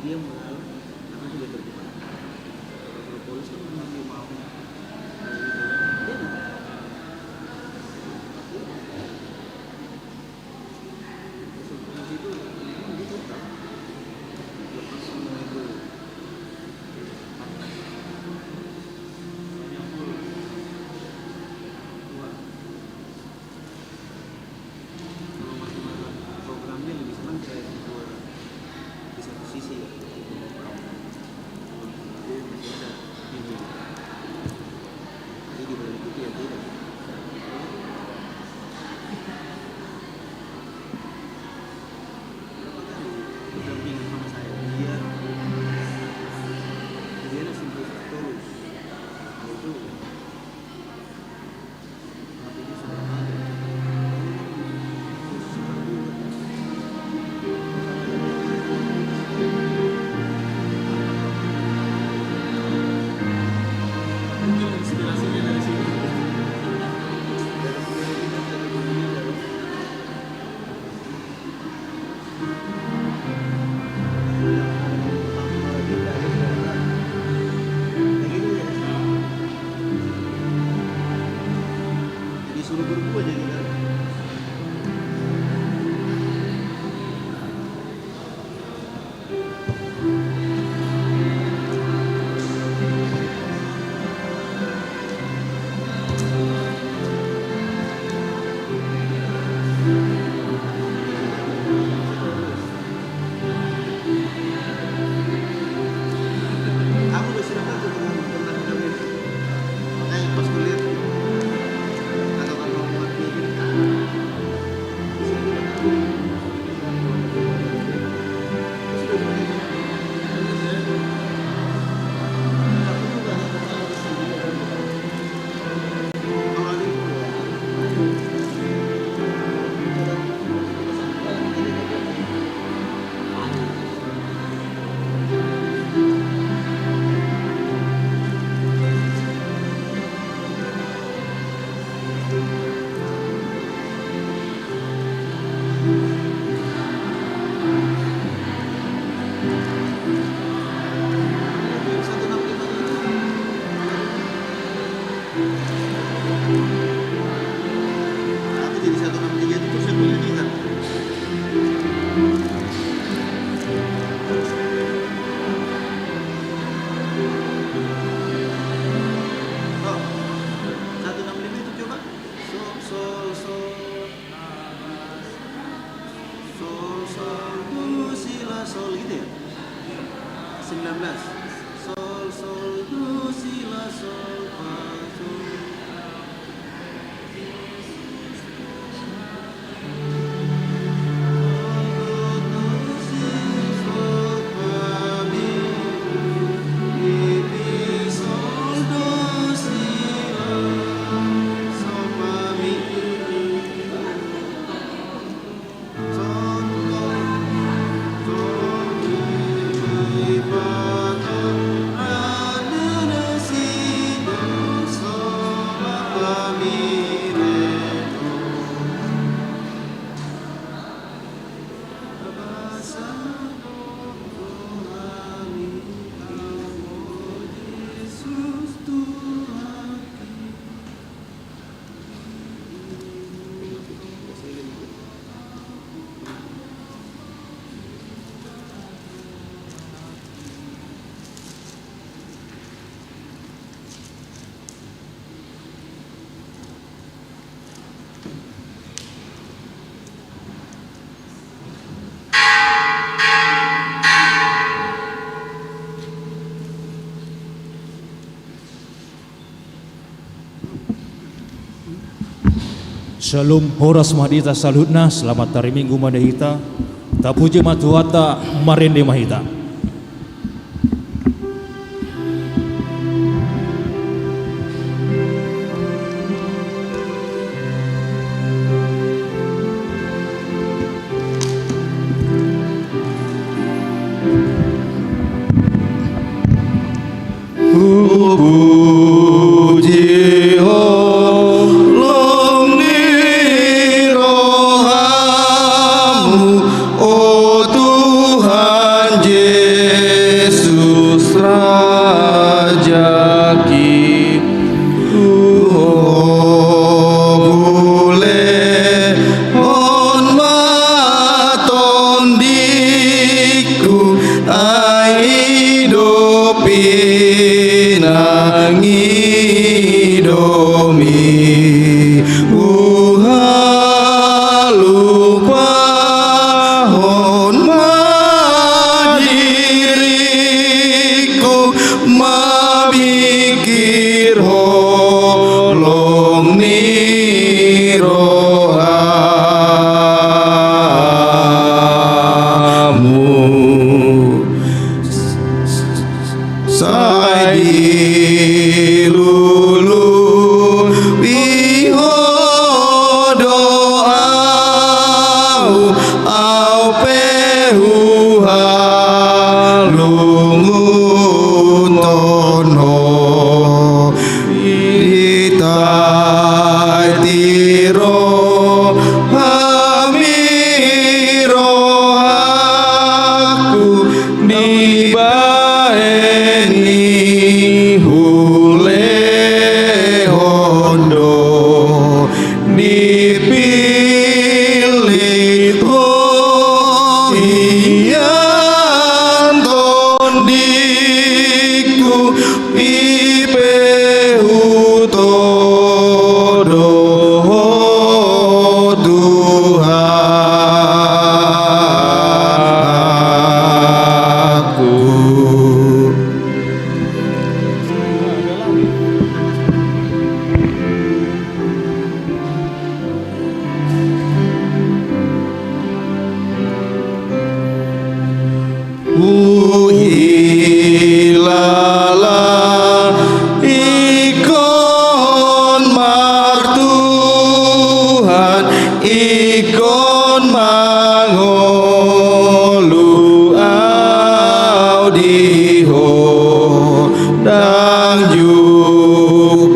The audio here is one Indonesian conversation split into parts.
Dia mengalah karena sudah terjebak. Kalau polisi memang dia mau dia polisi itu memang dia total lepas semua itu kalau masalah programnya lebih senang saya di satu sisi ya. Masih ada ini. Jadi di balik itu ya tidak. Berapa kali berdampingan sama saya? Dia simplificatorus. Itu HP-nya sudah ada. Mungkin inspirasinya dari sini. Jadi suruh berdua jadi kan. Aku udah sering kan tentang ini. Makanya pas kuliah kata-kata ngomong kayak gini. Aku jadi 163 itu terus yang penyelidikan. Oh, 165 itu coba. Sol, do, si, la, sol gitu ya. 19. Sol, do, si, la, sol, fa, sol. Shalom horas mahadita salutna, selamat hari Minggu madahita. Tapuji matuata marende mahita. Puji Om Niro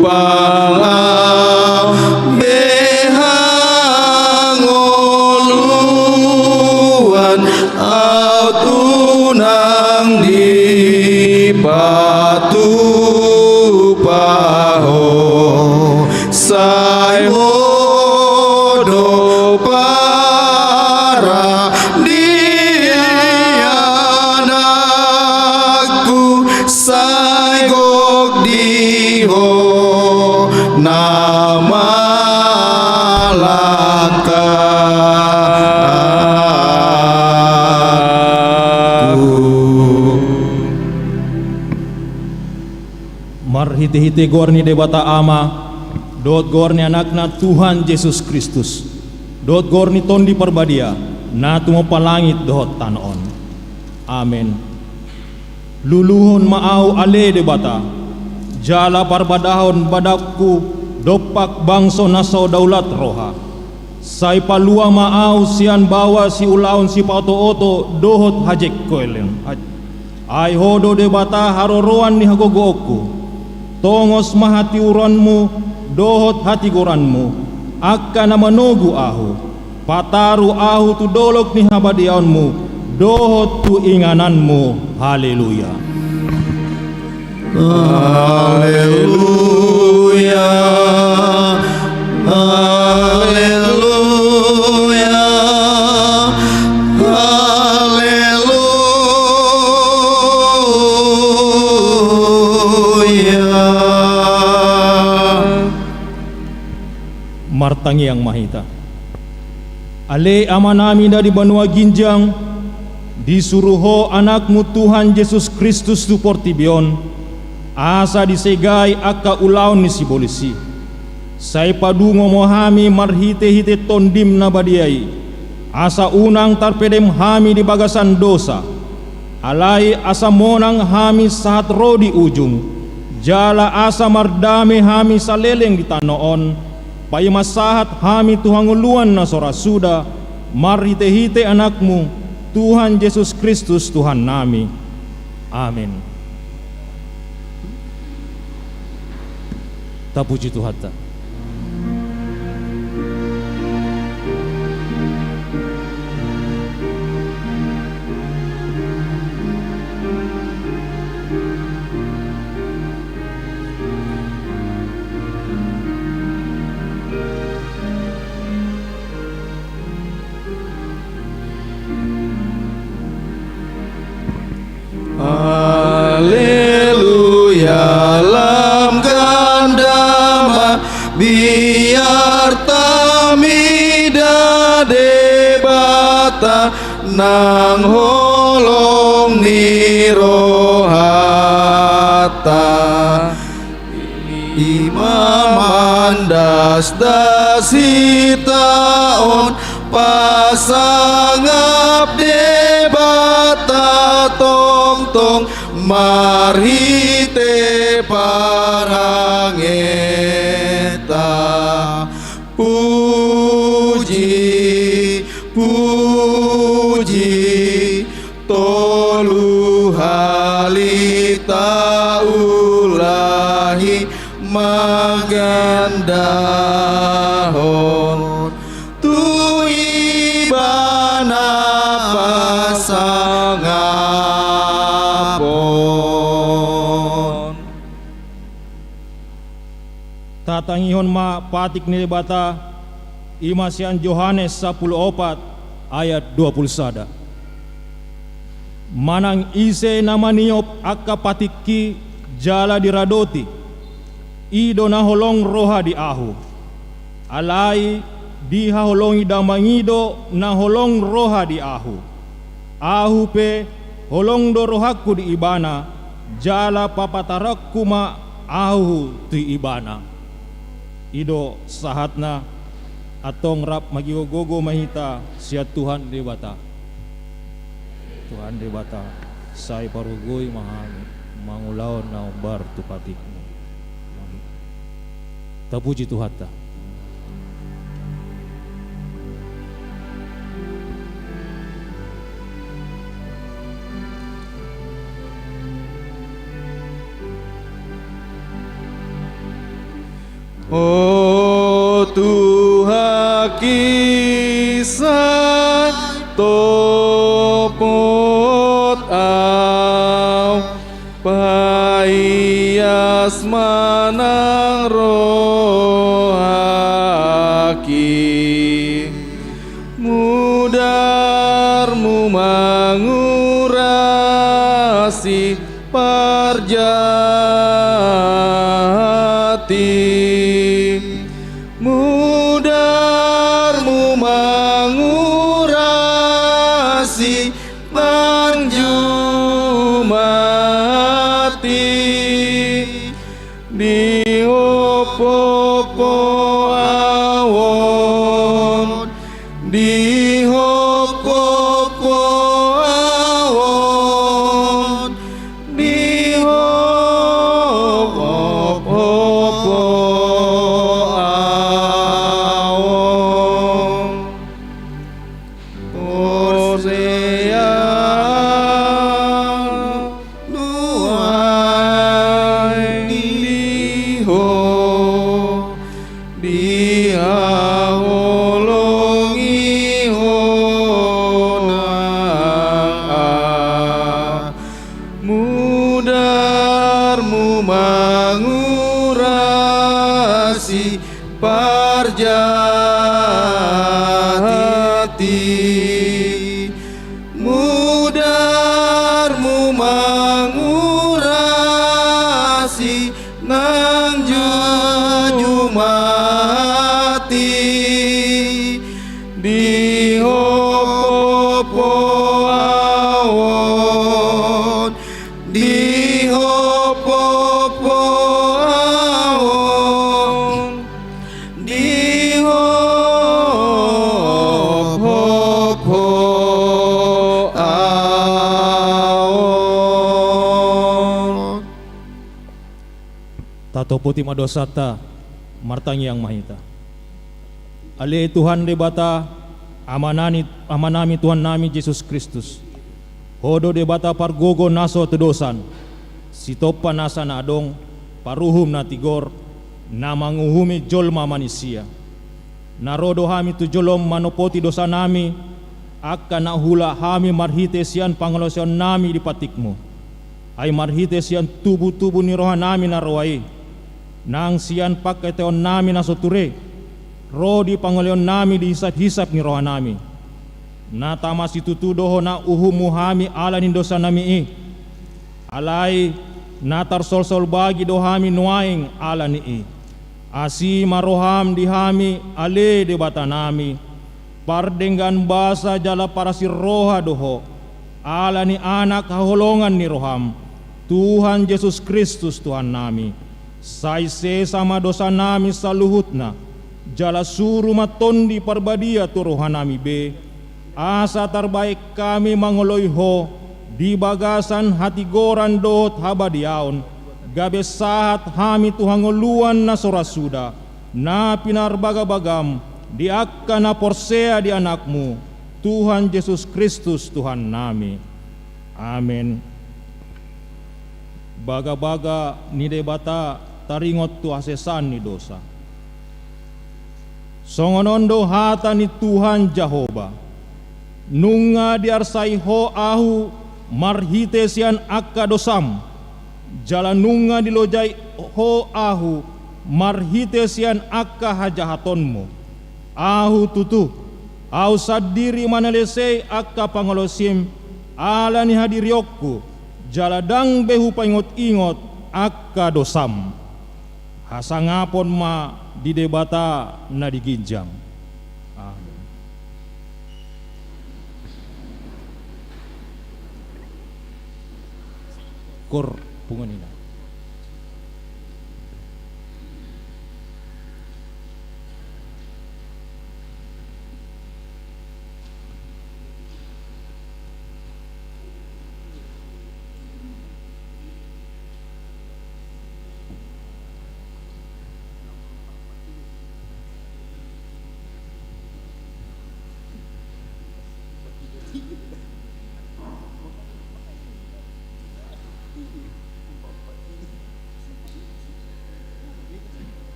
palau behangoluan au tunang di batu paho sai hodo para dianaku sai gok diho nama Marhiti-hiti gorni debata ama, dot gorni anakna Tuhan Yesus Kristus, dot gorni tondi perbadia, na tumo palangit dot tanon. Amen. Luluhon maau ale debata, jala parbadahon badakku dopak bangso naso daulat roha. Sai palua maau sian bawa si ulaun si pauto-oto dohot hajek koelen. Ai hodo debata haroroan ni hagogoku. Tongos mahati uranmu, dohot hati goranmu, akka nama nogu ahu, pataru ahu tu dolok ni habadiaunmu, dohot tu ingananmu, haleluya. Haleluya, haleluya, Martangi yang mahita. Ale amanami dari Banua Ginjang, disuruho anakmu Tuhan Yesus Kristus tu portibion, asa disegai akka ulaun ni sibolisi. Sai padungo mohami marhite-hite tondim na badiai, asa unang tarpedem hami di bagasan dosa, alai asa monang hami saat rodi ujung, jala asa mardame hami saleleng di tanoon, pai masahat hami tuhanguluan na sorasuda, marhite-hite anakmu Tuhan Yesus Kristus Tuhan nami. Amin. Tapuji Tuhan ta. Haleluya, lam gandama biar tamida debata nang holong ni rohata imam andas dasitaon pasangap debata tong marhite parangeta puji puji tolu halita ulahi magandahon tu ibana pasangapon. Tatangihon ma patik ni debata Imasian Yohanes 14 ayat 21. Manang ise nama niop akka patikki jala diradoti, ido na holong roha di ahu, alai di haholongi damangido na holong roha di ahu, ahu pe holong do rohaku di ibana, jala papatarakku ma ahu di ibana. Ido sahatna atong rap magigogo mahita siya Tuhan debata. Tuhan debata sai parugoy mahami mangulaon na umbar tupatikmu. Tapuji Tuhan ta. Oh Tuhan kisah topot au paias manang rohaki mudarmu mangurasi parjati mudarmu mangurasi manjumati di hopopo awon di hopopo awon di hopopo awon Hosea nuai diho diaolongi honang mudarmu mangurasi parjati mudarmu mangurasi nang jumati di hopopo awon di hopopo awon di hopopo awon. Tato puti madosata martangi yang mahita. Ale Tuhan debata amanami Tuhan nami Yesus Kristus. Hodo debata pargogo naso tedosan. Sitopa nasa na adong paruhum na tigor na manguhumi jolma manusia. Narodo hami tu jolom manopoti dosa nami akka na hula hami marhite sian pangalosion nami di patikmu. Ay marhite sian tubuh-tubuh ni roha nami na roai. Nang sian paketeon nami na soture. Roh di pangolion nami di hisap-hisap ni roha nami. Na tamas itutudoho na uhumu hami ala ni dosa nami alai natar sol-sol bagi dohami nuaing ala ni asi maroham di hami ale de bata nami pardenggan basa jala para si roha doho ala ni anak haholongan ni roham Tuhan Yesus Kristus Tuhan nami saise sama dosa nami saluhutna jala suru matondi parbadia tu roha nami be asa terbaik kami mangoloiho di bagasan hati goran dot habadiaon gabe sahat hami tuhangoluan na sorasuda na pinarbagabagam di akka na porsea di anakmu Tuhan Yesus Kristus Tuhan nami. Amin. Baga-baga ni debata taringot tu asesan ni dosa. Songonondo hata ni Tuhan Jehovah. Nunga diarsai ho ahu marhite sian akka dosam jala nunga dilojai ho ahu marhite sian akka hajahatonmu ahu tutu au sadiri manalesei akka pangolosim ala ni hadiriokku jala dang behu paingot-ingot akka dosam hasangapon ma di debata na diginjang. Kor punganina.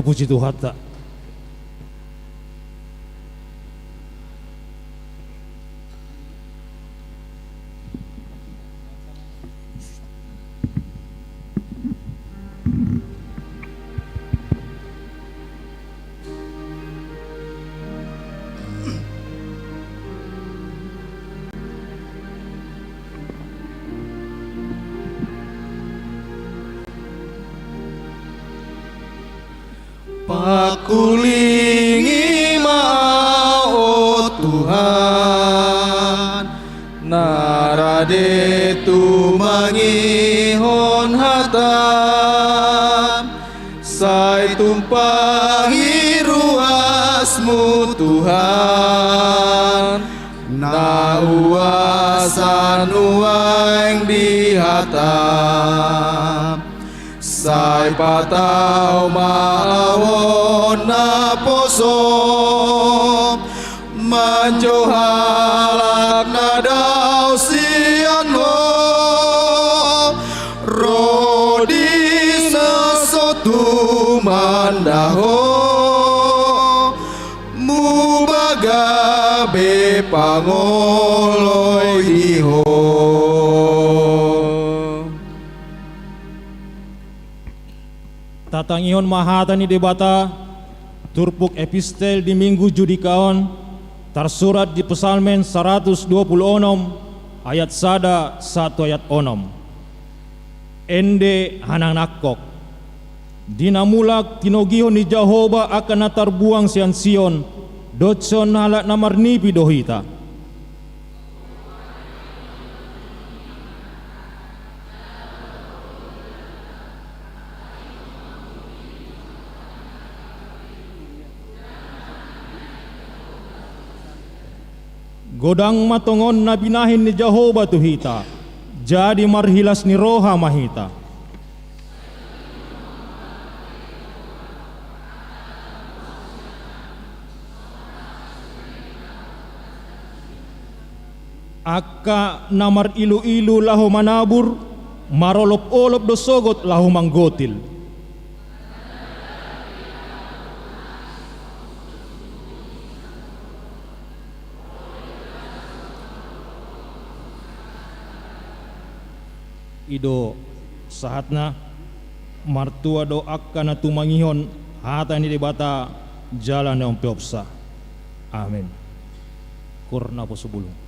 Puji Tuhan tak. Pakulingi mau Tuhan, narade tumangihon hatam, sai tumpangi ruasmu Tuhan, na uasan uang di hatam. Sai patau mawon na poso manjo halak nadau sian ho rodi sesotu mandaho mubaga be pangoloi diho. Tatangihon mahata ni debata turpuk epistel di minggu judikaon tersurat di Psalmen 126 ayat 1 ayat 6. Ende hanang nakok dinamulak tinogihon ni Jehovah akan natarbuang sian Sion dotson halak namarnipi dohita. Godang matongon na binahin ni Jehovah tuhita, jadi marhilas ni roha mahita. Akka namar ilu-ilu lahu manabur, marolop-olop dosogot lahu manggotil. Ido sahatna martua doakan na tumangihon hata ni debata jalan yang piopsa. Amin. Kurna po subulong.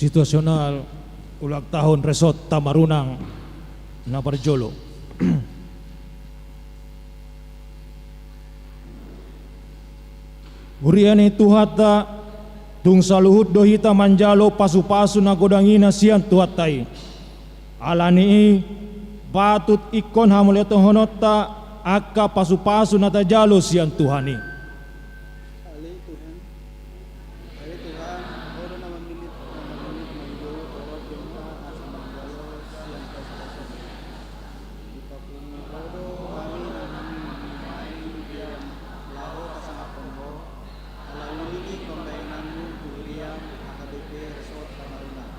situasional ulang tahun Resort Tamarunang na Barjolo. Uriani tuhata tung saluhut dohita manjalo pasu-pasu na godangina sian tuhatai. Alani patut ikon hamuleto honota akka pasu-pasu na tajalo sian Tuhani. Ali Tuhan, oro na mamilit manggolo tawag yung asa manggalo siyang kaspasan. Ipapuni oro amin ang aming biyan lao kasangapon mo. Alalumini pambayanan mo William AKBP Resort Tamarunang.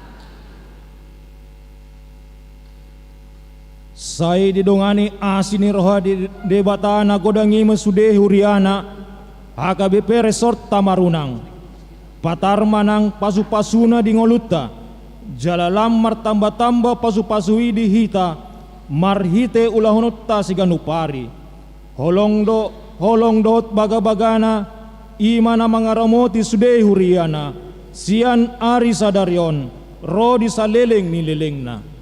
Sai didongani asini roha di debata na godangi mesude huriana AKBP Resort Tamarunang. Patarmanang pasu-pasuna di ngoluta. Jalalam martamba-tamba pasu-pasui di hita. Marhite ulahunutta siganupari. Holong dot baga-bagana. Imana mangaramoti sude huriana. Sian ari sadarion. Rodi saleleng ni lelengna.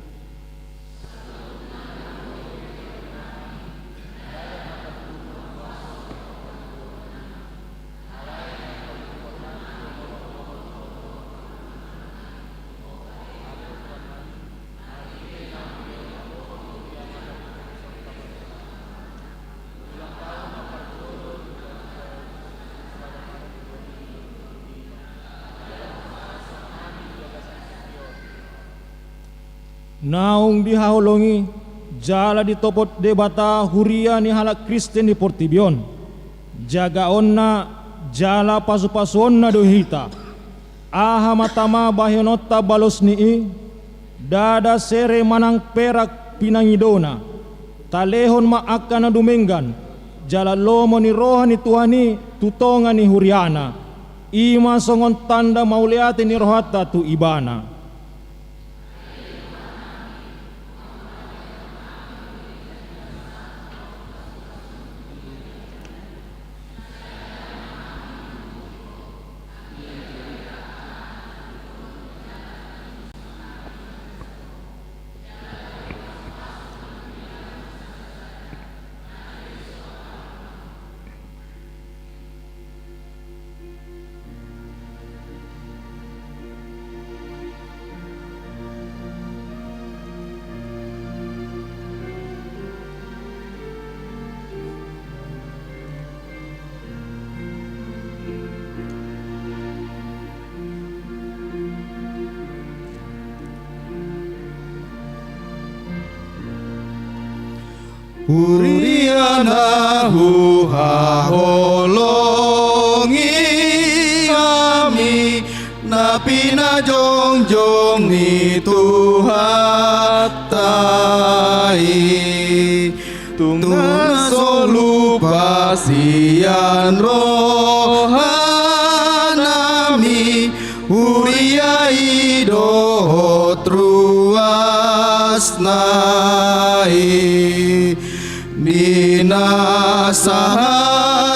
Naung dihahulongi jala ditopot debata huria ni halak Kristen di Portibion. Jagaonna jala pasu-pasonna dohita. Aha matama bahyonota balos nii. Dada sere manang perak pinangidona. Talehon maaka na dumenggan. Jala lomo ni roha ni Tuhani tutonga ni huriana. Ima songon tanda mauliati ni rohata tu ibana. Huriana huhaholongi kami napina jongjong ni Tuhatai tungna solupa sian rohanami huriai dohot ruasnai Dinasaha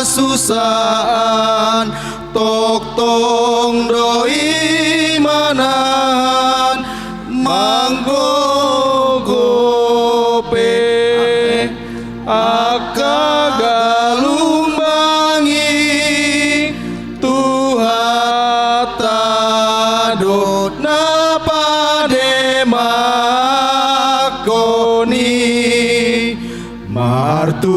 susaan toktong doi manan manggogope akagalumbangi tuhata dot na pademakoni Martua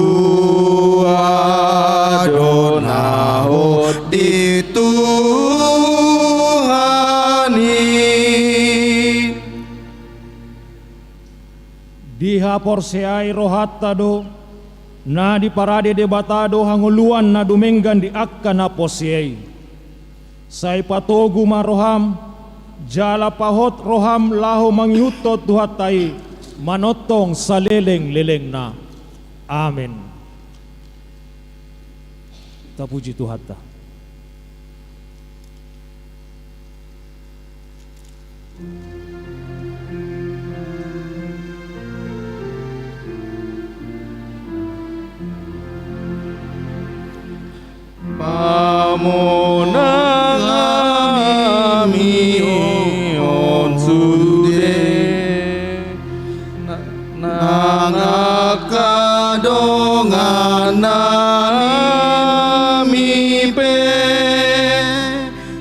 donahot dituhani Diha porseai rohatado na di parade debatado hanguluan na dumenggan di akka na posei. Sai patogu maroham jala pahot roham laho mangyutot duhatai manotong saleleng-leleng na. Amin. Kita puji Tuhan. Pamunang ami nami pe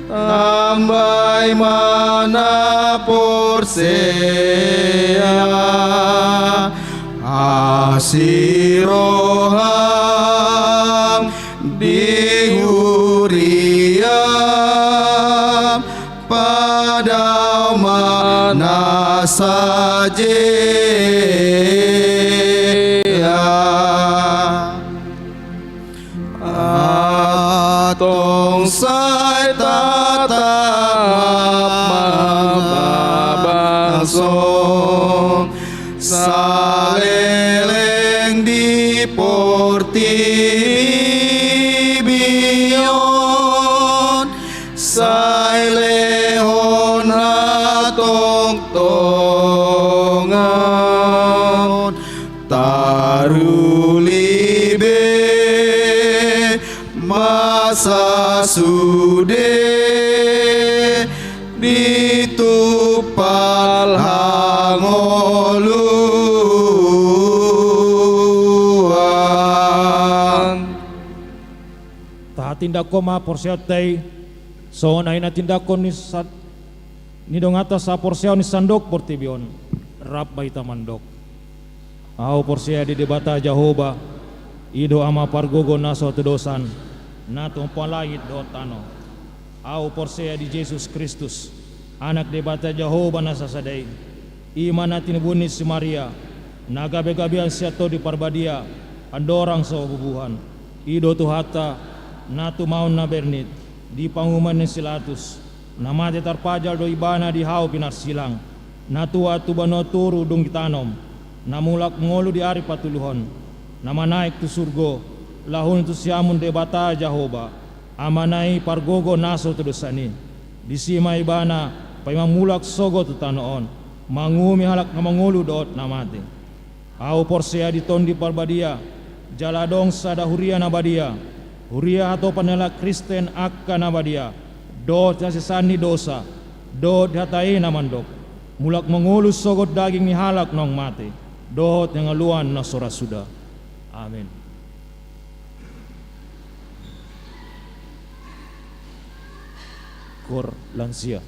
tambai mana porsea asiroham dihuria pada mana saja atong sai tatap mababangso saleleng di portibion sailehon hatong tongan tarulibe masa sude ditupal hangoluan Tahatindak ko ma porsyatay so na inatindak ko ni dongata sa porsyaw ni sandok portibion rap baita mandok au porsya di debata Jehovah ido ama pargogo naso tedosan nato palangit do tano au porsya di Yesus Kristus anak debata Jehovah nasasadai iman natin bunis si Maria nagabe-gabian siya to di parbadia andorang sa bubuhan ido tuhata natu maun na bernit di panguman ni silatus namate tarpajal do ibana di hau pinarsilang natu atu bano turu dung gitanom namulak ngolu di ari patuluhon nama naik tu surgo lahun tu siamun debata Jehovah amanai pargogo naso tu dosani disima ibana paimamulak sogo tu tanoon mangumi halak ngamangulu doot namate au porsea di tondi parbadia jaladong sada huria nabadia huria atau panela Kristen akka nabadia doot sesani dosa doot hatai namandok mulak mangulus sogot daging ni halak nong mate doot yang aluan na sora sudah. Amin. Kor lansia.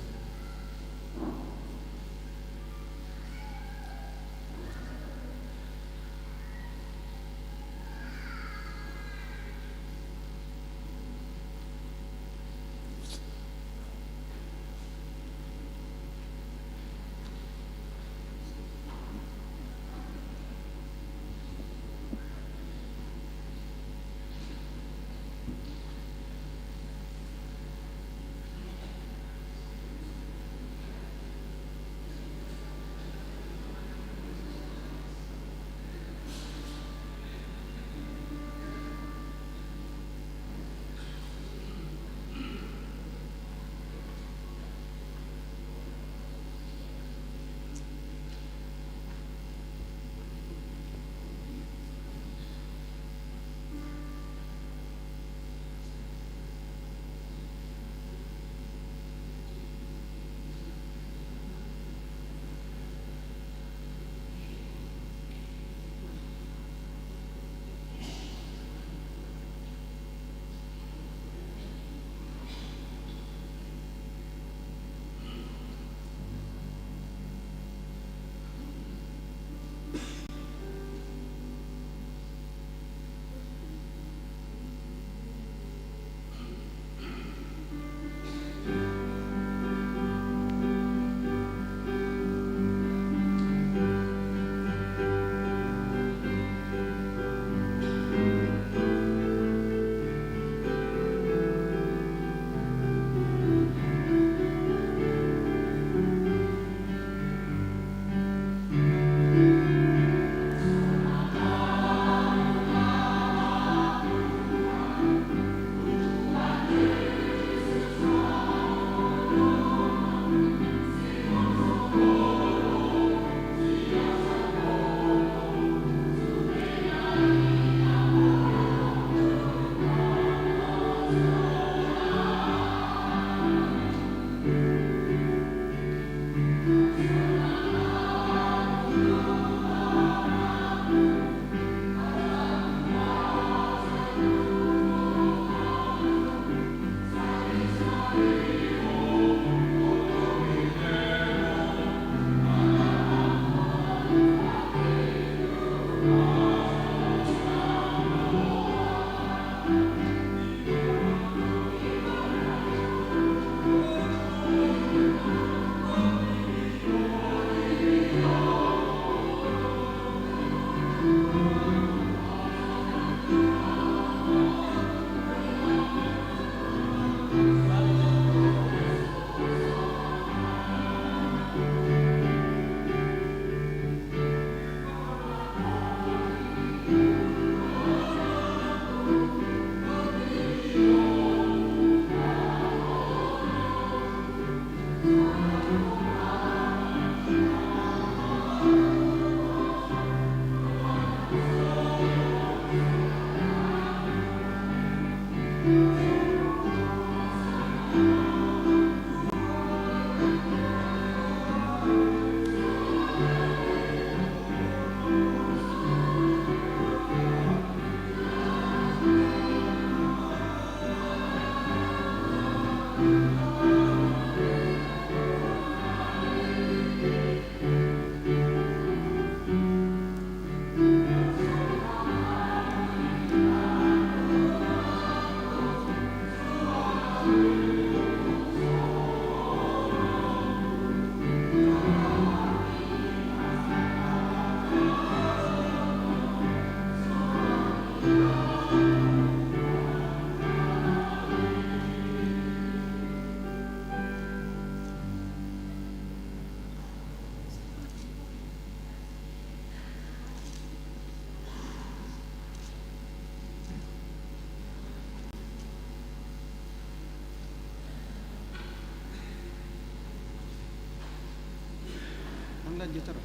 lanjut cara.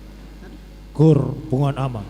Kur pungan ama.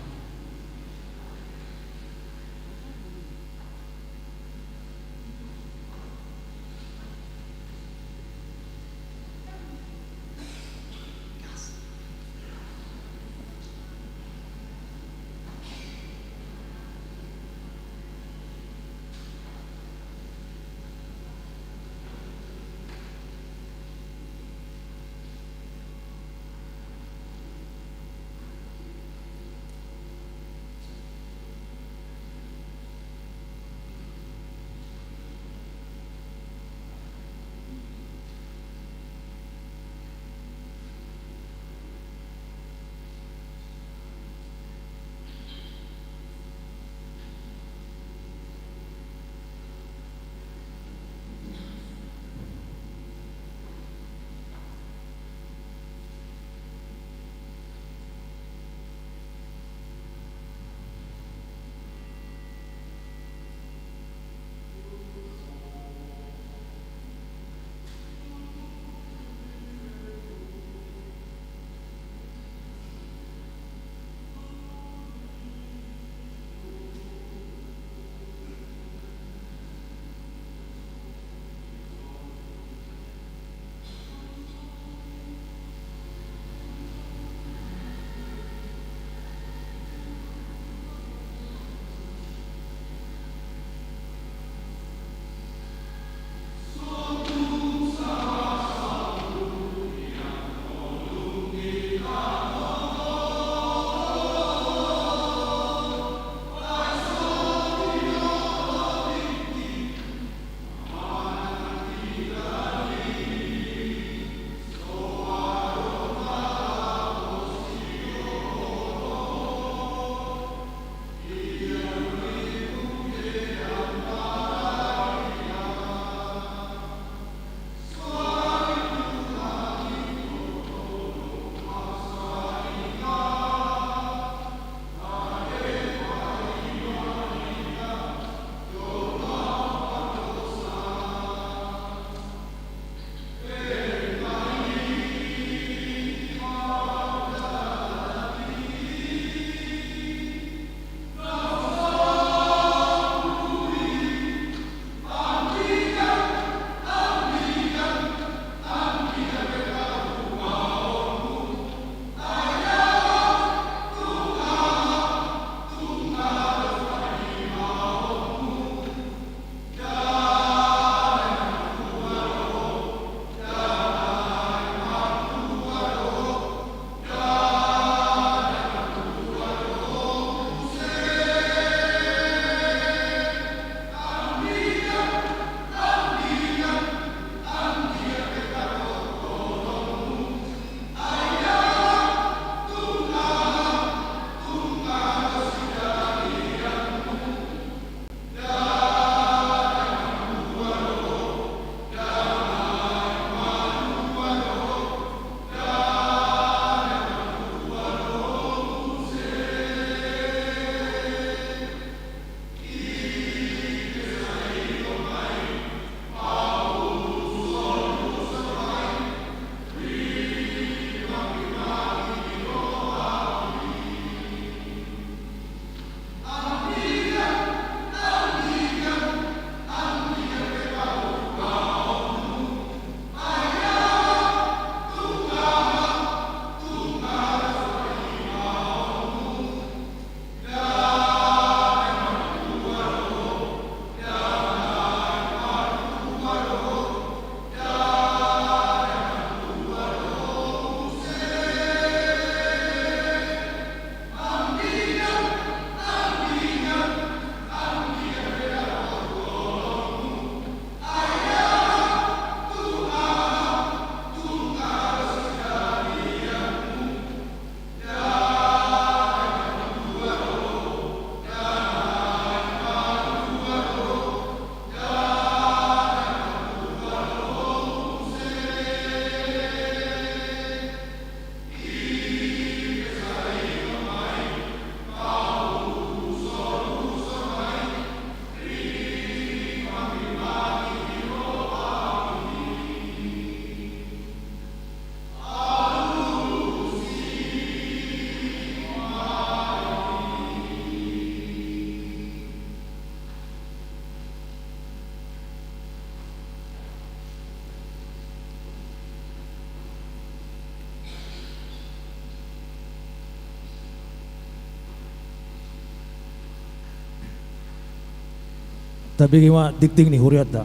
Tapi gimana tik-tik nih huriat dah.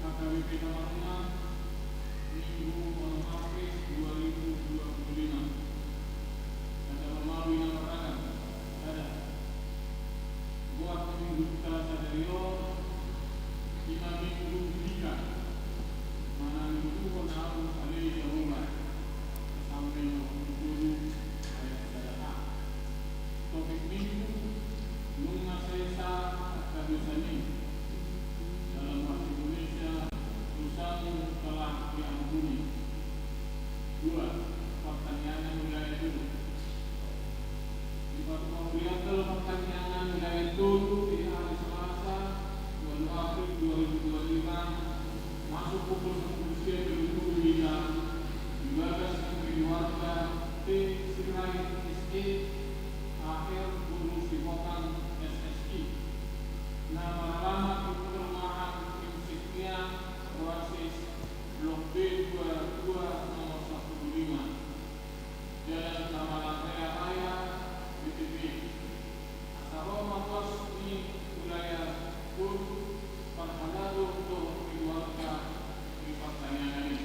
AKBP Tamaruna Minggu 6 April 2025. Ada melalui nama rakan ada buat minggu kita sadario 5 minggu 3 mana minggu konau hari mulai sampai 20 ayat saudara. Topik minggu Nunga Sesa Kabisani dalam bahasa Indonesia dosamu telah diampuni. 2. Pertanyaan wilayah dulu. Di Batu Pemuriatel pertanyaan wilayah dulu di hari Selasa 2 April 2025 masuk pukul 10 siang berhubung Wida di Bagas Negeri Warga T. Sirai SE akhir guru Sipokan SSI. Nama alamat itu perumahan insignia Oasis Blok B22 nomor 15 Jalan Tamalan Raya BTP Asaroma Pos di wilayah Pun Perhalado untuk keluarga di pertanyaan ini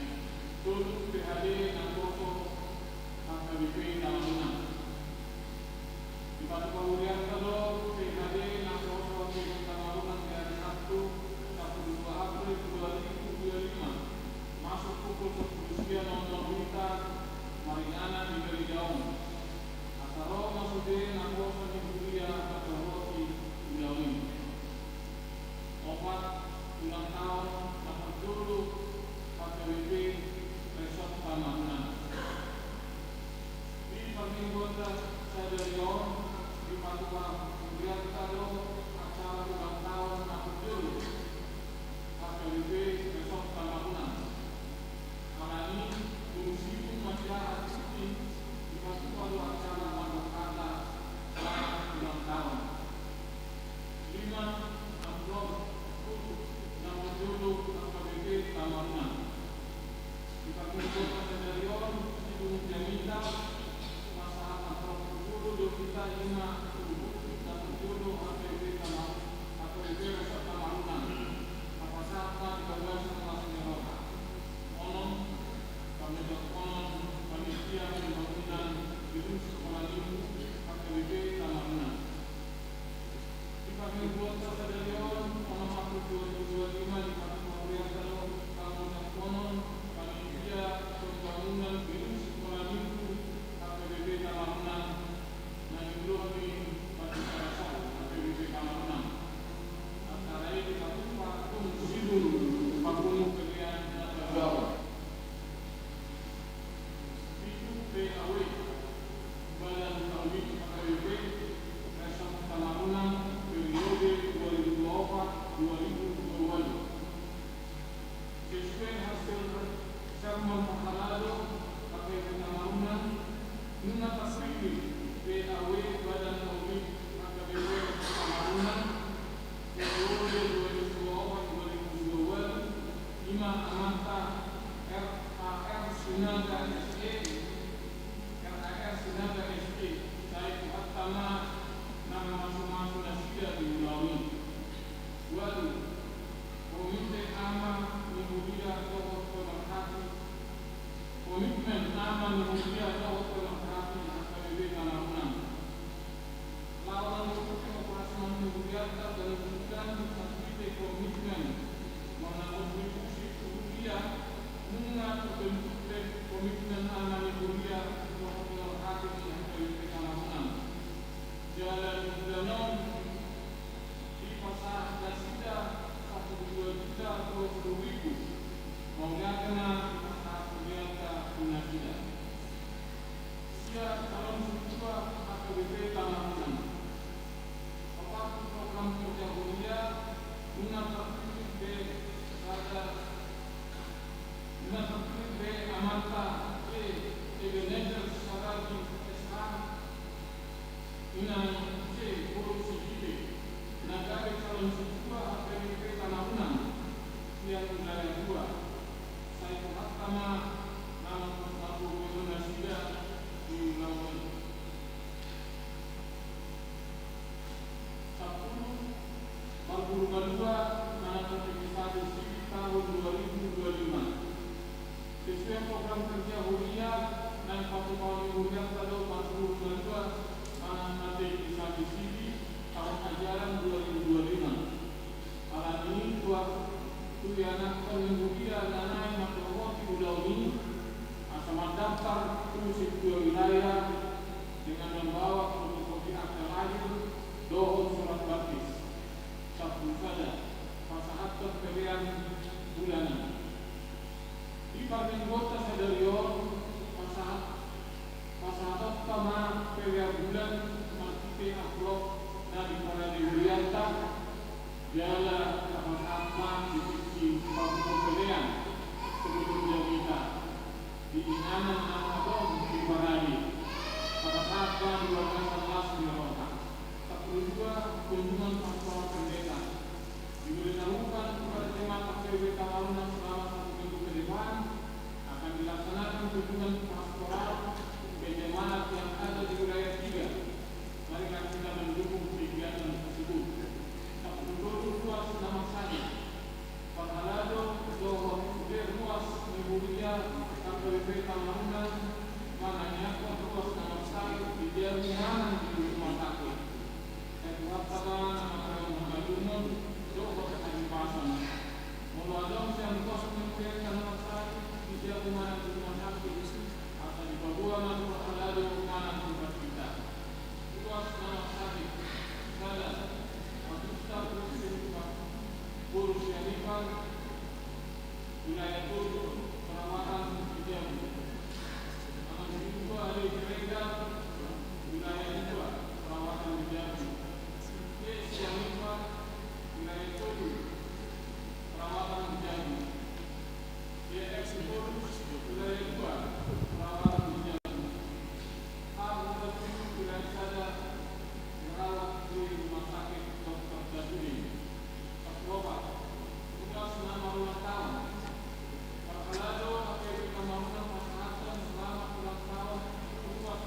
Tun PHD Nangkoko AKBP Tamaruna di Batu Pemurian Telur PHD Nangkoko di Tamaruna di hari Sabtu 1 April 2025 masuk pukul 10 siang nonton berita Mariana di Gerijaung Asaro Masude Nangkoko di Buria atau Roti Ulawi obat ulang tahun nomor dulu AKBP Resort Tamaruna di Permingguan Sadario di Papua kemudian kalau acara ulang tahun nomor dulu AKBP Resort Tamaruna karena ini fungsi masyarakat seperti di Papua acara mandor kata ulang tahun 5 amplop nomor dulu AKBP Tamaruna di Permingguan Sadario di Gunung Jamita masalah amplop dulu kita 5 nomor dulu AKBP Tamaruna AKBP Resort Tamaruna apa sahabat dibawah setelah senjata onom kami onom panitia pembangunan gedung sekolah minggu AKBP Tamaruna di Permingguan Sadario onom April 2025 di Batu Pemuriatel Kampung Onom panitia pembangunan gedung sekolah minggu AKBP Tamaruna Nangiloni Batu Sarasa AKBP Tamaruna acara ini dilakukan Patung Sidul Patung Kalian Jawa itu PAW Badan Tauhid AKBP Resort Tamaruna periode 2024-2022 sesuai hasil sermon Perhalado AKBP Tamaruna Nuna Tasriki PAW Badan Tauhid AKBP Tamaruna periode 2024-2022 Imam Amanta RAR Sinaga SE RAR Sinaga SE Said Atama nama masing-masing nasida di Ulawi 2. Komite Aman Nihudia Tohot Pemerhati Komitmen Aman Nihudia Tohot Pemerhati AKBP Tamaruna lawan mengikuti operasi Nihudia dan menunjukkan aktiviti komitmen mengontribusi Nihudia mengatur bentuk komitmen Aman Nihudia Tohot Pemerhati AKBP Tamaruna Jalan Danau di pasar Dasida 1,2 juta atau 10.000 menggunakan pasar Delta Punasida. Siap calon ketua AKBP Tamaruna. Program kerja mulia guna tertib B pada Amanta, Ebenezer Sarati, Esam, Inang, Puru Sijibe, Nagari Calon Siswa, PDP Tanah yang Budaya 2, saya Hatama, nama Abu Indonesia di Lawan. 10 Barburu Kedua, nama Legislasi tahun 2025. Sesuai program kerja Huria dan Patroli Huria pada Barburu Kedua, nama Legislasi tahun ajaran 2025. Alat ini anak Huria dan naik Makrowati Ulau ini asal daftar kursi wilayah dengan membawa fotokopi akta lahir, dohon surat baptis, sabtu saja, pasahat pemberian bulanan. Di partai kota Sadarion, pasahat utama pemberian bulan, markite aklok dari para diwirianta, jala pasahat di sisi pemberian sebelum kita di inganan Ramadan di Barani pada saat tahun 2011 di Rota. 42 kunjungan pastoral pendeta diberitahukan kepada jemaat PKB tahunan selama 1 minggu ke depan akan dilaksanakan kunjungan pastoral ke jemaat yang ada di wilayah 3. Mari kita mendukung kegiatan tersebut. Tak perlu luas nama saja. Parhalado dohor luas Huria KPP tahunan mananya luas nama saya di jaminan di rumah sakit. Waktu nama Muhammadun doa dari pasan. Muladong yang kos mengumpulkan masa di rumah sakit atau di Papua Parhalado mana tempat kita. Luas nama sakit. Salah. Kita Burus Yanifal wilayah Turun perawatan di Jambi. Anak kedua ada gereja wilayah 2 perawatan di Jambi. Yanifal wilayah Turun perawatan di Jambi. YX Burus wilayah 2 perawatan di Jambi. Abu wilayah Sadar merawat di rumah sakit Dr. Jaduli. Loba, tugas nama ulang tahun. Parhalado, PKB Pembangunan Masyarakat selama ulang tahun tugas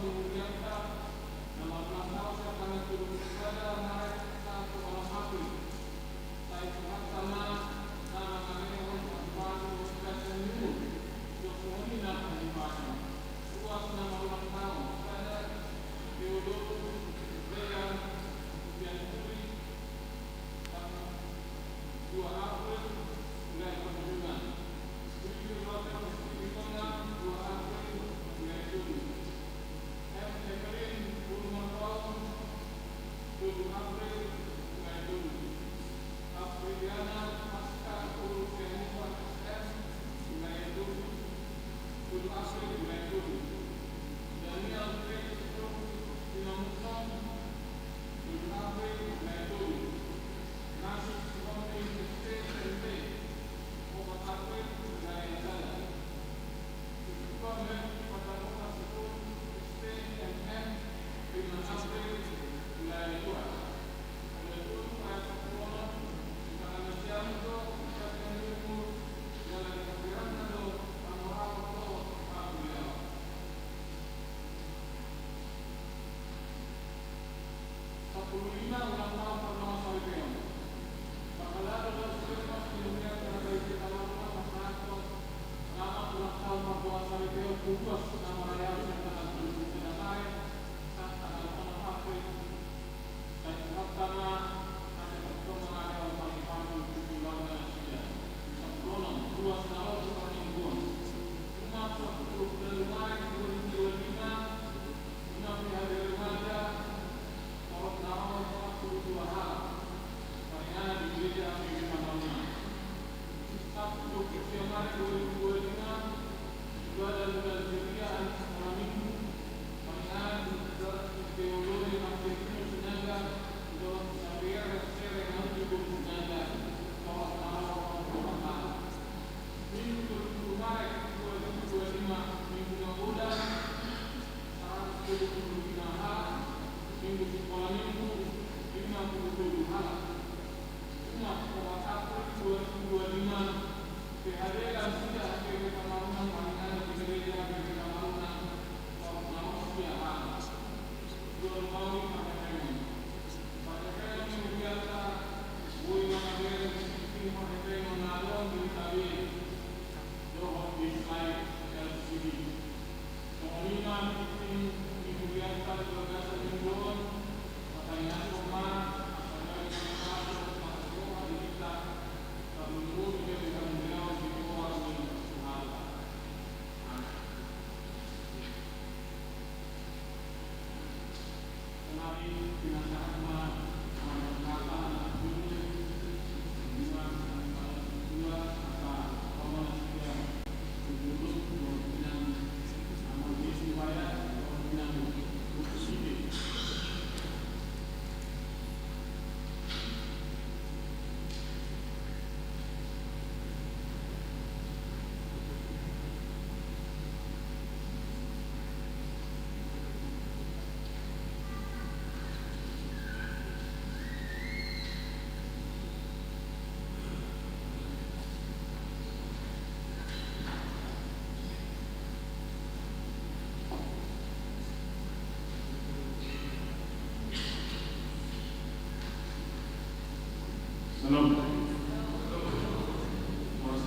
Salam.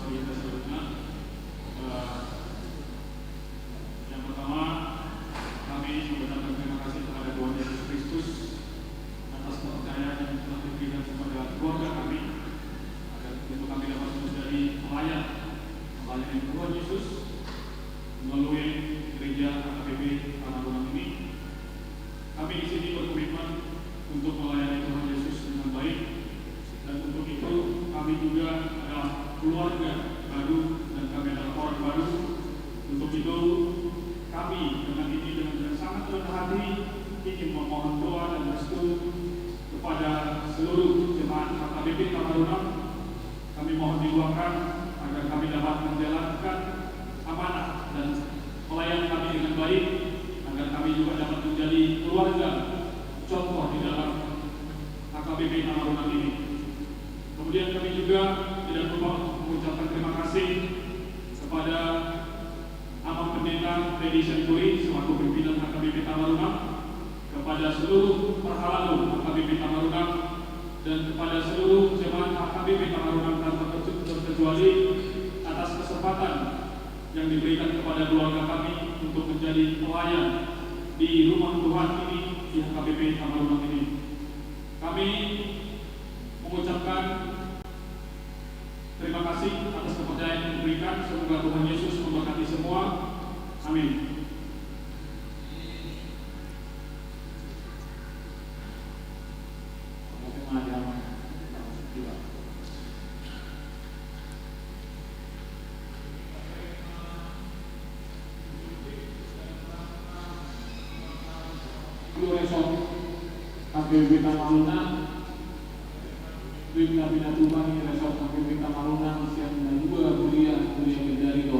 Kita selanjutnya. Yang pertama, kami mengucapkan terima kasih kepada Tuhan Yesus Kristus atas kepercayaan yang telah diberikan kepada keluarga kami, agar untuk kami dapat menjadi pelayan Tuhan Yesus melalui gereja AKBP Tanah ini. Kami di sini berkomitmen untuk melayani Tuhan Yesus dengan baik. Dan untuk itu kami juga adalah keluarga baru dan kami adalah orang baru. Untuk itu kami dengan sangat rendah hati ingin memohon doa dan restu kepada seluruh jemaat AKBP Tamarunang. Kami mohon didoakan agar kami dapat menjalankan amanah dan melayani kami dengan baik, agar kami juga dapat menjadi keluarga contoh di dalam AKBP Tamarunang ini. Kemudian kami juga tidak lupa mengucapkan terima kasih kepada Amat Pendeta Teddy Senturi selaku pimpinan AKBP Tamarunang, kepada seluruh perhalalu AKBP Tamarunang, dan kepada seluruh jemaat AKBP Tamarunang tanpa terkecuali atas kesempatan yang diberikan kepada keluarga kami untuk menjadi pelayan di rumah Tuhan ini di AKBP Tamarunang ini. Kami mengucapkan terima kasih atas kepercayaan yang diberikan. Semoga Tuhan Yesus memberkati semua. Amin. AKBP Tamarunang, Bina Tuhan Resort AKBP Tamarunang siang dan juga kuliah dari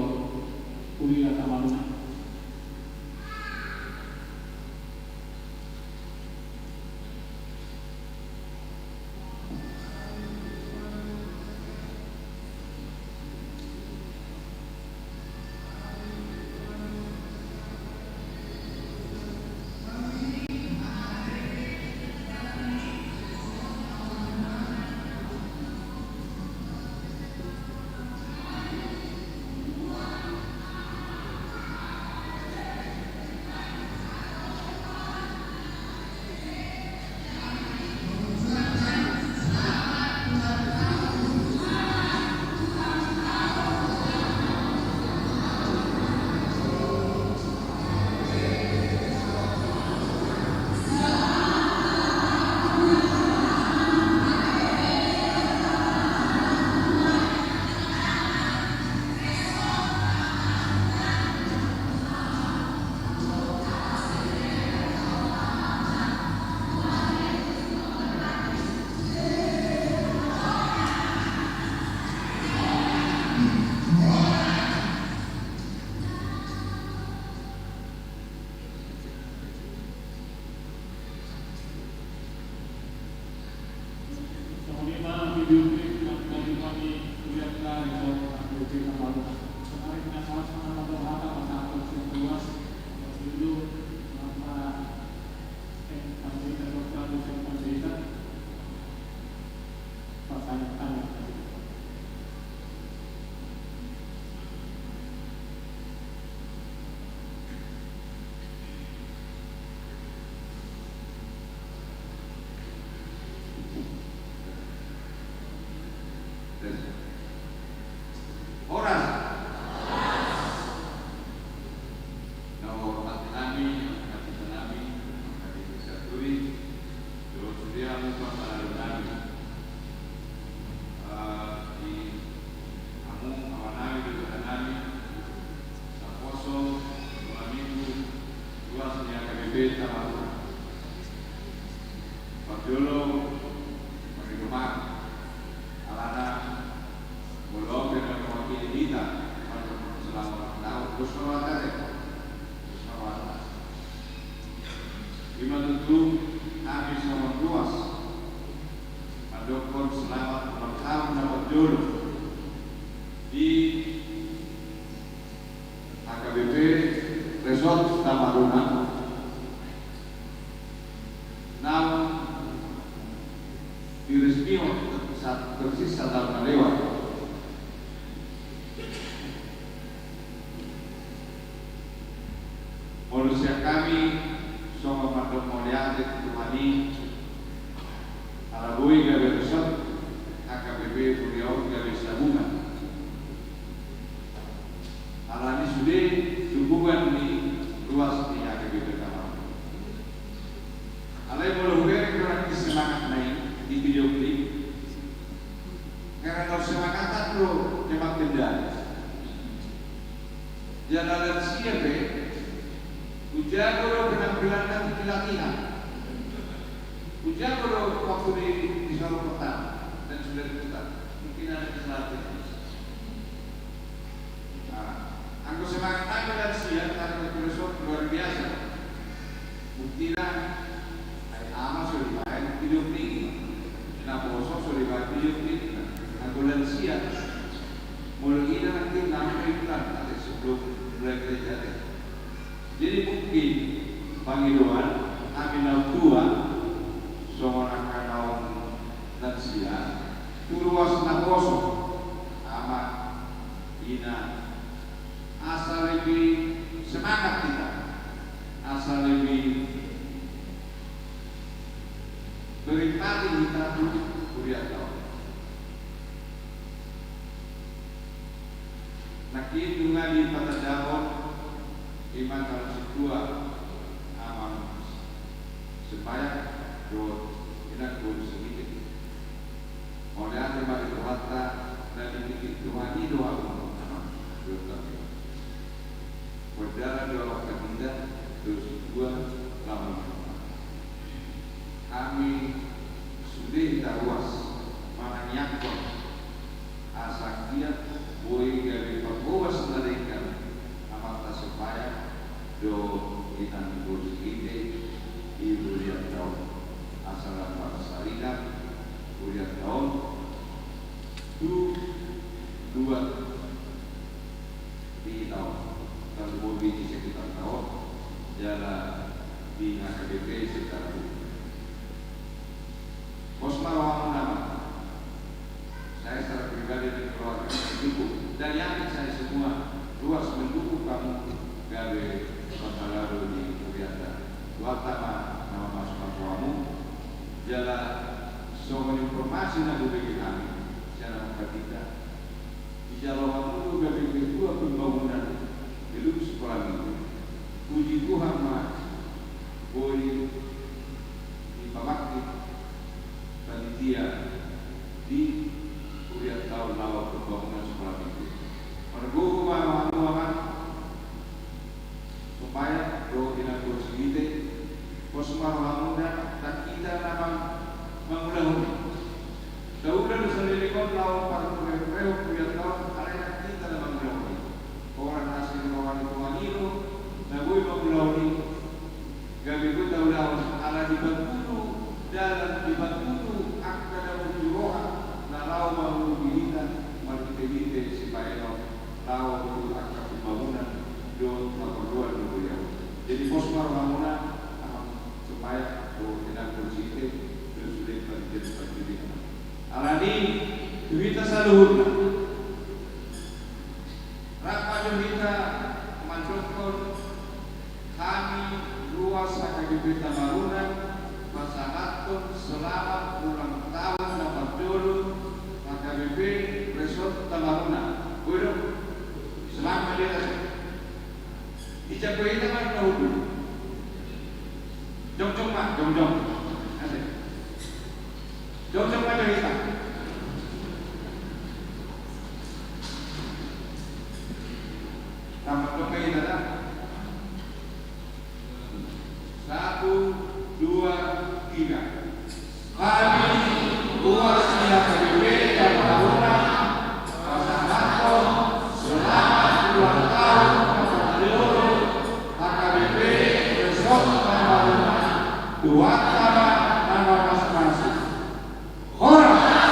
kuliah Tamarunang. dulu di AKBP Resort Tamaruna. Namun diresmi saat persis 1 tahun lewat. Manusia kami sama mandor mulia Tuhani Alabui gawe resort AKBP Riau gawe Sabungan. Alani sudah hubungan di luas di AKBP Tamaruna. Alai boleh kurang semangat naik di video klip. Karena kalau semangat bro cepat kendali. Jalan siapa? Ujian guru penampilan di latihan. Ujian guru waktu di Solo Kota dan sudah diputar. Mungkin ada kesalahan. Anggo semangat tayo dan siap karena filsuf luar biasa. Buktinya ay ama sudah dibayar hidup tinggi. Naposok sudah dibayar hidup tinggi. Anggo dan siap. Mulai nanti nampak iklan nanti sebelum mulai kerja. Jadi mungkin panggilan Aminau tua seorang kaum dan siap turuas nakoso amat ina asal lebih semangat kita, asal lebih berempati kita kuliah tahun. Nakit dengan di pada dahon iman kalau setua aman supaya do tidak boleh sedikit. Oleh ada bagi doa dan dikit Tuhan ini doa aman doa. Berdarah doa kita terus dua lama. Kami sudah taruas mana nyakon asal dia boleh gawe perbuas mereka amat supaya do kita ngurus ide ibu lihat tahun asal apa salinan lihat tahun dua di tahun dan mobil di sekitar tahun jalan di AKBP sekitar Posmar nama saya secara pribadi dan keluarga mendukung dan yakin saya semua luas mendukung kamu gawe kota lalu di Kuriata. Watama nama masuk kamu jalan soal informasi yang diberi kami secara kita di jalan kamu gawe kedua pembangunan belum sekolah itu puji Tuhan mah boleh dipawaki panitia di Kuriata tahun lalu pembangunan sekolah itu menunggu uang supaya doa tidak bersegite posmar muda dan kita nama mengulangi. Daulah sendiri kau lawan para pegawai Kuriata tahun ada kita nama mengulangi. Orang hasil lawan Tuhan itu nabui mengulangi. Gabi kita udah ala dibantu dalam dibantu akan berjuang nalau mau dihina markite supaya lawan itu akan pembangunan do kedua dulu ya. Jadi posmar bangunan supaya tidak bersih terus sudah pendidikan. Alani kita saluhurna. Rakyat kita mencontoh kami luas AKBP Tamaruna masyarakat selamat ulang tahun dapat dulu AKBP Resort Tamaruna. Buruk selamat dia. Ijab kita kan dahulu. Jom mak, jom. Ada. Jom ada kita. Tamat kita dah. 1, 2, 3. Kami luas AKBP Tamaruna masyarakat selamat ulang tahun AKBP Resort Tamaruna. Dua nama masing-masing. Orang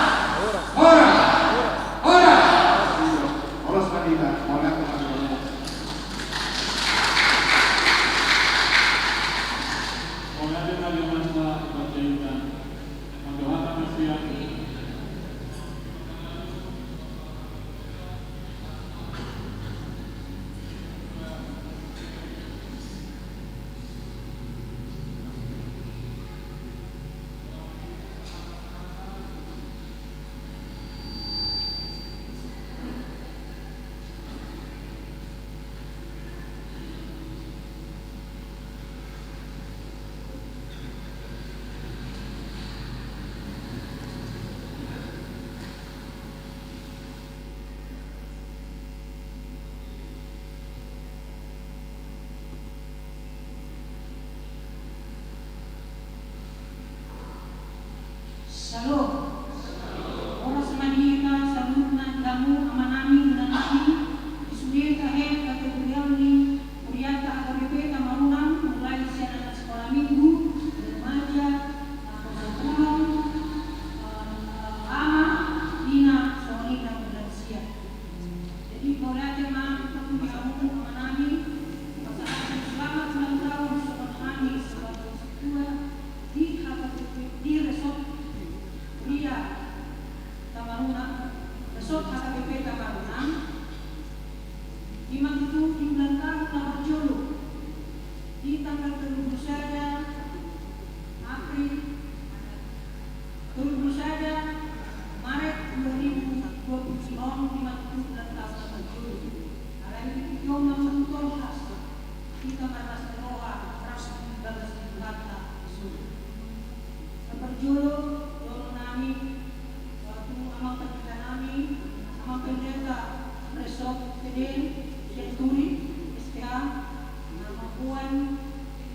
Ama Pendeta Resort Kedin Senturi SPA na mabuan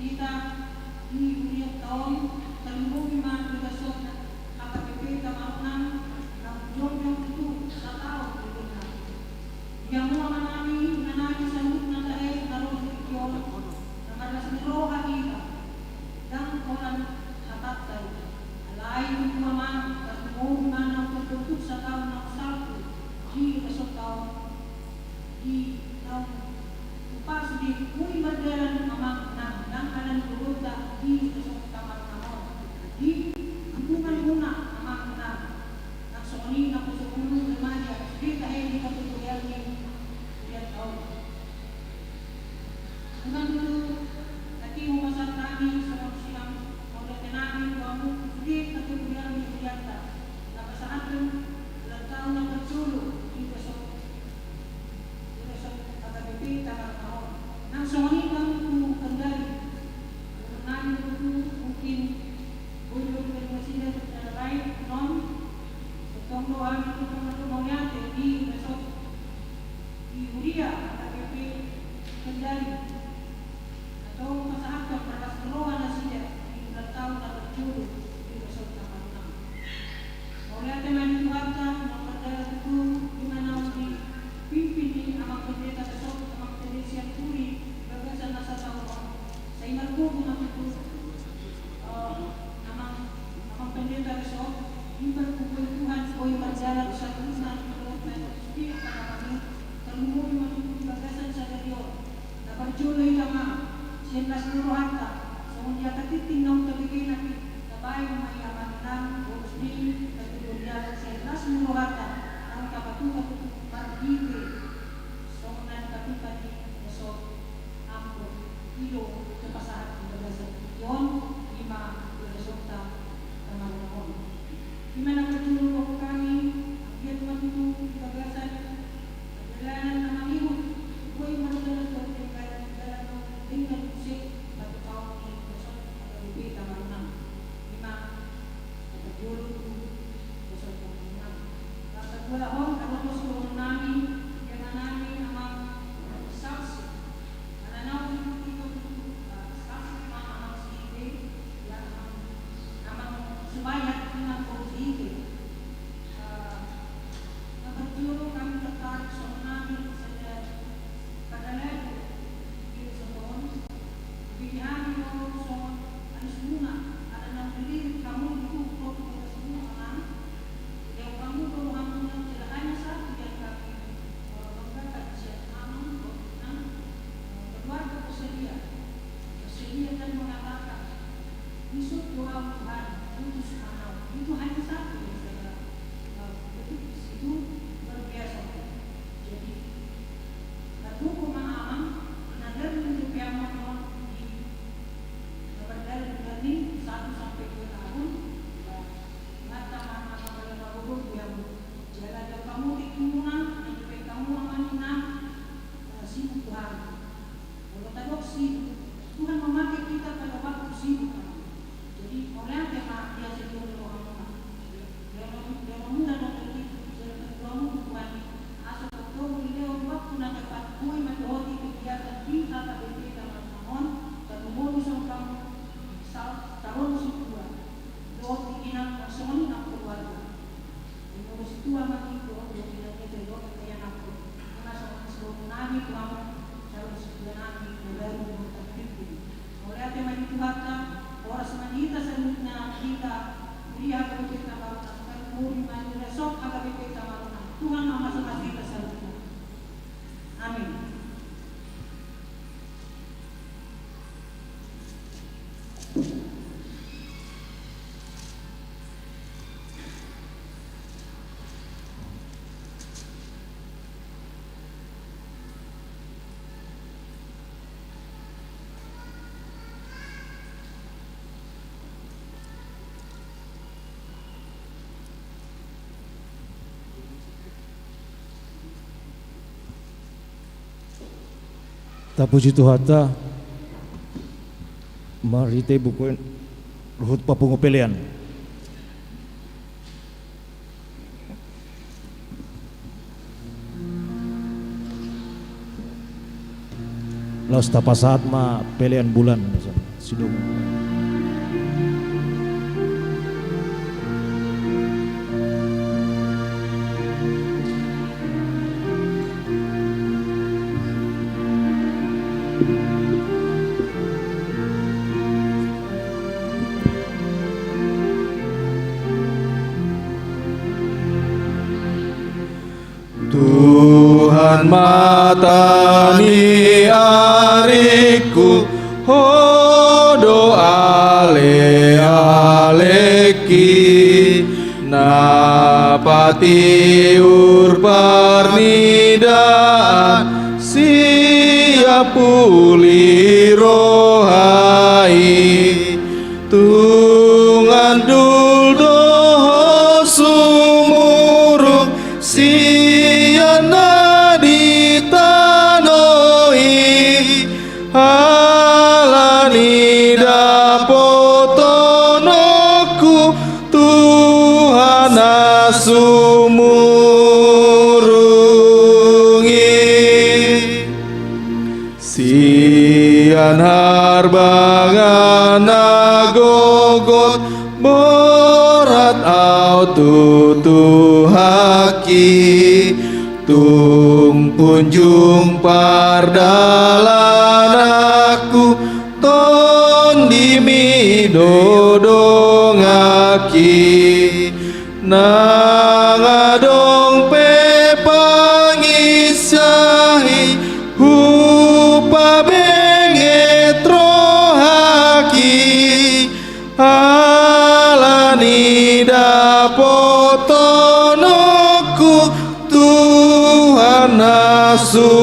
kita di uliat tahun terlebih man dikasot AKBP Tamarunang ng Jomjong itu sa tao yang mga namin nanay sa loob ng dahil naroon sa iyon na madalasniro hakita dan orang hatat tayo alay ng kumaman at tumuhong man ang pagtutok sa tao ng salto di resot tao di tao upas di kung ibarderan mamang ng alan turuta di resot tamang namon di hubungan muna mamang ng sokoni na kusukunong remanya di tayo di katutuyal ni lihat tahu dengan dulu tadi umasan kami sebab siang oleh tenani kamu di katutuyal ni lihat tak saat itu tahu nak bersulu di besok AKBP tangan tahun nang sokoni kamu kendali mengenai itu mungkin boleh presiden secara baik non Tong doa itu teman-teman di besok di Huria AKBP Kendari atau masyarakat pada seluruh nasihat di bulan tahun dan berjuru di besok tanggal 6. Oleh teman Tuhan nomor dalam itu di mana dipimpin di Amak Pendeta besok Amak Pendeta Senturi gagasan masa tahun sehingga hubungan itu Amak Pendeta besok berkumpul Tuhan supaya berjalan satu urusan menurut setiap kami terlumur mengikuti bagasan sadarion na berjulay lama sila seluruh harta semuanya katiting ng tabigay na babae ng mayaman ng urus din kategorya sila seluruh harta ang kapatukat margite semuanya kapita ni esok ampo ilo kepasahan ng bagasan yon 5 resulta teman-teman di mana perjalanan kami biar itu bagasan perjalanan nama ibu gue masalah jalan dengan musik satu tahun ini besok AKBP Tamarunang 5 perjalanan besok Tamarunang masa dua tahun kalau seluruh nami yang nami nama saksi karena nama itu saksi nama si yang nama sebanyak dengan ini berjuru kami tertarik sama nabi sejak pada level di Sotong pilihan itu soal ada semua ada yang beli kamu itu foto kita semua anak yang kamu kalau kamu yang tidak hanya satu yang kami banggakan siap kamu dan keluarga bersedia dan mengatakan besok doa Tuhan putus anak itu hanya satu yang saya itu luar biasa. Jadi satu pemahaman menadar untuk yang mohon di berdalil dari 1 sampai 2 tahun mata mana pada guru yang jalan kamu di kumunan dan kamu amanina sibuk Tuhan. Ortodoksi Tuhan memakai kita pada waktu sibuk. Jadi orang tema dia sebut orang dia muda dan kamu Tuhan asal betul beliau waktu nak dapat kue mendohoti kegiatan di AKBP Tamarunang dan umur kamu tahun kedua dohoti inang semua nak keluarga umur kedua mati dohoti inang itu dohoti yang aku karena sebelum nabi kamu calon sebuah nabi baru bertakbir oleh tema itu kata orang semanita selanjutnya kita melihat AKBP Tamarunang dan umur maju besok AKBP Tamarunang Tuhan nama kita selanjutnya. Amin. Tapuji Tuhan ta marite bukuin ruhut papungupilian. Laos tapasaat ma pelian bulan sidung. Tuhan matani ariku hodo ale aleki napati urparnidaan siap pulih rohai tungan duldo sumurung siana di tanoi halani dapotonoku Tuhan asumurungi sian harbangan agogot borat autu tuhaki tungpunjung pardalan aku tondi midodongaki nangadong pepangisahi hupa benget rohaki alani dapotonoku Tuhan asumurungi.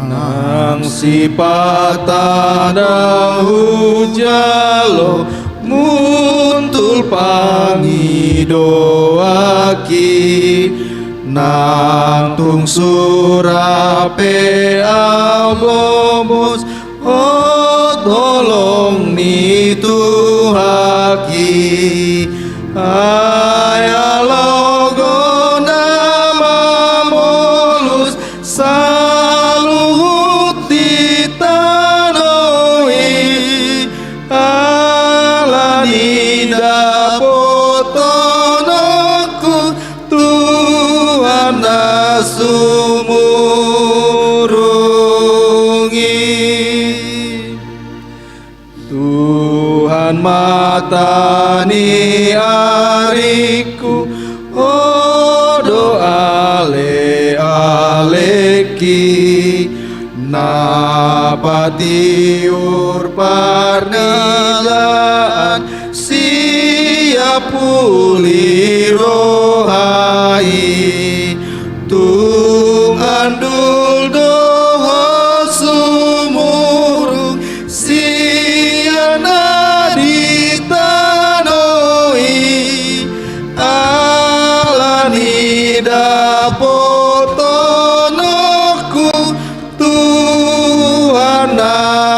Nang sipatana hujalo muntul pangidoaki nang tung surape abobos tolong ni tuhaki ayalogo nama molus saluhut di tanoi alani dapotonoku Tuhan asumurungi Tuhan matani ariku odo ale aleki napati urparnilaan siap pulih rohai Tuhan duldo sumurung siana di tanoi alani dapotonoku Tuhan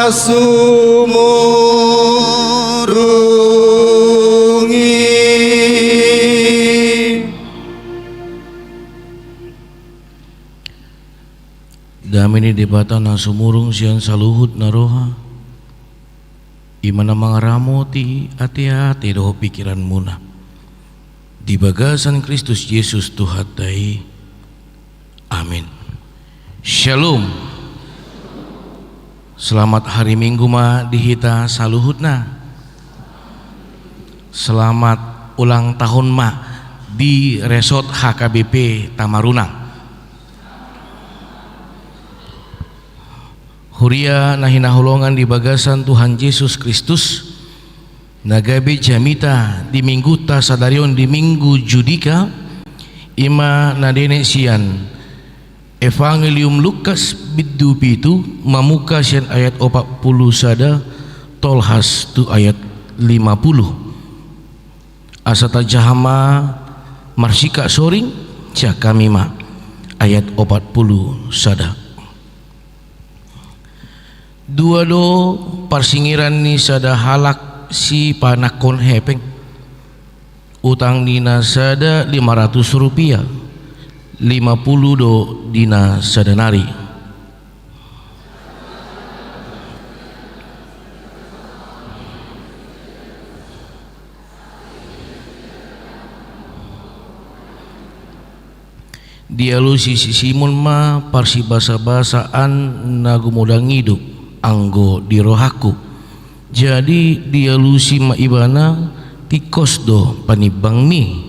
asumurungi. Damini debata na sumurung siyan saluhut na roha imana mga ramoti ati-ati doho pikiran muna di bagasan Kristus Yesus Tuhatai. Amin. Shalom. Selamat hari Minggu ma dihita saluhut na. Selamat ulang tahun ma di Resort HKBP Tamarunang. Huria nahina holongan di bagasan Tuhan Yesus Kristus nagabe jamita di minggu ta sadarion di minggu Judika ima nadene sian Evangelium Lukas biddu pitu mamuka sian ayat 40 sada tolhas tu ayat 50 asata jahama marsika soring cia kamima ayat 40 sada. Dua do parsingiran ni sada halak si panakon hepeng utang dina sada 500 rupiah 50 do dina sadanari. Dialu si Simon ma parsi basa-basaan nagumudang hidup anggo di rohaku. Jadi dialu si maibana tikos do panibang mi.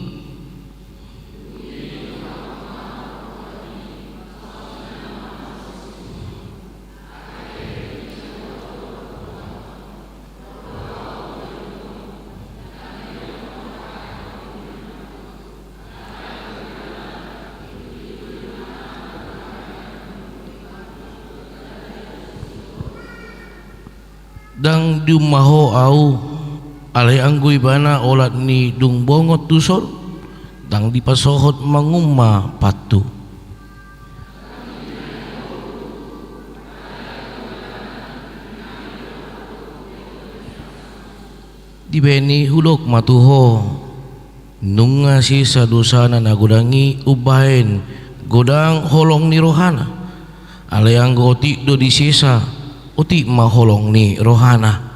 Dang dumaho au alay anggoy bana olat ni dung bongot tusor dang dipasohot mangumma patu. Dibeni hulok matuho nunga si sadosana nagodangi ubahen godang holong ni rohana alay anggo ti do disisa uti maholong ni rohana.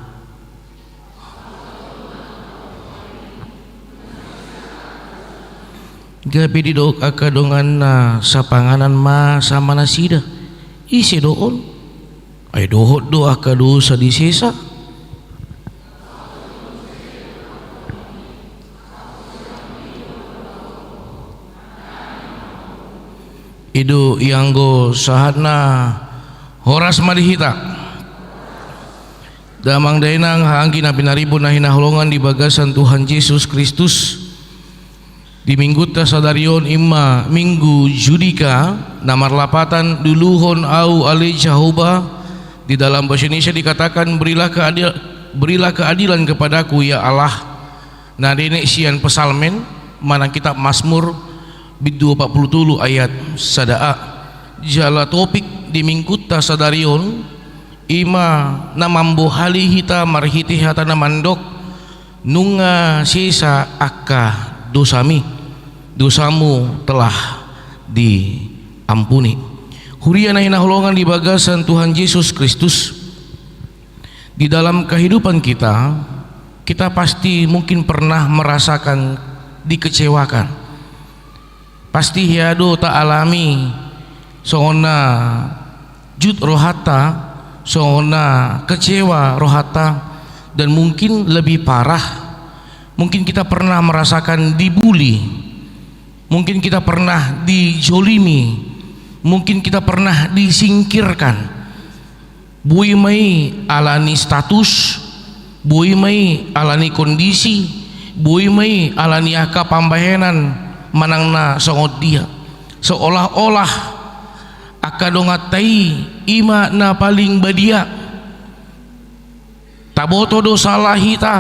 Gabi di dook akadongan na sa panganan ma sama nasida isi doon ay dohot do akado sa disesa. Ido ianggo sahat na horas malihita damang dainang haangkin na pinaribon na hinaholongan di bagasan Tuhan Yesus Kristus di minggu ta sadarion ima minggu Judika namarlapatan duluhon au ale Jehovah. Di dalam bahasa Indonesia dikatakan berilah keadilan kepadaku ya Allah. Nah dene sian pesalmen mana kitab Mazmur biddu 47 ayat sadaa jala topik di minggu ta sadarion ima namambo hali hita marhiti hata namandok nunga sisa akka dosamu telah diampuni. Huria na hinaholongan di bagasan Tuhan Yesus Kristus. Di dalam kehidupan kita pasti mungkin pernah merasakan dikecewakan. Pasti hiado tak alami soona jut rohata soona kecewa rohata, dan mungkin lebih parah mungkin kita pernah merasakan dibuli, mungkin kita pernah dijolimi, mungkin kita pernah disingkirkan. Bui mai alani status, bui mai alani kondisi, bui mai alani aka pambahenan manangna songot dia seolah-olah akadongatai ima na paling badia taboto do salah hita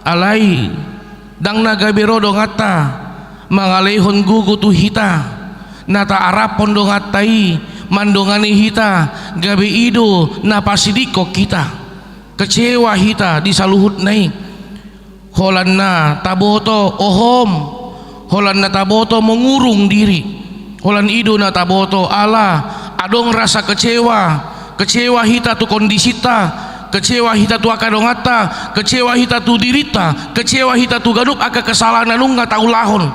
alai dang nagabero dongata mangalehon gugu tu hita nata arapon dongatai mandongani hita gabe ido na pasidiko kita kecewa hita disaluhut nai holanna taboto ohom holanna taboto mengurung diri holan ido na taboto Allah adong rasa kecewa hita tu kondisita, kecewa hita tu akadongata, kecewa hita tu dirita, kecewa hita tu gadup aka kesalahan anu nggak tahu lahon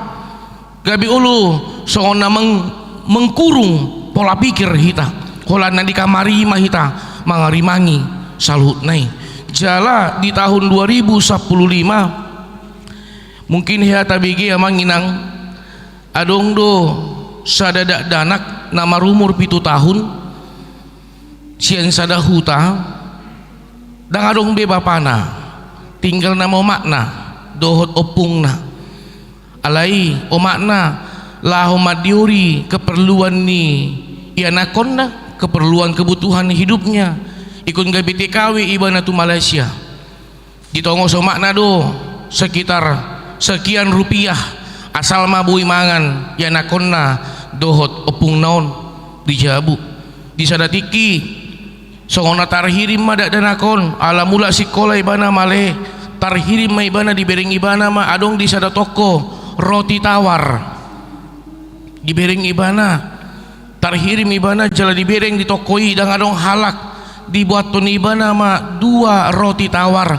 gabi ulu soona mengkurung pola pikir hita holan di kamari mah hita mangarimangi saluhut nai jala di tahun 2015 mungkin hita bigi amang inang adong do sadadak danak nama rumur 7 tahun sian sada huta dang adong be bapana tinggal nama makna dohot opungna alai omakna laho madiuri keperluan ni ianakonna keperluan kebutuhan hidupnya ikut gabi TKW ibana tu Malaysia ditongo somakna do sekitar sekian rupiah asal mabui mangan ianakonna dohot opung naon di Jabu di sadatiki songona tarhirim madak danakon ala mula sikola ibana male tarhirim ma ibana di bereng ibana ma adong di sada toko roti tawar di bereng ibana tarhirim ibana jala di bereng di tokoi dan adong halak dibuat ton ibana ma 2 roti tawar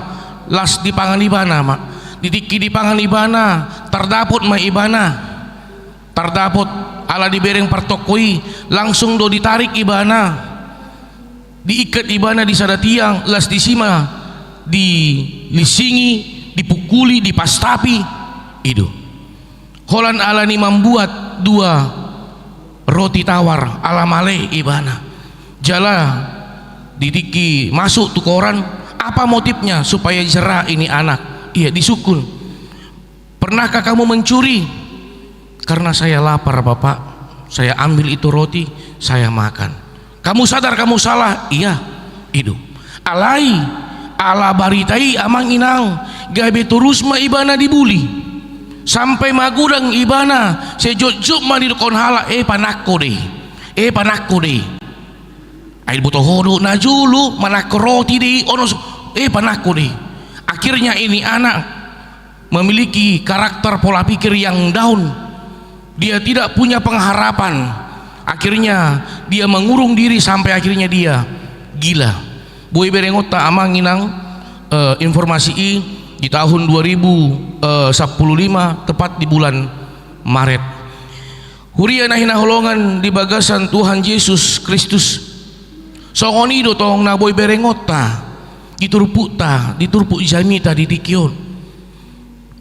las di pangan ibana ma ditiki di pangan ibana terdapot ma ibana terdapot ala di bereng partokoi langsung do ditarik ibana diikat ibana di sada tiang las disima dilisingi dipukuli dipastapi itu holan ala ni membuat 2 roti tawar ala male ibana jala didiki masuk tu koran apa motifnya supaya jerah ini anak iya disukun pernahkah kamu mencuri karena saya lapar bapak saya ambil itu roti saya makan kamu sadar kamu salah iya itu alai ala baritai amang inang gabe terus ma ibana dibuli sampai magudang ibana sejok-jok ma di kon hala panakko deh air butuh hodo na julu manakko roti deh ono panakko deh akhirnya ini anak memiliki karakter pola pikir yang down dia tidak punya pengharapan akhirnya dia mengurung diri sampai akhirnya dia gila boy berengota amang inang informasi di tahun 2015 tepat di bulan Maret huria nahina holongan di bagasan Tuhan Yesus Kristus songoni do tong na boy berengota diturpuk jamita di tikion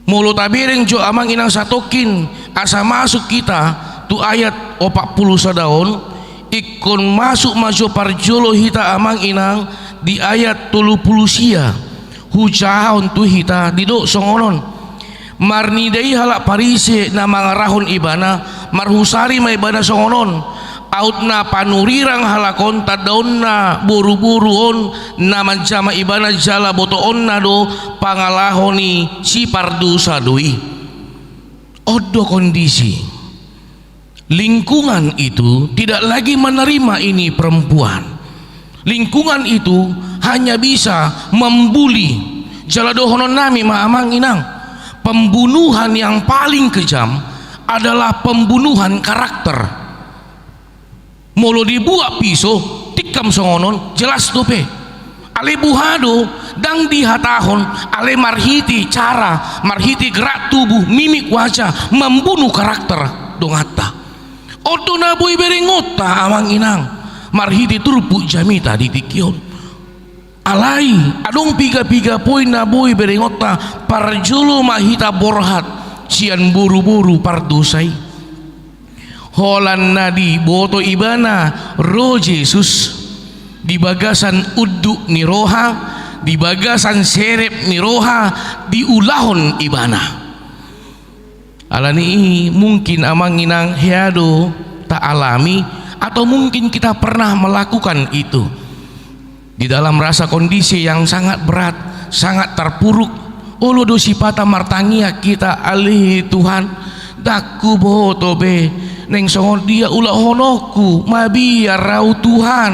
mulu tabereng jo amang inang satokin asa masuk kita tu ayat 40 sadaon ikon masuk majo parjolo hita amang inang di ayat 30 sia hujaon tu hita didok songonon marnidai halak parise na mangarahon ibana marhusari ma ibana songonon outna panurirang halakon tadaonna buru-buruon na manjama ibana jala botoonna do pangalahoni si pardu sadui odo kondisi lingkungan itu tidak lagi menerima ini perempuan lingkungan itu hanya bisa membuli jala dohonon nami ma amang inang pembunuhan yang paling kejam adalah pembunuhan karakter molo dibuat pisau tikam songonon jelas dope ale buhado dang dihatahon ale marhiti cara marhiti gerak tubuh mimik wajah membunuh karakter dongata odo na boy berengota amang inang marhiti turpuk jamita di tikion alai adong piga-piga poin na boy berengota parjolo mahita borhat sian buru-buru pardusai holan nadi boto ibana roh Yesus di bagasan uduk ni roha di bagasan serep ni roha di ulahon ibana alani mungkin amang inang heado tak alami atau mungkin kita pernah melakukan itu di dalam rasa kondisi yang sangat berat sangat terpuruk olo dosi pata martangia kita alih Tuhan daku boto be neng songon dia ulah honoku mabiar rau Tuhan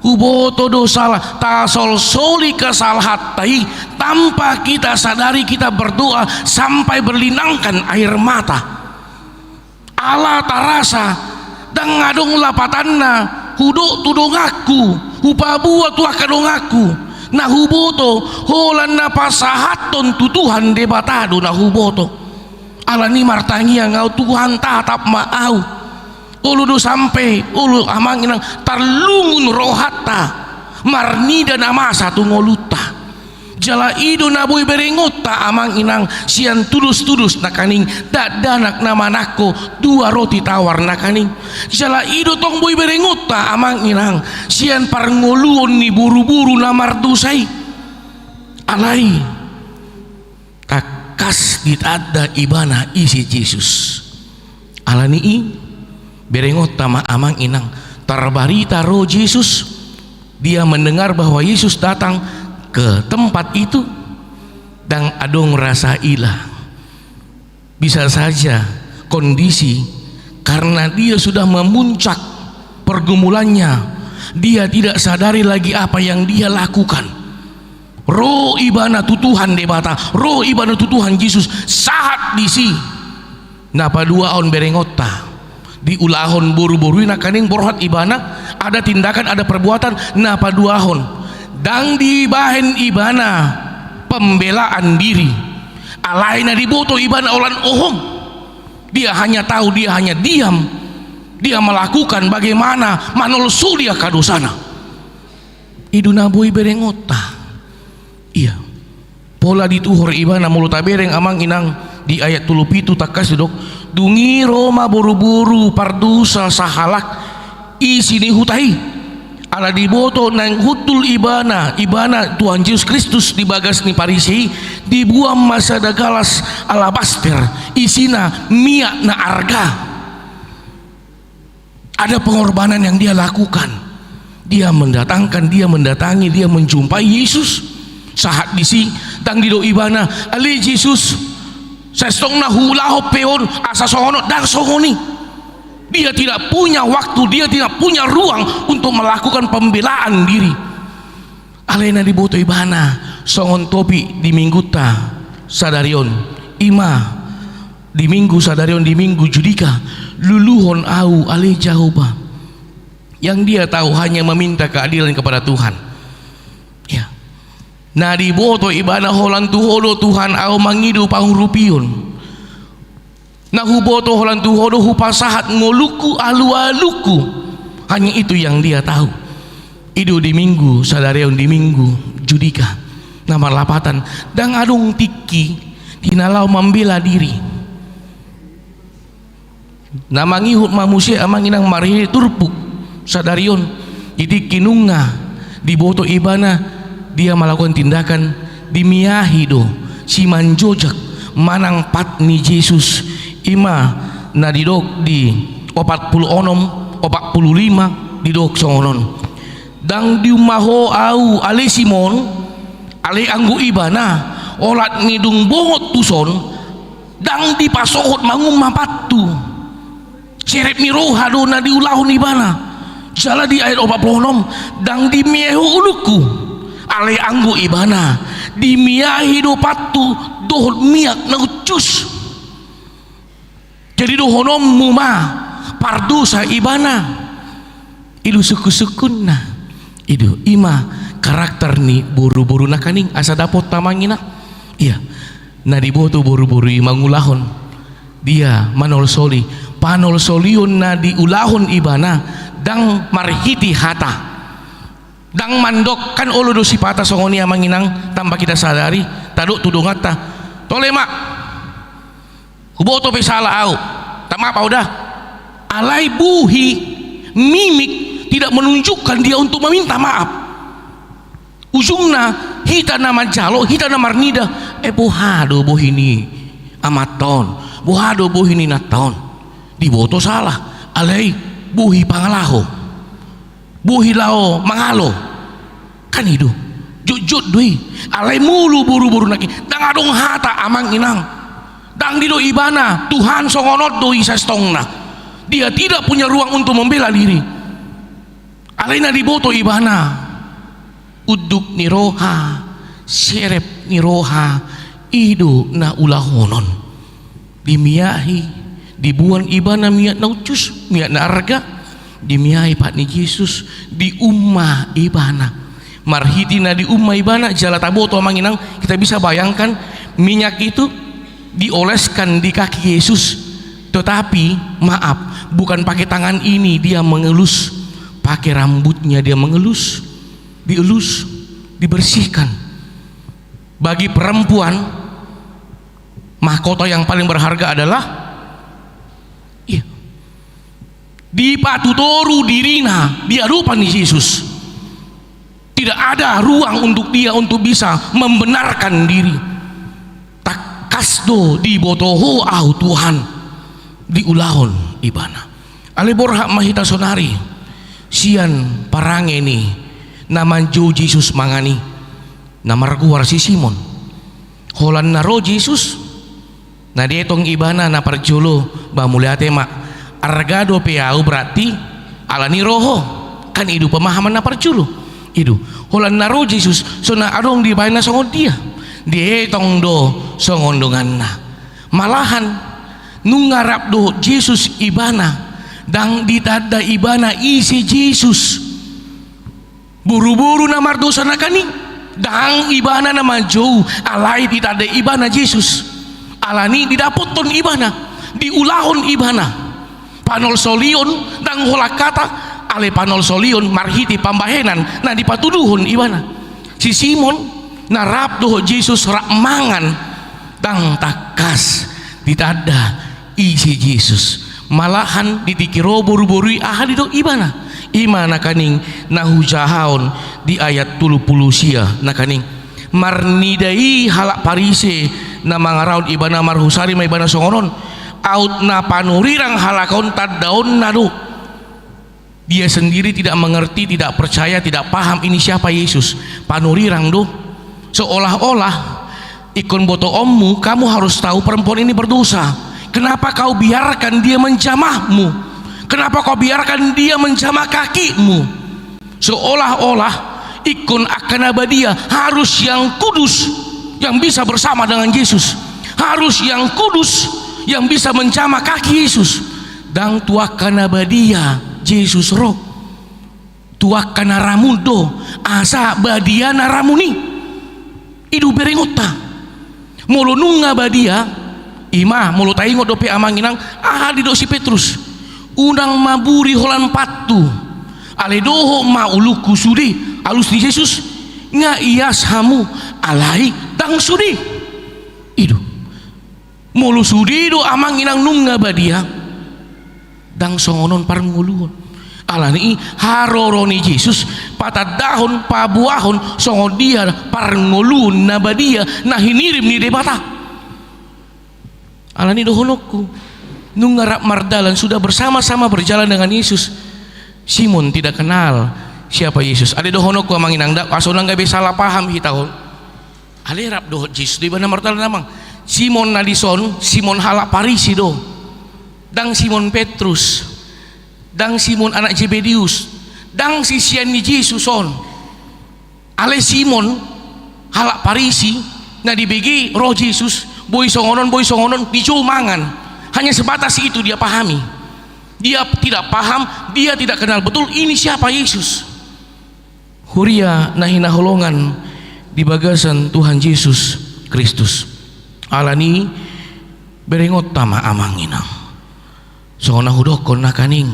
kuboto dosalah tasol soli kesalahan tai tanpa kita sadari kita berdoa sampai berlinangkan air mata ala tarasa dan ngadong lapatanna huduk tudong aku hupabuat tuah kadong aku nah huboto holan na pasahaton tutuhan debatado nah huboto alani martangi yang ngau Tuhan tatap maau ulu do sampai ulu amang inang tarlungun rohata marni dan ama satu ngoluta jala ido na boy berengot ta amang inang sian tudus-tudus na kaning danak na manako 2 roti tawar na kaning jala ido tong boy berengot ta amang inang sian parngoluon ni buru-buru na mardusay alay takas ditadda ibana isi Yesus alani berengot ta amang inang terbarita roh Yesus. Dia mendengar bahwa Yesus datang ke tempat itu dan adong rasa ilah. Bisa saja kondisi karena dia sudah memuncak pergumulannya, dia tidak sadari lagi apa yang dia lakukan. Roh ibana tutuhan debata, roh ibana tutuhan Yesus saat disi napa 2 on berengota di ulahon buru-buru na kaning borhat ibana ada tindakan ada perbuatan napa 2 hon dang di bahen ibana pembelaan diri alaina diboto ibana olan ohom dia hanya tahu dia hanya diam dia melakukan bagaimana manolsu dia kadosana iduna boy berengota iya pola dituhur ibana mulut bereng amang inang di ayat 37 takas dok dungi Roma buru-buru pardusa sahalak isini hutai ala diboto nang hutul ibana Tuhan Yesus Kristus di bagas ni Parisi dibuang masa dagalas alabaster isina minyak na arga ada pengorbanan yang dia lakukan dia mendatangi dia menjumpai Yesus saat disi tang dido ibana ali Yesus sesong na hulaho peon asa songono dan songoni dia tidak punya waktu dia tidak punya ruang untuk melakukan pembelaan diri alena diboto ibana songon topi di minggu ta sadarion ima di minggu sadarion di minggu judika luluhon au ale jahoba yang dia tahu hanya meminta keadilan kepada Tuhan ya. Nah diboto ibana holan tuhodo Tuhan au mangidu pangrupion nah huboto holan tuhodo hupasahat ngoluku alu-aluku hanya itu yang dia tahu idu di minggu sadareon di minggu judika nama lapatan dan adung tiki dinalau membela diri nama ngihut mamusia amang inang marhi turpuk sadarion jadi kinunga diboto ibana dia melakukan tindakan dimiahi do si manjojak manang patni Yesus ima na didok di 46 45 didok songonon dang diumaho au ale Simon ale anggu ibana olat ngidung bongot tuson dang dipasohot mangum mapatu cerep miroha do na diulahun ibana jala di ayat 46 dang dimiehu uluku ale anggu ibana dimiahi do patu dohot miak na ucus jadi dohonom muma pardusa ibana idu suku-sukun na idu ima karakter ni buru-buru na kaning asa dapot tamangina iya na diboto buru-buru mangulahon dia manol soli panol solion na diulahon ibana dang marhiti hata dang mandok kan olo do sipata songoni amanginang tambah kita sadari taduk tudungat ta tole mak huboto pe salah au tama apa udah alai buhi mimik tidak menunjukkan dia untuk meminta maaf ujungna hita nama jalo hita nama marnida bohado bohini amaton bohado bohini naton diboto salah alai buhi pangalaho buhi lao mangalo kan itu jujut dui alai mulu buru-buru naki dang adong hata amang inang dang dido ibana Tuhan songonot doi sestongna dia tidak punya ruang untuk membela diri alaina diboto ibana uduk niroha serep niroha ido na ulahonon dimiahi dibuang ibana miat na ucus miat na arga dimiahi patni Yesus di ummah ibana marhitina di ummah ibana jala taboto manginang kita bisa bayangkan minyak itu dioleskan di kaki Yesus tetapi maaf bukan pakai tangan ini dia mengelus pakai rambutnya dia mengelus dielus dibersihkan Bagi perempuan, mahkota yang paling berharga adalah di patutoru dirina di hadapan Yesus. Tidak ada ruang untuk dia untuk bisa membenarkan diri. Takasdo di botoho au Tuhan di ulahon ibana. Ale borhak mahita sonari sian parange ni naman jo Jesus mangani namargu warsi Simon holan naro Jesus na dietong ibana na parjolo bamuliate mak argado peau berarti alani roho kan idu pemahaman na parjolo idu holan naro Jesus so na adong di baina songon dia dietong do songondongan na malahan nungarap do Jesus ibana dang ditada ibana isi Jesus buru-buru na mardosa na kani dang ibana na majou alai ditada ibana Jesus alani didapoton ibana diulahon ibana panol solion dang holakata ale panol solion marhiti pambahenan na dipatuduhon ibana si Simon narap doh Jesus rak mangan dang takas ditada isi Jesus malahan ditikiro buru-buru ahad itu ibana imana kaning nahujahaon di ayat 30 sia nakaning marnidai halak parise na mangaraon ibana marhusari ma ibana songonon out na panurirang halakon tadaon nado dia sendiri tidak mengerti, tidak percaya, tidak paham ini siapa Yesus panurirang do seolah-olah ikon boto ommu kamu harus tahu perempuan ini berdosa. Kenapa kau biarkan dia menjamahmu? Kenapa kau biarkan dia menjamah kakimu? Seolah-olah ikon akan abadia harus yang kudus yang bisa bersama dengan Yesus, harus yang kudus yang bisa menjamah kaki Yesus. Dan tuakan abadia Yesus roh tuakan naramundo asa badia naramuni idu berengota molonunga badia ima mulut aing dope amanginang di dosi Petrus undang maburi holan patu ale doho mauluku sudi alus di Yesus nga ias hamu alai dang sudi idu mulu sudi do amanginang nunga badia dang songonon parnguluhon alani haroroni Yesus patad dahon pabuahon songon dia parngulun na badia nah hinirim ni debata alani dohonokku nungarap mardalan sudah bersama-sama berjalan dengan Yesus. Simon tidak kenal siapa Yesus. Ada dohonokku amanginang dak asonang gabe salah paham hitahon. Ale rap doh Yesus di mana mardalan namang Simon nadison Simon halak parisi do dang Simon Petrus dang Simon anak Zebedius dang sisian ni Yesus on ale Simon halak parisi na dibegi roh Yesus boy songonon dicumangan hanya sebatas itu dia pahami dia tidak paham dia tidak kenal betul ini siapa Yesus huria nahina holongan di bagasan Tuhan Yesus Kristus alani berengot tama amanginang songona hudokon nakaning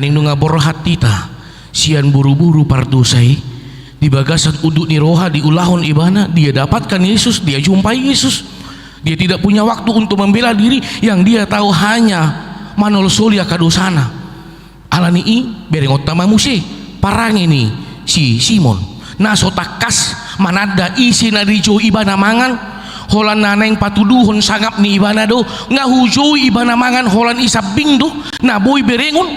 nunga borhat tita sian buru-buru pardusai di bagasan uduk ni roha di ulahon ibana dia dapatkan Yesus dia jumpai Yesus. Dia tidak punya waktu untuk membela diri yang dia tahu hanya manol solia kadosana alani i berengot tama musi parang ini si Simon naso takas manada isi narijo ibana mangan holan naneng patuduhon sangap ni ibana do ngahujo ibana mangan holan isabing do na boy berengon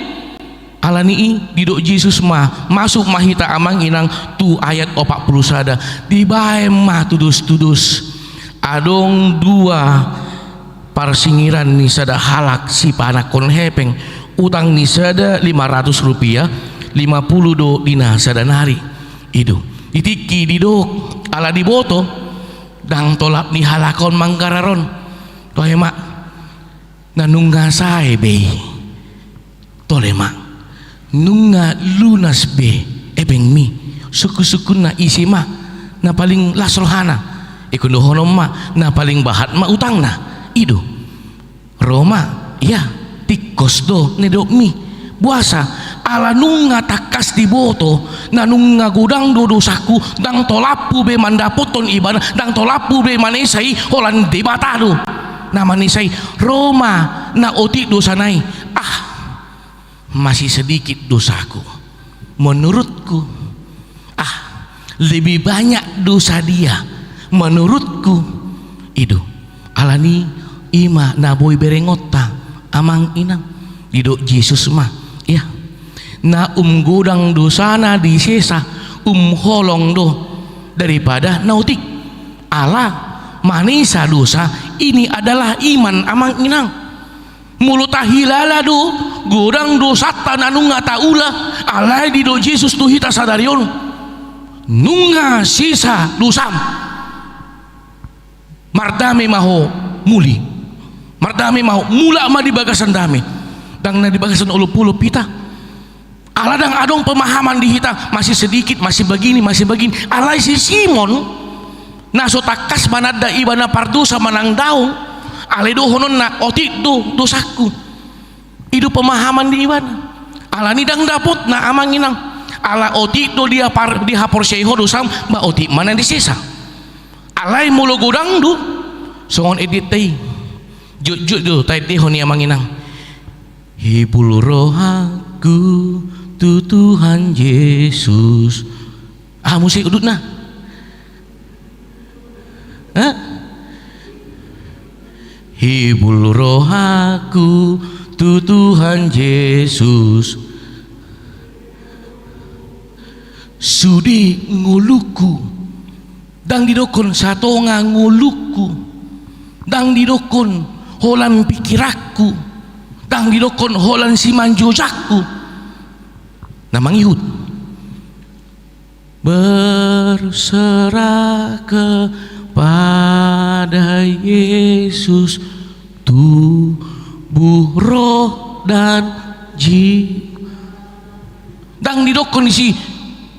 alani i didok Yesus mah masuk mahita amang inang tu ayat 40 sada di bae mah tudus-tudus adong dua parsingiran ni sada halak si panak kon hepeng utang ni sada 500 rupiah 50 do dina sada nari idu ditiki didok ala diboto dang tolap ni halakon mangkararon tohemak nanungga sae be tolema nunga lunas be ebeng mi suku-sukun na isi mah na paling lasrohana ikun dohonom ma na paling bahat ma utang na idu Roma ya tikos do nedok mi buasa ala nunga takas di boto na nunga gudang do dosaku dang tolapu be mandapoton ibadah dang tolapu be manesai holan debatado na manesai Roma na oti dosanai masih sedikit dosaku menurutku lebih banyak dosa dia menurutku itu alani ima na boy berengota amang inang didok Yesus mah ya na godang dosana di sesa holong do daripada nautik ala manisa dosa ini adalah iman amang inang mulut tahilala do godang dosa tananunga taula alai di do Yesus tu hita sadarion nunga sisa dosam mardame maho muli mardame maho mula ma di bagasan dami dang na di bagasan ulup-ulup pita aladang adong pemahaman di hita masih sedikit masih begini alai si Simon naso takas manada ibana pardusa manang daung alai do honon na otik do dosaku itu pemahaman di ibana alani dang dapot na amang inang ala otik do dia di hapor seho dosam ba otik mana di sisa alai mulo godang do songon edit tei jujur do tai teh honi amang inang hibul rohaku tu Tuhan Yesus musik udut na hibul rohaku tu Tuhan Yesus sudi nguluku dang didokon satonga nguluku dang didokon holan pikirakku dang didokon holan simanjojakku namang ihud berserah kepada Yesus tubuh roh dan jiwa dang didokon isi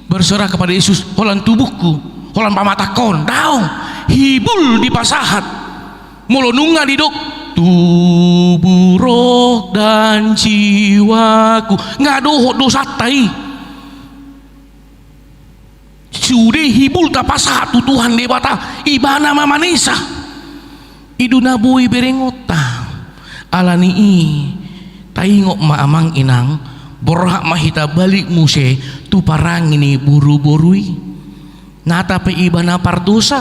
berserah kepada Yesus holan tubuhku holan pamatakon daong hibul di pasahat mulo nunga didok tubuh roh dan jiwaku ngadoh dosa tai sude hibul ta pasahat tu Tuhan debata ibana mamanesa iduna bui berengota alani taingok maamang inang borhak mahita balik muse tu parang ini buru-burui nata pe ibana pardosa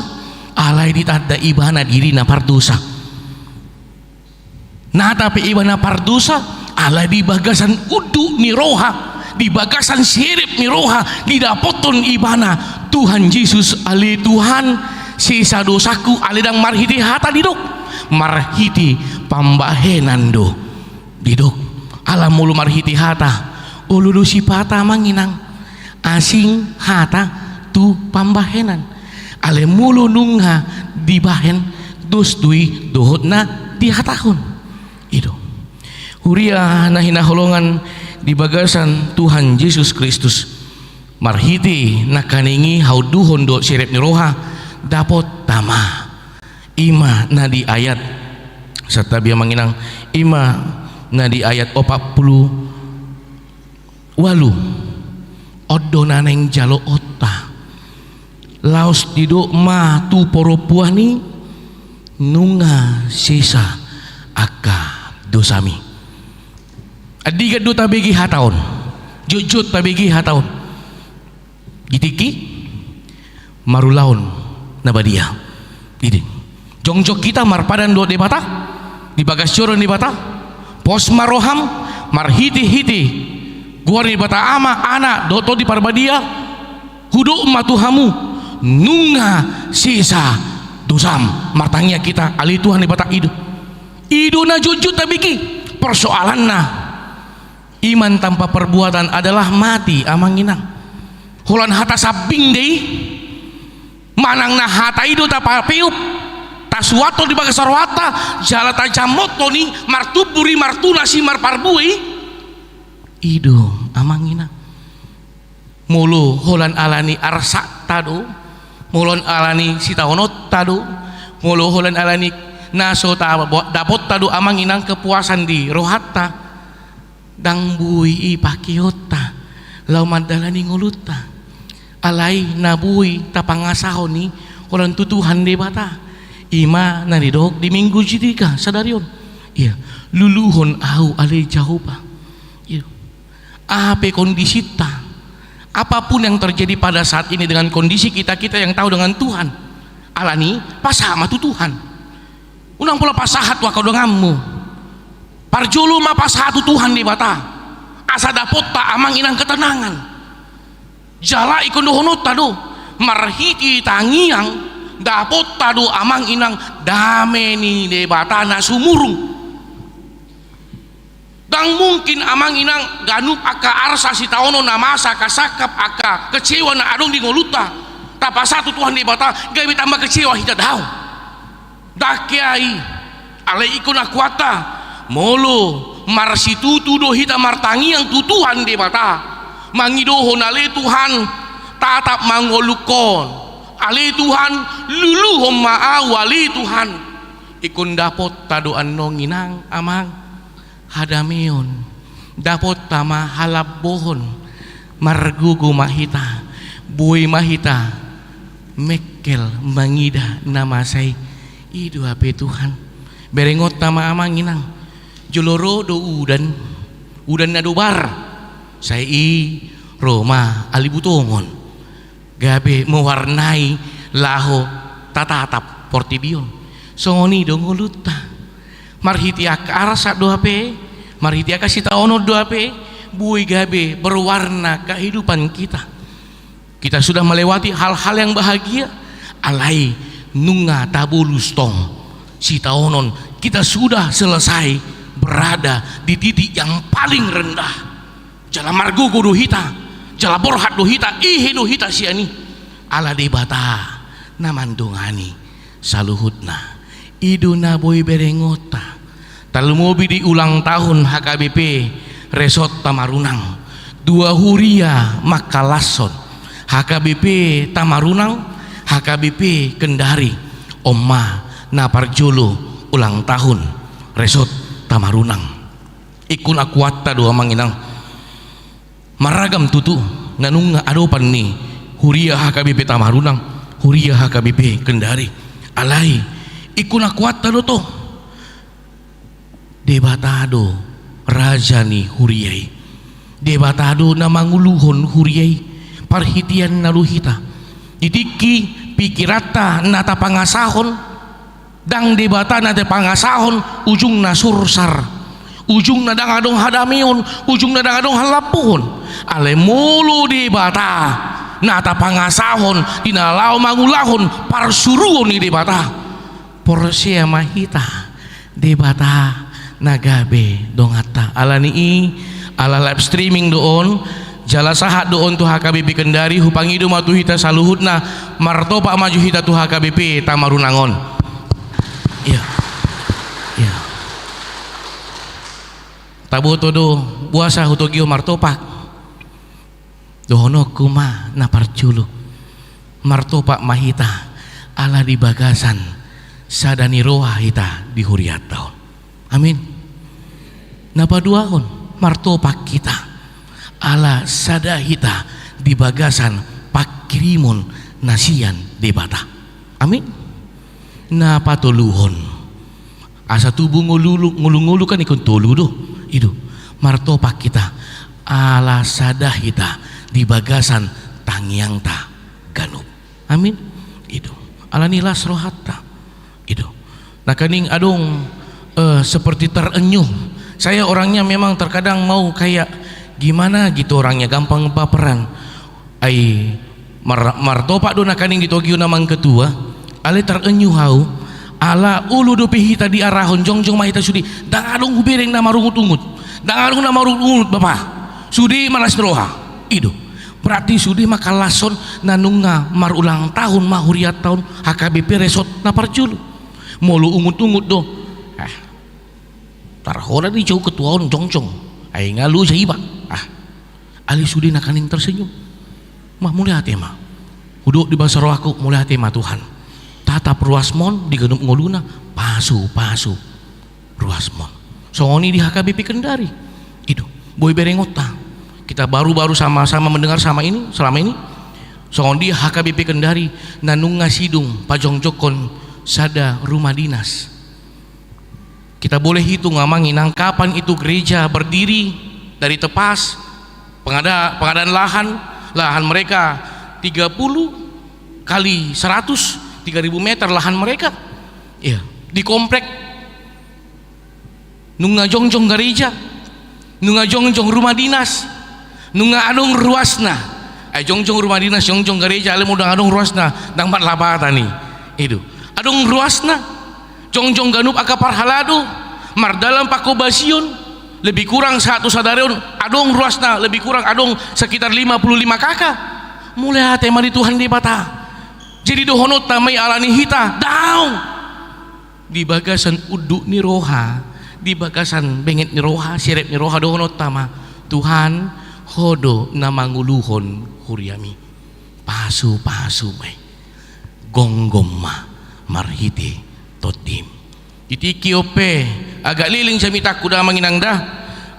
alai ditada ibana diri na pardosa nata pe ibana pardosa alai di bagasan udu ni roha di bagasan sirip ni roha di dapoton ibana Tuhan Yesus ali Tuhan sisa dosaku ali dang marhiti hata didok marhiti pambahenan do didok ala mulu marhiti hata ululu sipata manginang asing hata tu pambahenan ale mulu nungha dibahen dus dui dohotna di hatahun itu huria nahina holongan di bagasan Tuhan Yesus Kristus marhiti nakaningi hauduhon do sirip ni roha dapot tama ima na di ayat serta biar manginang ima na di ayat 40 walu odo naneng jalo otta laos didok ma tu poropuani nunga sisa aka dosami adiga do tabegi hataon jujut tabegi hataon gitiki marulaon nabadia ini jongjok kita marpadan do debata di bagasyoron debata pos maroham marhiti-hiti guar debata ama anak doto di parbadia hudu matuhamu nunga sisa dosam martangnya kita ali Tuhan debata idu na jujut tabegi persoalan na iman tanpa perbuatan adalah mati amang inang hulan hata sabing dei manang na hata itu tapapiup tasuato di bagasarwata jalata jamoto ni martuburi martuna si marparbui ido amang inang mulu hulan alani arsak tado mulon alani sitaonot tado mulu hulan alani naso dapot tado amang inang kepuasan di rohata dang bui ipakiota lau madalani nguluta alai nabui tapangasahon ni orang tutuhan de bata ima nanidok di minggu jidika sadarion iya luluhon au alai jauh pa iya apa kondisi ta apapun yang terjadi pada saat ini dengan kondisi kita yang tahu dengan Tuhan alani pasama tu Tuhan unang pula pasahat wa kau denganmu parjulu ma pasahat tu Tuhan di bata asa dapot ta amang inang ketenangan jala ikon dohonot tado marhiti tangiang dapot tado amang inang dame ni de bata na sumurung dang mungkin amang inang ganup aka arsa si taono na masa kasakap aka kecewa na adong di ngoluta tapa satu Tuhan di bata gawe tambah kecewa hita daw dakiai ale ikon akuata molo marsitutu do hita martangi yang tutuhan di bata mangidohon ale Tuhan tatap mangolukon ale Tuhan luluhom maaw ale Tuhan ikon dapot tado anong inang amang hadamion dapot tama halabohon margugo mahita buhay mahita mekel mangida namasay idu ape Tuhan berengot tama amang inang joloro do udan na dobar say Roma alibutongon gabe mewarnai laho tatatap portibion songoni do nguluta marhitiak arsa do ape marhitiak sitaono do ape buih gabe berwarna kehidupan kita sudah melewati hal-hal yang bahagia alai nunga tabulus tong sitaonon kita sudah selesai berada di titik yang paling rendah jala margogo dohita jala borhat dohita ihe dohita siani ala debata namandongani saluhutna iduna boy berengota talmobi di ulang tahun HKBP Resort Tamarunang 2 Huria Makalason HKBP Tamarunang HKBP Kendari Oma Naparjolo ulang tahun Resort Tamarunang ikun akuata doa manginang maragam tutu nanunga adopan ni Huria HKBP Tamarunang Huria HKBP Kendari alai ikun akuata do to debatado raja ni Huriai debatado na manguluhon Huriai parhitian naluhita ditiki pikirata nata pangasahon dang debata nata pangasahon ujung na sursar ujung na dang adong hadamion ujung na dang adong halapuhon ale mulu debata nata pangasahon dinalau mangulahon parsuruon ni debata porsia mahita debata nagabe dongata ala nii ala live streaming doon jala sahat doon tu HKBP Kendari hupangidu matuhita saluhutna martopa majuhita tu HKBP Tamarunangon iya iya tabu todo buasa hutogio martopak dohono kuma naparjulu martopak mahita ala di bagasan sadani roha hita di huriat tahun amin napaduahon martopak kita ala sadahita di bagasan pakirimon nasian debata amin napatuluhon asa tubuh ngulu kan ikut tulu do itu martopak kita ala sadahita di bagasan tangiang ta ganup amin itu ala nilas rohatta itu nakaning adong seperti terenyuh saya orangnya memang terkadang mau kayak gimana gitu orangnya gampang baperan ai martopak do nakaning di Tokyo namang ketua ale terenyuh hau ala ulu do pihita di arahon jongjong mahita sudi dang adong hubereng na marungut-ungut dang adong na marungut bapak sudi manas roha itu berarti sudi makalason nanunga marulang tahun mahuriat tahun HKBP Resort Naparjulu mulu ungut-ungut do tarhona di jauh ketua on jongjong ai ngalu saiba ali sudi nakaning tersenyum mah mulai hati mah huduk di bahasa roh aku mulai hati mah Tuhan tatap ruasmon di genup ngoluna pasu ruasmon songoni di HKBP Kendari itu boy berengota. Kita baru-baru sama-sama mendengar selama ini soal dia HKBP Kendari nanunga sidung pajongjokon sada rumah dinas. Kita boleh hitung ngamanginang kapan itu gereja berdiri dari tepas pengadaan lahan mereka 30 kali 100 3.000 meter lahan mereka ya di komplek nunga jongjong gereja, nunga jongjong rumah dinas, nunga adong ruasna jongjong rumah dinas jongjong gereja ale mudang adong ruasna dang mat labata nih itu adong ruasna jongjong ganup akapar halado mardalam pakobasion lebih kurang satu sadarion adong ruasna lebih kurang adong sekitar 55 kakak mulai tema di Tuhan di bata jadi dohonot tamai alani hita daung di bagasan uduk ni roha di bagasan benget ni roha sirep ni roha dohonot tama Tuhan hodo namanguluhon huriami pasu may gonggomma marhiti totim itiki ope agak liling samita kuda manginang dah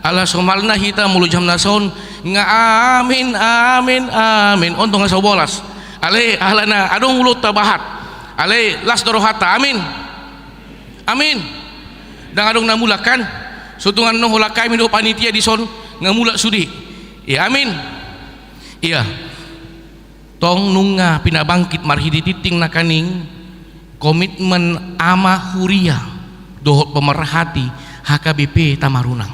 ala somalna hita mulu jam nason nga amin ontong nga bolas ale ahlana adong ulut tabahat ale las dorohata amin dang adong namulakan sutungan no hulakai mindo panitia di son ngamula sudi ya amin iya tong nunga pinabangkit marhidi titing nakaning komitmen ama huria dohot pemerhati HKBP Tamarunang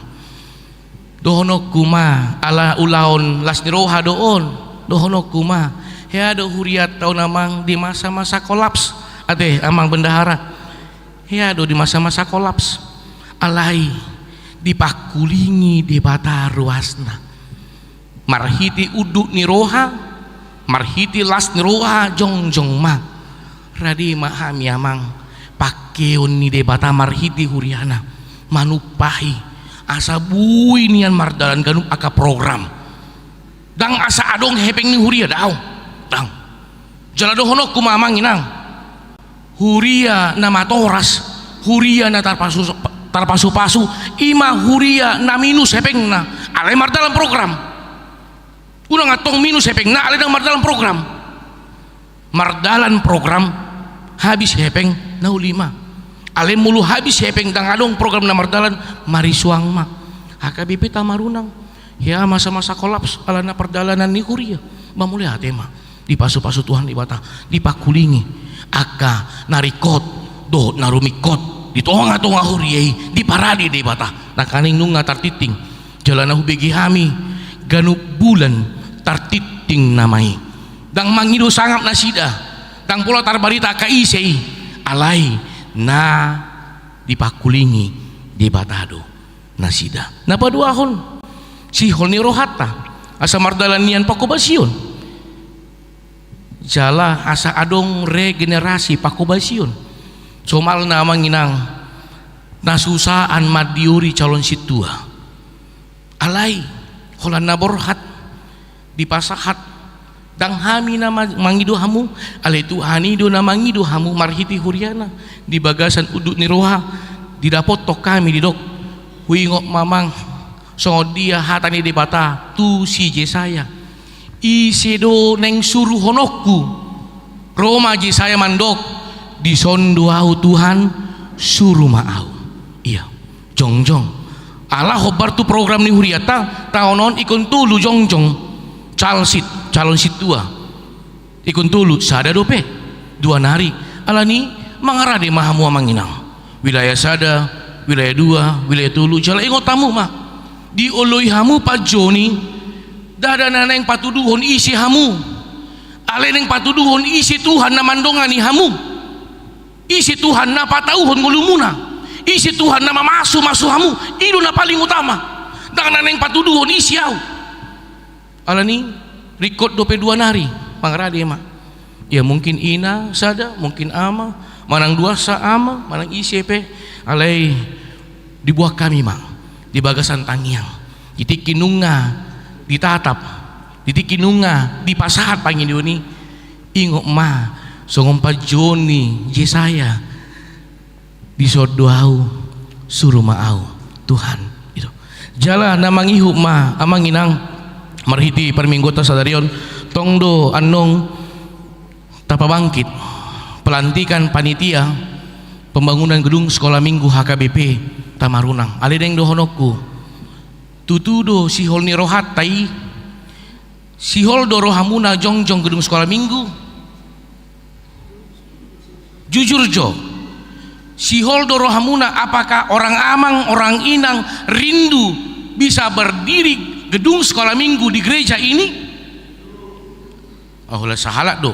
dohono kuma ala ulaon las niroha doon dohono kuma ya do huriat tau namang di masa-masa kolaps ade amang bendahara ya do di masa-masa kolaps alai dipakulingi di bata ruasna marhiti uduk niroha marhiti las niroha jongjong ma radi mahami amang pakeon ni debata marhiti huriana manupahi asa bui nian mardalan ganup aka program dang asa adong hepeng ni huria dang jala dohonok kumamang inang huria na matoras huria na tarpasu-pasu ima huria na minus hepeng na alai mardalan program udah ngatong minus hepeng na alai dang mardalan program habis hepeng na ulima ale mulu habis hepeng dang adong program na mardalan marisuang ma HKBP Tamarunang ya masa-masa kolaps ala na perdalanan ni huria mamuli hatema di pasu-pasu Tuhan di bata dipakulingi aka narikot do narumikot di tonga-tonga huriai di paradi di bata nakaning nunga tartiting jalana hubegi hami ganup bulan tartiting namai dang mangido sangap nasida dang pula tarbarita kaisei alai na dipakulingi di batado nasida napa duahon si holni rohata asa mardalanian pakobasion jala asa adong regenerasi pakobasion somal na manginang nasusaan madiuri calon situa alai holan naborhat dipasahat dang hami na mangido hamu alai tu hanido na mangido hamu marhiti huriana di bagasan uduk ni roha didapot tok kami didok huingok mamang songo dia hatani di bata tu si Jesaya isedo neng suruh honokku Roma Jesaya mandok di sondo au Tuhan suruh maau iya jongjong Allah hobar tu program ni huriata taonon ikon tulu jongjong calon situa ikon tulu sada dope dua nari alani mangarade mahamu manginang wilayah sada wilayah dua wilayah tulu jala ingot tamu mah di oloi hamu Pak Joni dada naneng patuduhon isi hamu aleneng patuduhon isi Tuhan na mandongani hamu isi Tuhan na patauhon ngulumuna isi Tuhan na mamasu hamu itu na paling utama dang naneng patuduhon isi au alani record 22 nari pangrade mak ya mungkin ina sada mungkin ama manang dua sa ama manang isi pe alai di buah kami mak di bagasan tangiang ditikinunga ditatap ditikinunga di pasahat pangin diuni ingok ma songom Pak Joni Jesaya di sodoau suruh maau Tuhan itu Jala namangihu ma amang inang marhiti perminggota sadarion tongdo anong tapabangkit pelantikan panitia pembangunan gedung sekolah minggu HKBP Tamarunang. Alideng dohonokku tutudo sihol ni rohat tai sihol do rohamuna jongjong gedung sekolah minggu. Jujur jo, sihol do rohamuna, apakah orang amang orang inang rindu bisa berdiri gedung sekolah minggu di gereja ini? Aholah sahalat do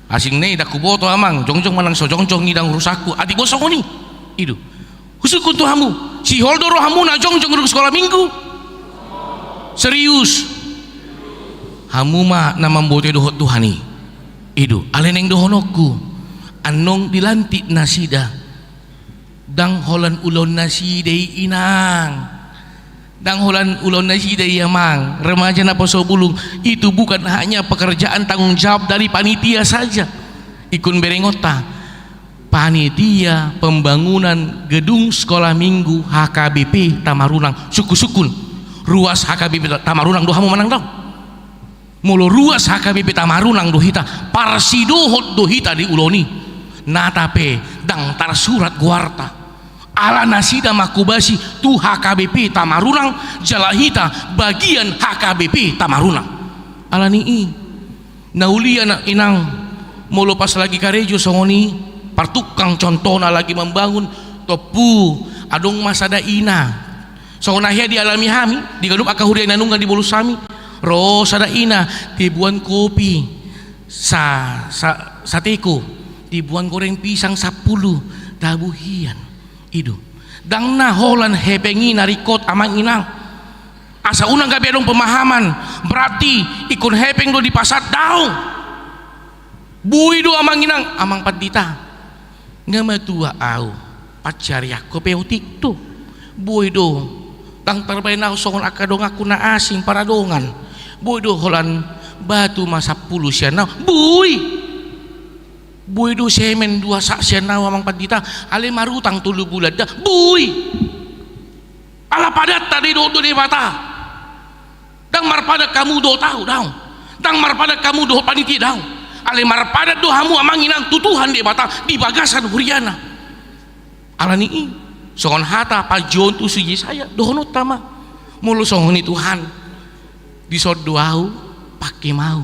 asing nei dak kuboto amang jongjong manang so jongjong ngidang rusakku adik bosong ni itu khusus kuntu hamu sihol do rohamuna jongjong gedung sekolah minggu serius hamu ma namambote dohot Tuhani itu aleneng dohonokku anong dilantik nasida dang holan ulon nasidei inang dang holan ulon nasidei amang remaja na posobulung. Itu bukan hanya pekerjaan tanggung jawab dari panitia saja ikun berengota panitia pembangunan gedung sekolah minggu HKBP Tamarunang suku-sukun ruas HKBP Tamarunang dohamu manang dong mulu ruas HKBP Tamarunang dohita parsidohot dohita di uloni natape dang tar surat guarta ala nasida makubasi tu HKBP Tamarunang jalahita bagian HKBP Tamarunang ala nii naulia na inang mulu pas lagi karejo songoni partukang contona lagi membangun topu adong masada ina songonahya di alami hami di galup akahurian nanunggan di bolus sami ro sada ina tibuan kopi sa teko tibuan goreng pisang 10 tabuhian itu dang na holan hepengi narikot amang inang asa unang gabi adong pemahaman berarti ikun hepeng do di pasar daung bui do amang inang amang padita ngamatua au pacariak kopeutik tu bui do dang tarbay na songon akadong aku na asing paradongan bui do holan batu masa 10 siya na bui do semen 2 sak siya na amang padita ale marutang 3 bulan dah bui ala padat tadi do di mata dang marpadat kamu do tahu daun dang marpadat kamu do panitia daun ale marpadat do hamu amang inang tutuhan di mata di bagasan huriana ala nii songon hata pajon tu suji saya dohonot tama mulu songon ni Tuhan disod doau pakai mau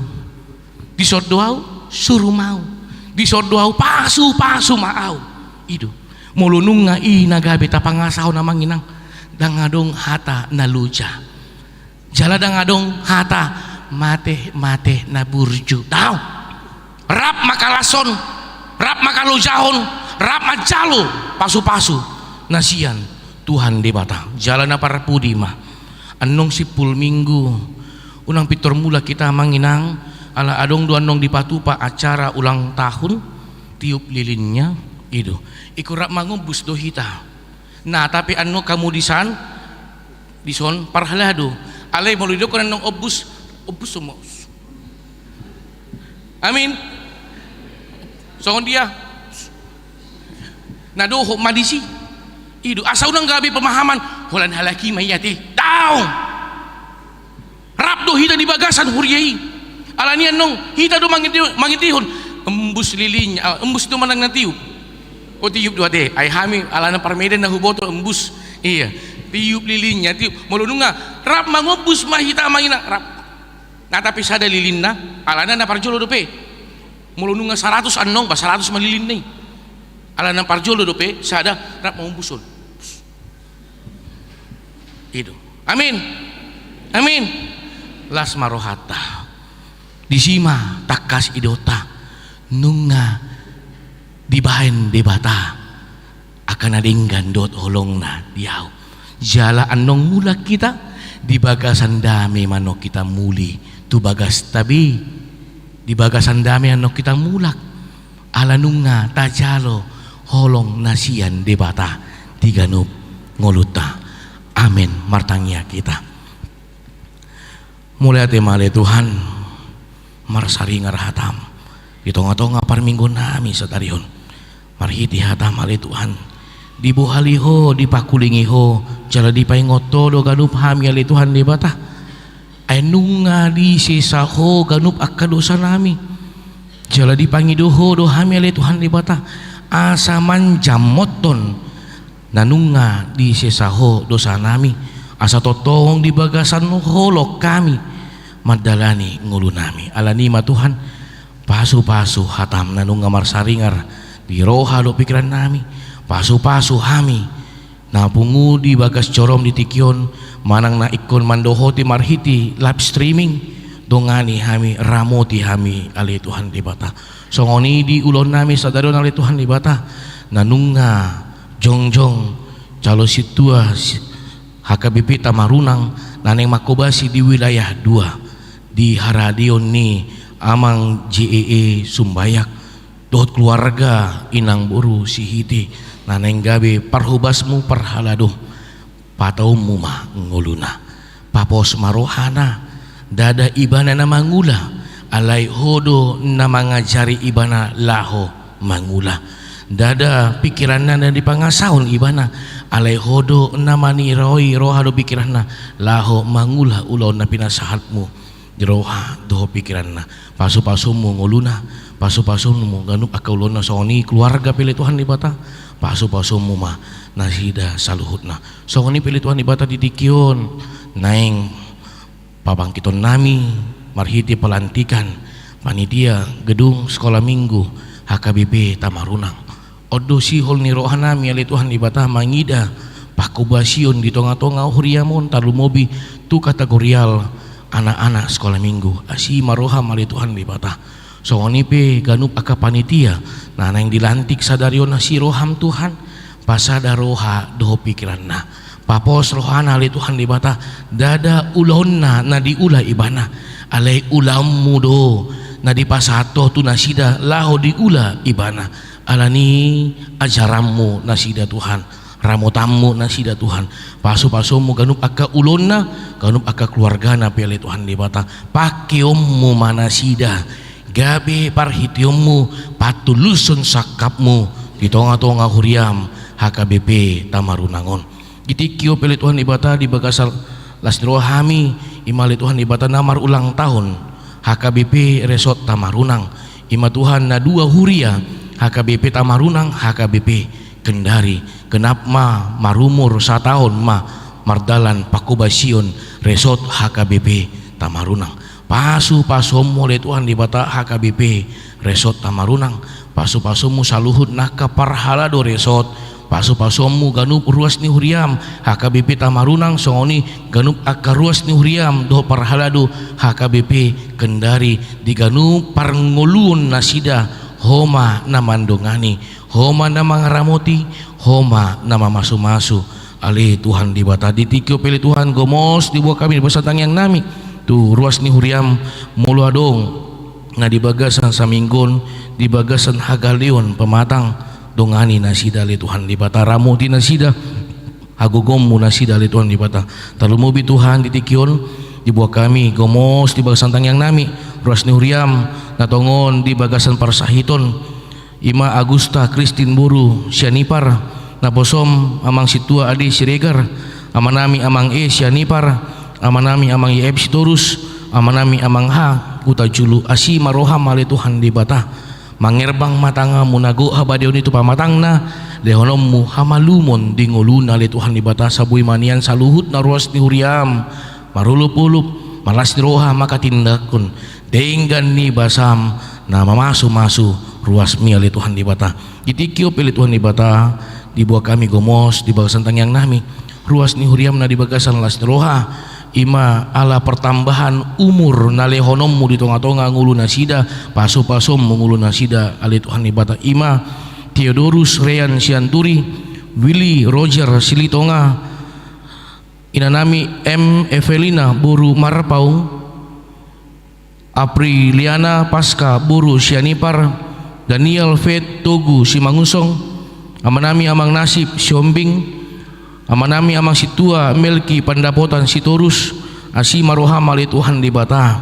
disod doau suruh mau disod doau pasu mau itu mulu nunga ina gabe tapangasaw namang inang dangadong hata naluja jala dangadong hata mate na burju tau rap makalason rap makalujahon rap majalo pasu nasian Tuhan di batang jalan para pudi mah anong sipul minggu unang pitor mula kita manginang ala adong do anong dipatupa acara ulang tahun tiup lilinnya itu ikurap mangubus dohita nah tapi ano kamu dison parhalado alay maludo ko nang obus semua amin songon dia nadoho madisi itu asa unang gabi pemahaman holan halaki mayati daung rap do hita di bagasan huriai alanian nong hita do mangitihon embus lilinya embus do manang natiup o tiup do ade ay hami alana parmedan na huboto embus iya tiup lilinya tiup mulununga rap mangobus mahita mangina rap nah tapi sada lilin na alana na parjolo dope mulununga 100 annong ba 100 malilin nih alana parjolo dope sada rap mangombuson itu amin las marohata disima takas idota nunga dibahen debata akan adinggan dot holong na diaw jala anong mulak kita di bagasan dami manok kita muli tu bagas tabi di bagasan dami anok kita mulak ala nunga tajalo holong nasian debata tiganup ngoluta amin martangnya kita mulai temale Tuhan marsari ngarhatam di tonga-tonga par minggu nami setarion marhiti hatam ale Tuhan di buhaliho di pakulingiho jala di paingoto do ganup hami ali Tuhan di bata ay nunga di sisaho ganup akka dosa nami jala di pangidoho do hami ali Tuhan di bata asaman jamoton nanunga di sisaho dosa nami asa totong di bagasan holok kami madalani ngulu nami alanima Tuhan pasu-pasu hatam nanunga marsaringar di roha do pikiran nami pasu-pasu hami na pungu di bagas corom di tikyon manang na ikon mandohoti marhiti live streaming dongani hami ramoti hami ali Tuhan di bata songoni di ulon nami sadaron ali Tuhan di bata nanunga jongjong calo situa HKBP Tamarunang naneng makobasi di wilayah 2 di Haradion ni amang JEE Sumbayak dot keluarga inang buru si hiti naneng gabe parhubasmu parhalado pataummu mah nguluna papos marohana dada ibana na mangula alai hodo na mangajari ibana laho mangula dada pikiranna na di pangasaon ibana alai hodo na maniroi rohado pikiranna laho mangula ulon na pinasahatmu roha doho pikiranna pasu-pasumu nguluna pasu-pasumu ganup akaulona songoni keluarga pilih Tuhan di bata pasu-pasumu mah nasida saluhutna songoni pilih Tuhan di bata di dikion naeng pabangkiton nami marhiti pelantikan panitia gedung sekolah minggu HKBP Tamarunang odo sihol ni roha nami ali Tuhan di bata mangida pakubasion di tonga-tonga huriamon talu mobi tu kategorial anak-anak sekolah minggu asi maroha ali Tuhan di bata songoni pe ganup aka panitia nana yang dilantik sadarion si roham Tuhan pasada roha doho pikiranna papos rohana ali Tuhan di bata dada ulonna na diula ibana alai ulammu do na di pasato tu nasida laho diula ibana alani ajarammu nasida Tuhan ramotammu nasida Tuhan pasu-pasumu ganup akka ulonna ganup akka keluargana pele Tuhan di bata pakeommu manasida gabe parhitiommu patulusun sakapmu di tonga-tonga huriam HKBP Tamarunangon gitikio pele Tuhan di bata di bagasal lasdro hami imali Tuhan di bata namar ulang tahun HKBP Resort Tamarunang ima Tuhan na 2 huria HKBP Tamarunang HKBP Kendari genap ma marumur 1 tahun ma mardalan pakubasion Resort HKBP Tamarunang pasu-pasumu le Tuhan di bata HKBP Resort Tamarunang pasu-pasumu saluhut naka parhalado resort pasu-pasumu ganup ruas ni huriam HKBP Tamarunang songoni ganup akka ruas ni huriam do parhalado HKBP Kendari di ganup parngulun nasida homa na mandongani homa na mangaramoti homa na mamasu-masu ali Tuhan di bata ditikyo pili Tuhan gomos di buah kami di basatang yang nami tu ruas ni huriam mulu adong na di bagasan saminggon di bagasan hagalion pematang dongani nasida li Tuhan di bata ramoti nasida hagogomu nasida li Tuhan di bata talumubi Tuhan ditikyon di buah kami gomos di bagasan tang yang nami ruas ni huriam natongon di bagasan parsahiton ima Agusta Christine Buru Sianipar naposom amang situa adi Siregar amanami amang Sianipar amanami amang YF Sitorus amanami amang ha kuta julu asi maroham ali Tuhan di bata mangerbang matanga munago habadion itu pamatangna lehonommu hamalumon di nguluna ali Tuhan di bata sabui manian saluhut na ruas ni huriam marulup-ulup malas ni roha maka tindakun denggan ni basam na mamasu-masu ruas mi ali Tuhan di bata ditikyo pilih Tuhan di bata di buah kami gomos di bagasan tang yang nami ruas ni huriam na di bagasan las roha ima ala pertambahan umur nalehonommu di tonga-tonga ngulu nasida pasu-pasum mengulu nasida ali Tuhan di bata ima Theodorus Rean Sianturi Willy Roger Silitonga inanami M Evelina Buru Marpau Apriliana Pasca Buru Sianipar Daniel Fed Togu Simangusong amanami amang Nasib Siombing amanami amang situa Melki Pandapotan Sitorus asi maroham ali Tuhan di bata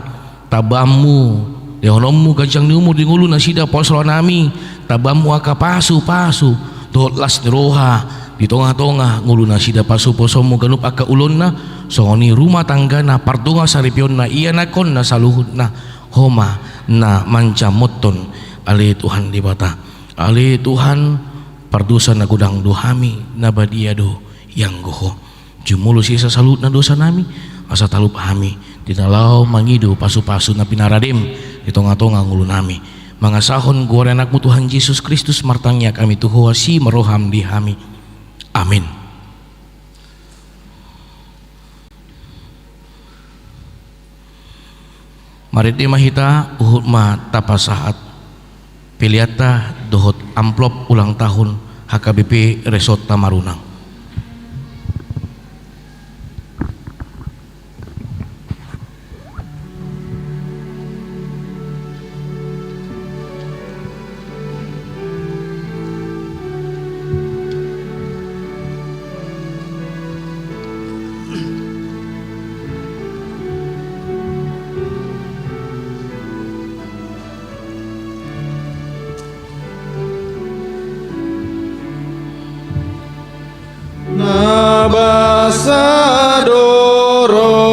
tabamu dehonommu gancang ni umur di ngulu nasida posro nami tabamu aka pasu-pasu dot las roha di tongah-tongah nguluna sida pasuposo mo ganup aka ulon na songoni rumah tangga na partunga saripion na iya nakon na saluhut na homa na mancamoton ale Tuhan di bata ale Tuhan pardosa na gudang dohami na badia do yang goho jumulu sisa salut na dosa nami asa talup hami dinalau mangido pasu-pasu na pinaradem di tongah-tongah ngulun nami mangasahon gua anakmu Tuhan Yesus Kristus martangnya kami tuhuasi meroham di hami. Amin. Mari di mahita uhud ma tapasahat piliata dohot amplop ulang tahun HKBP Resort Tamarunang.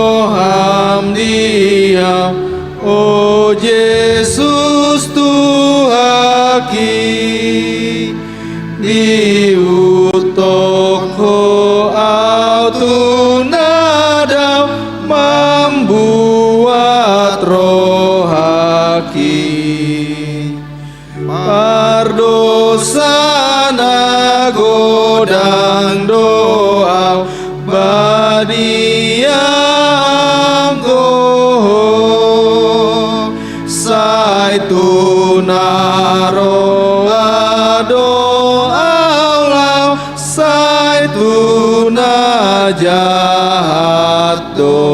Nabasadoroham dia, oh Yesus Tuhaki, diutoko autunadam membuat rohaki, pardosana godang doa badiang goho saituna doa saituna jahat do.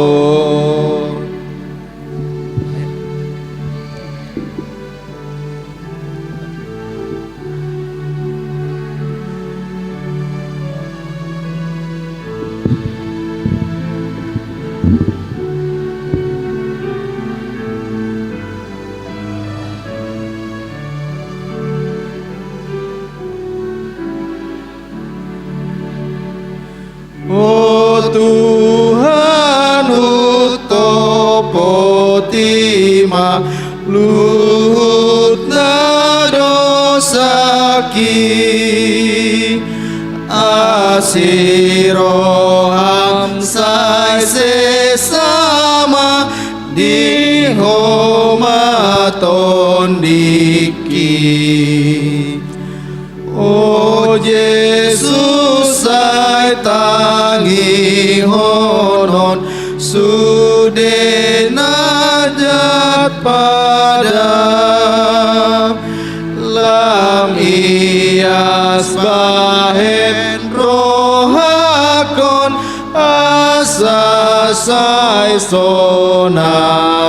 Oh Tuhan utopotima luhut na dosaki asiroham sai sesama di homaton diki. Oh Yesus sai tangi honon sude najat pada lam ias bahen rohakon asa sai sonangan.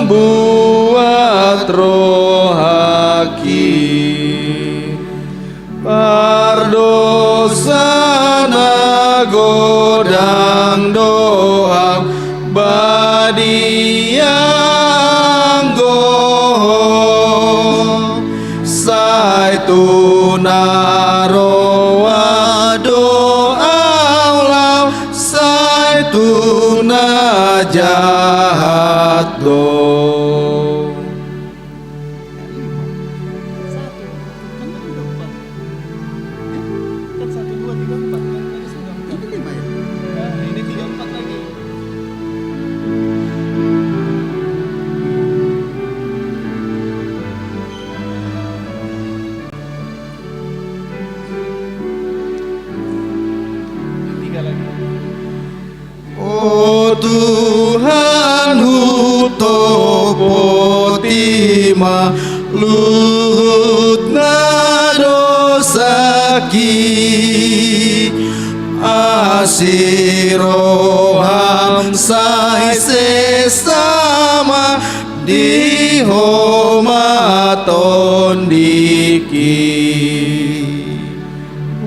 membuat rohaki pardosana godang doa badiang goho saituna roa doa ulau saituna jahat do. Tuhan hutopo tima luhut na dosaki asiroham sai sesama di homaton diki.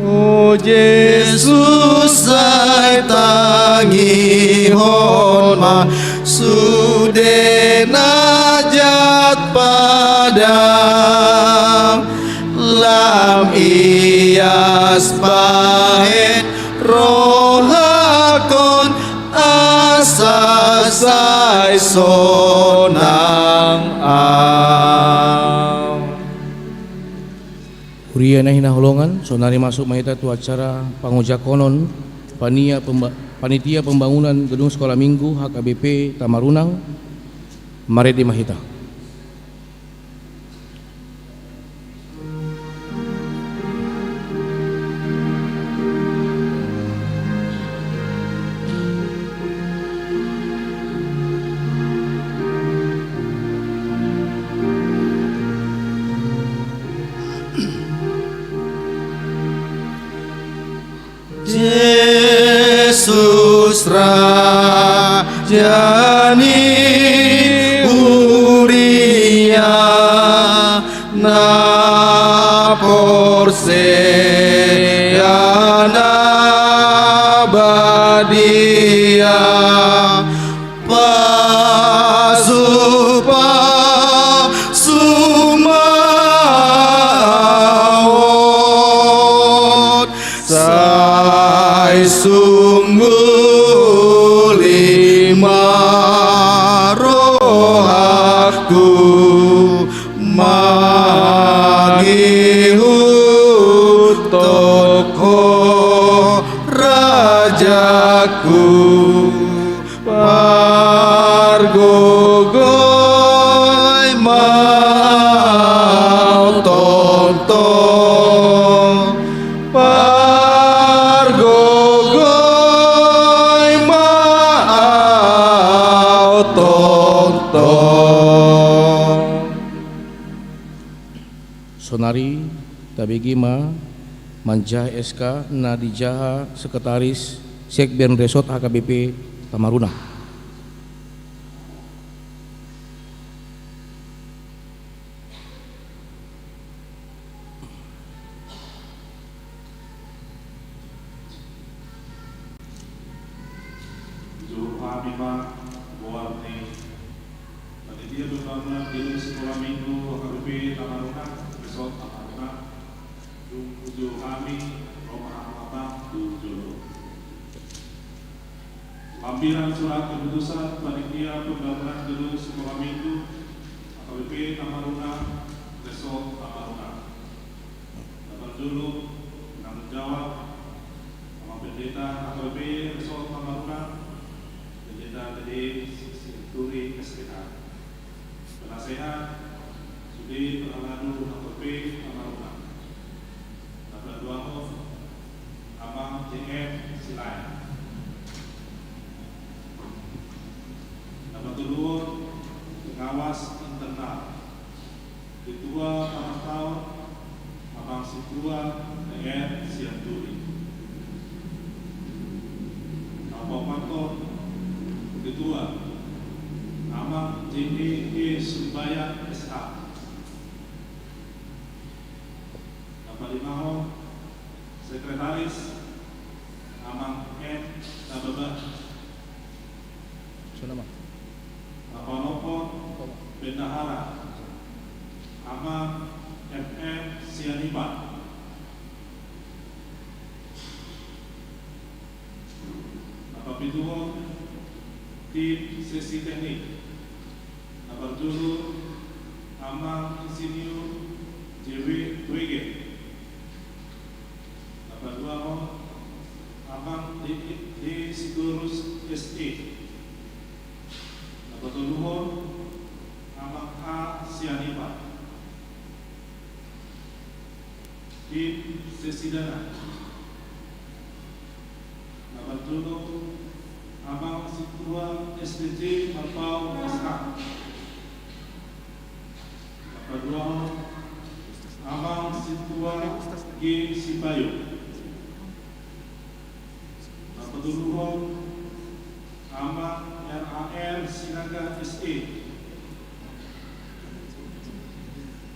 O Yesus sai tangi honma sude najat padam lam ias pahet rohakon asasai sonang am. Huria na hinaholongan, sonari masuk mahita tu acara pangujakonon panitia pembangunan gedung sekolah minggu HKBP Tamarunang. Mari di mahita. Yesus Rajani Uria na porseana badia pasupa sumawon sai sungguh lima rohaku mangihut toko rajaku pargogoy mau tonton pargogoy mau tonton. Sonari Tabigima Manjah SK Nadijaha Sekretaris Sekben Resort HKBP Tamarunang. Juhamima Boarni panitia pembangunan gedung sekolah minggu HKBP Tamarunang Resort Tamarunang Juhami Romahama Tujuh. Lampiran surat keputusan panitia pembangunan gedung sekolah minggu HKBP Tamarunang Resort Tamarunang. Dapat dulu penanggung jawab sama pendeta HKBP Resort Tamarunang, pendeta dari Turi SPH, penasehat Sudi Teraladu HKBP Tamarunang. Dapat dua Abang JM Silai. Dapat dulu pengawas internal Ketua Pemantau Abang Situa DR Sianturi. Abang Pantor Ketua Abang JE Subaya SH. Dapat lima Sekretaris Abang N Nababa. Apanopo Bendahara Amang FM Sianipa. Bapak Pituo Tim Sesi Teknik. Bapak Juru Amang Insinyur JW Twege. Bapak Duamo Amang D. Sigurus SE. Bapak Luhur Amang A. Sianipa. Tim Sesidana. Bapak Juru Abang Situa SDJ atau SK. Kedua, Abang Situa G Sipayo. Kedua, Abang RAR Sinaga SE.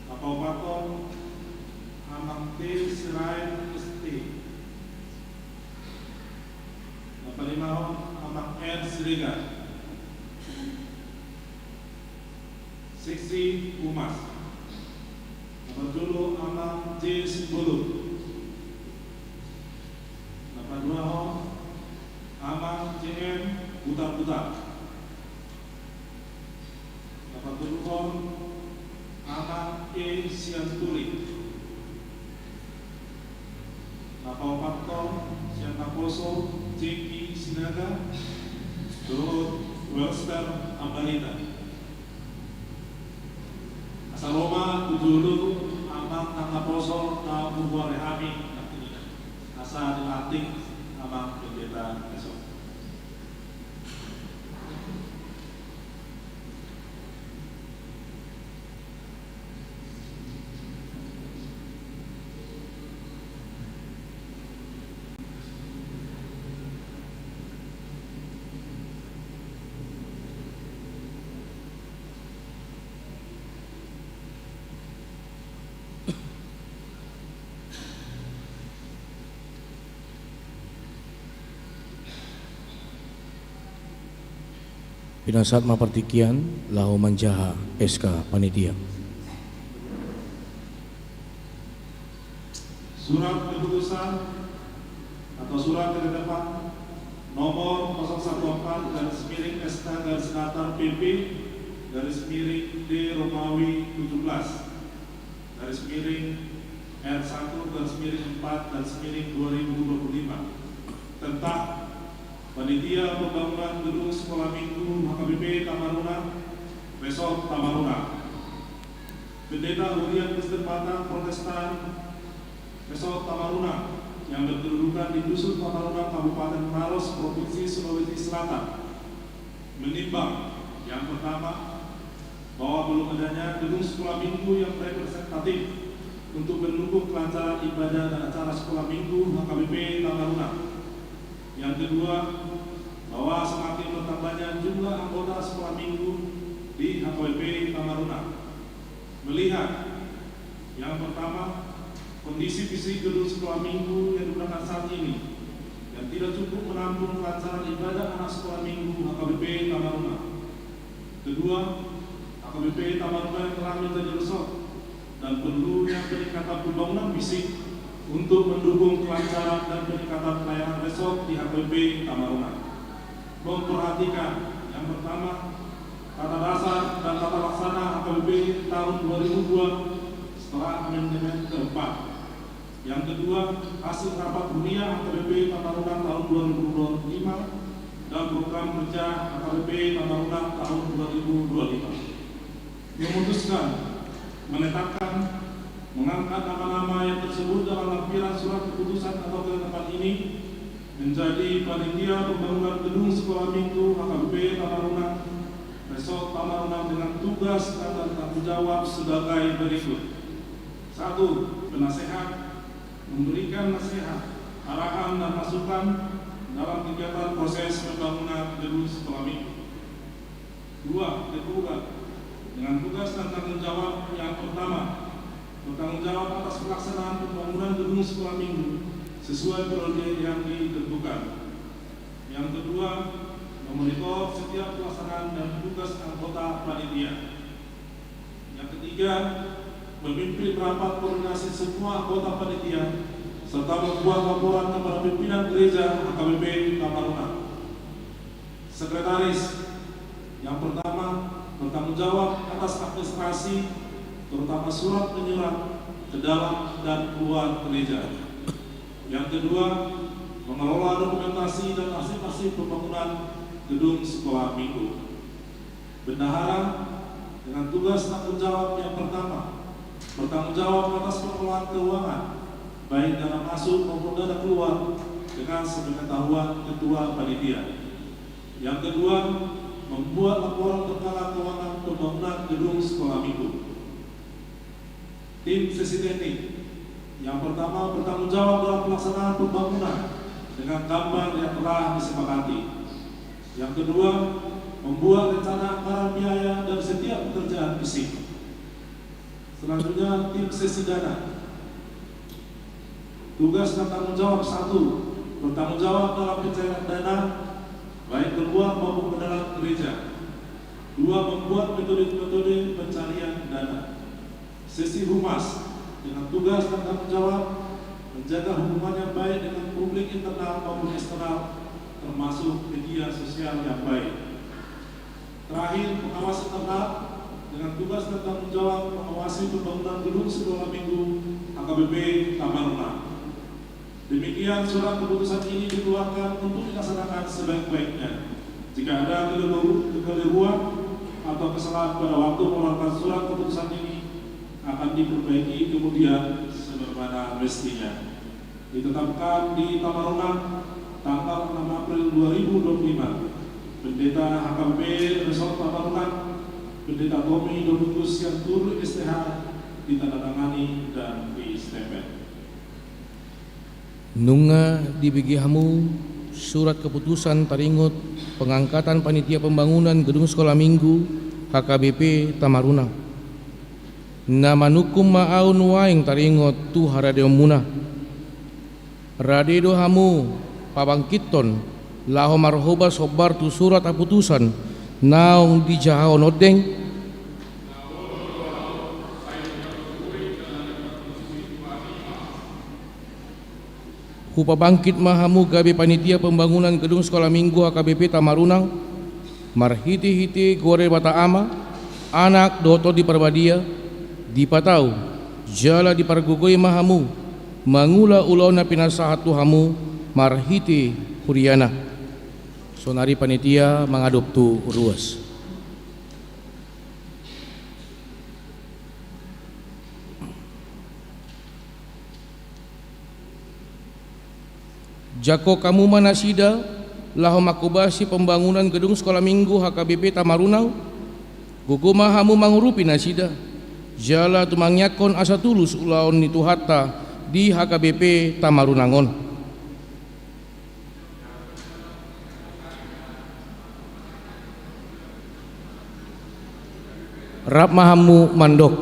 Kabupaten Abang T Serain ST. Kelima, Abang R Siregar. Seksi Humas. Nomor 2, Abang J Simbolo. Nomor 2, Abang JM Buta-Buta. Nomor 3, Abang E Sianturi. Nomor 4, Siantaposo Jeki Sinaga. Turut Webster Ambarita. Asal Roma 7 Abang Tangaposo na Bubuare Ami. Asa dilatih Abang Pendeta besok. Pinasat Mapartikian Lahu Manjaha SK Panitia. Surat keputusan atau surat ketetapan nomor 014/SK/PP D Romawi 17/R1/4/2025 tentang Panitia Pembangunan Gedung Sekolah Minggu HKBP Tamaruna besok Tamaruna. Pendeta Hurian Kristen Batak Protestan besok Tamaruna yang berkedudukan di Dusun Tamaruna, Kabupaten Maros, Provinsi Sulawesi Selatan, menimbang yang pertama bahwa belum adanya gedung sekolah minggu yang representatif untuk mendukung kelancaran ibadah dan acara sekolah minggu HKBP Tamaruna. Yang kedua, bahwa semakin bertambahnya jumlah anggota sekolah minggu di HKBP Tamaruna. Melihat yang pertama, kondisi fisik gedung sekolah minggu yang digunakan saat ini yang tidak cukup menampung kelancaran ibadah anak sekolah minggu HKBP Tamaruna. Kedua, HKBP Tamaruna yang telah menjadi resort dan perlunya peningkatan pembangunan fisik untuk mendukung kelancaran dan peningkatan pelayanan resort di HKBP Tamaruna. Memperhatikan yang pertama, tata dasar dan tata laksana HKBP tahun 2002 setelah amandemen keempat. Yang kedua, hasil rapat hunian HKBP Tamaruna tahun 2025 dan program kerja HKBP Tamaruna tahun 2025. Memutuskan menetapkan mengangkat nama-nama yang tersebut dalam lampiran surat keputusan atau ketetapan ini menjadi Panitia Pembangunan Gedung Sekolah Minggu HKBP Tamaruna Resort Tamaruna dengan tugas dan tanggung jawab sebagai berikut. 1. Penasehat memberikan nasihat, arahan dan masukan dalam kegiatan proses pembangunan gedung sekolah minggu. 2. Ketua dengan tugas dan tanggung jawab yang pertama, bertanggung jawab atas pelaksanaan pembangunan gedung sekolah minggu sesuai periode yang ditentukan. Yang kedua, memonitor setiap pelaksanaan dan tugas anggota panitia. Yang ketiga, memimpin rapat koordinasi semua anggota panitia serta membuat laporan kepada pimpinan gereja HKBP Tamaruna. Sekretaris yang pertama, bertanggung jawab atas administrasi terutama surat menyurat ke dalam dan keluar gereja. Yang kedua, mengelola dokumentasi dan hasil-hasil pembangunan gedung sekolah minggu. Bendahara dengan tugas tanggung jawab yang pertama, bertanggung jawab atas pengelolaan keuangan, baik dana masuk maupun dana keluar dengan sepengetahuan ketua panitia. Yang kedua, membuat laporan berkala keuangan pembangunan gedung sekolah minggu. Tim sesi teknik. Yang pertama, bertanggung jawab dalam pelaksanaan pembangunan dengan gambar yang telah disepakati. Yang kedua, membuat rencana anggaran biaya dan setiap pekerjaan fisik. Selanjutnya, tim sesi dana. Tugas dan tanggung jawab 1. Bertanggung jawab dalam pencairan dana baik keluar maupun ke dalam gereja. 2. Membuat metode-metode pencarian dana. Sesi humas dengan tugas dan tanggung jawab menjaga hubungan yang baik dengan publik internal maupun eksternal, termasuk media sosial yang baik. Terakhir, pengawas internal dengan tugas dan tanggung jawab mengawasi pembangunan gedung sekolah minggu HKBP Tamaruna. Demikian surat keputusan ini dikeluarkan untuk dilaksanakan sebaik-baiknya. Jika ada kekeliruan atau kesalahan pada waktu mengeluarkan surat keputusan ini akan diperbaiki kemudian sebagaimana mestinya. Ditetapkan di Tamaruna tanggal 6 April 2025. Pendeta HKBP Resort Tamaruna, Pendeta Tommy Domingus yang turut STH ditandatangani dan distempel. Nunga dibagi hamu surat keputusan taringut pengangkatan panitia pembangunan gedung sekolah minggu HKBP Tamaruna. Nama nukum ma'aun waing taringot tu haradeo munah. Radedo hamu pabangkiton laho marhoba sobar tu surat keputusan naung di jahon odeng Hupa bangkit mahamu gabe panitia pembangunan gedung sekolah minggu HKBP Tamarunang marhiti-hiti gore bata ama anak doto di Parbadia di Patau jala di Pargugoi mahamu mangula ulona pinasahat tuhamu marhiti Huriana sonari panitia mengadop tu ruas. Jako kamu manasida laho makubasi pembangunan gedung sekolah minggu HKBP Tamarunang guguma hamu mangurupi nasida jala tumangyakon asa tulus ulaon nitu hatta di HKBP Tamarunangon. Rap mahamu mandok.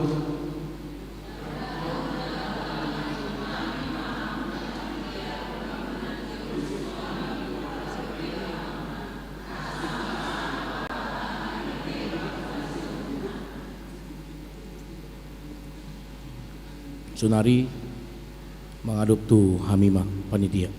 Sunari mengadop tu hamimah panitia.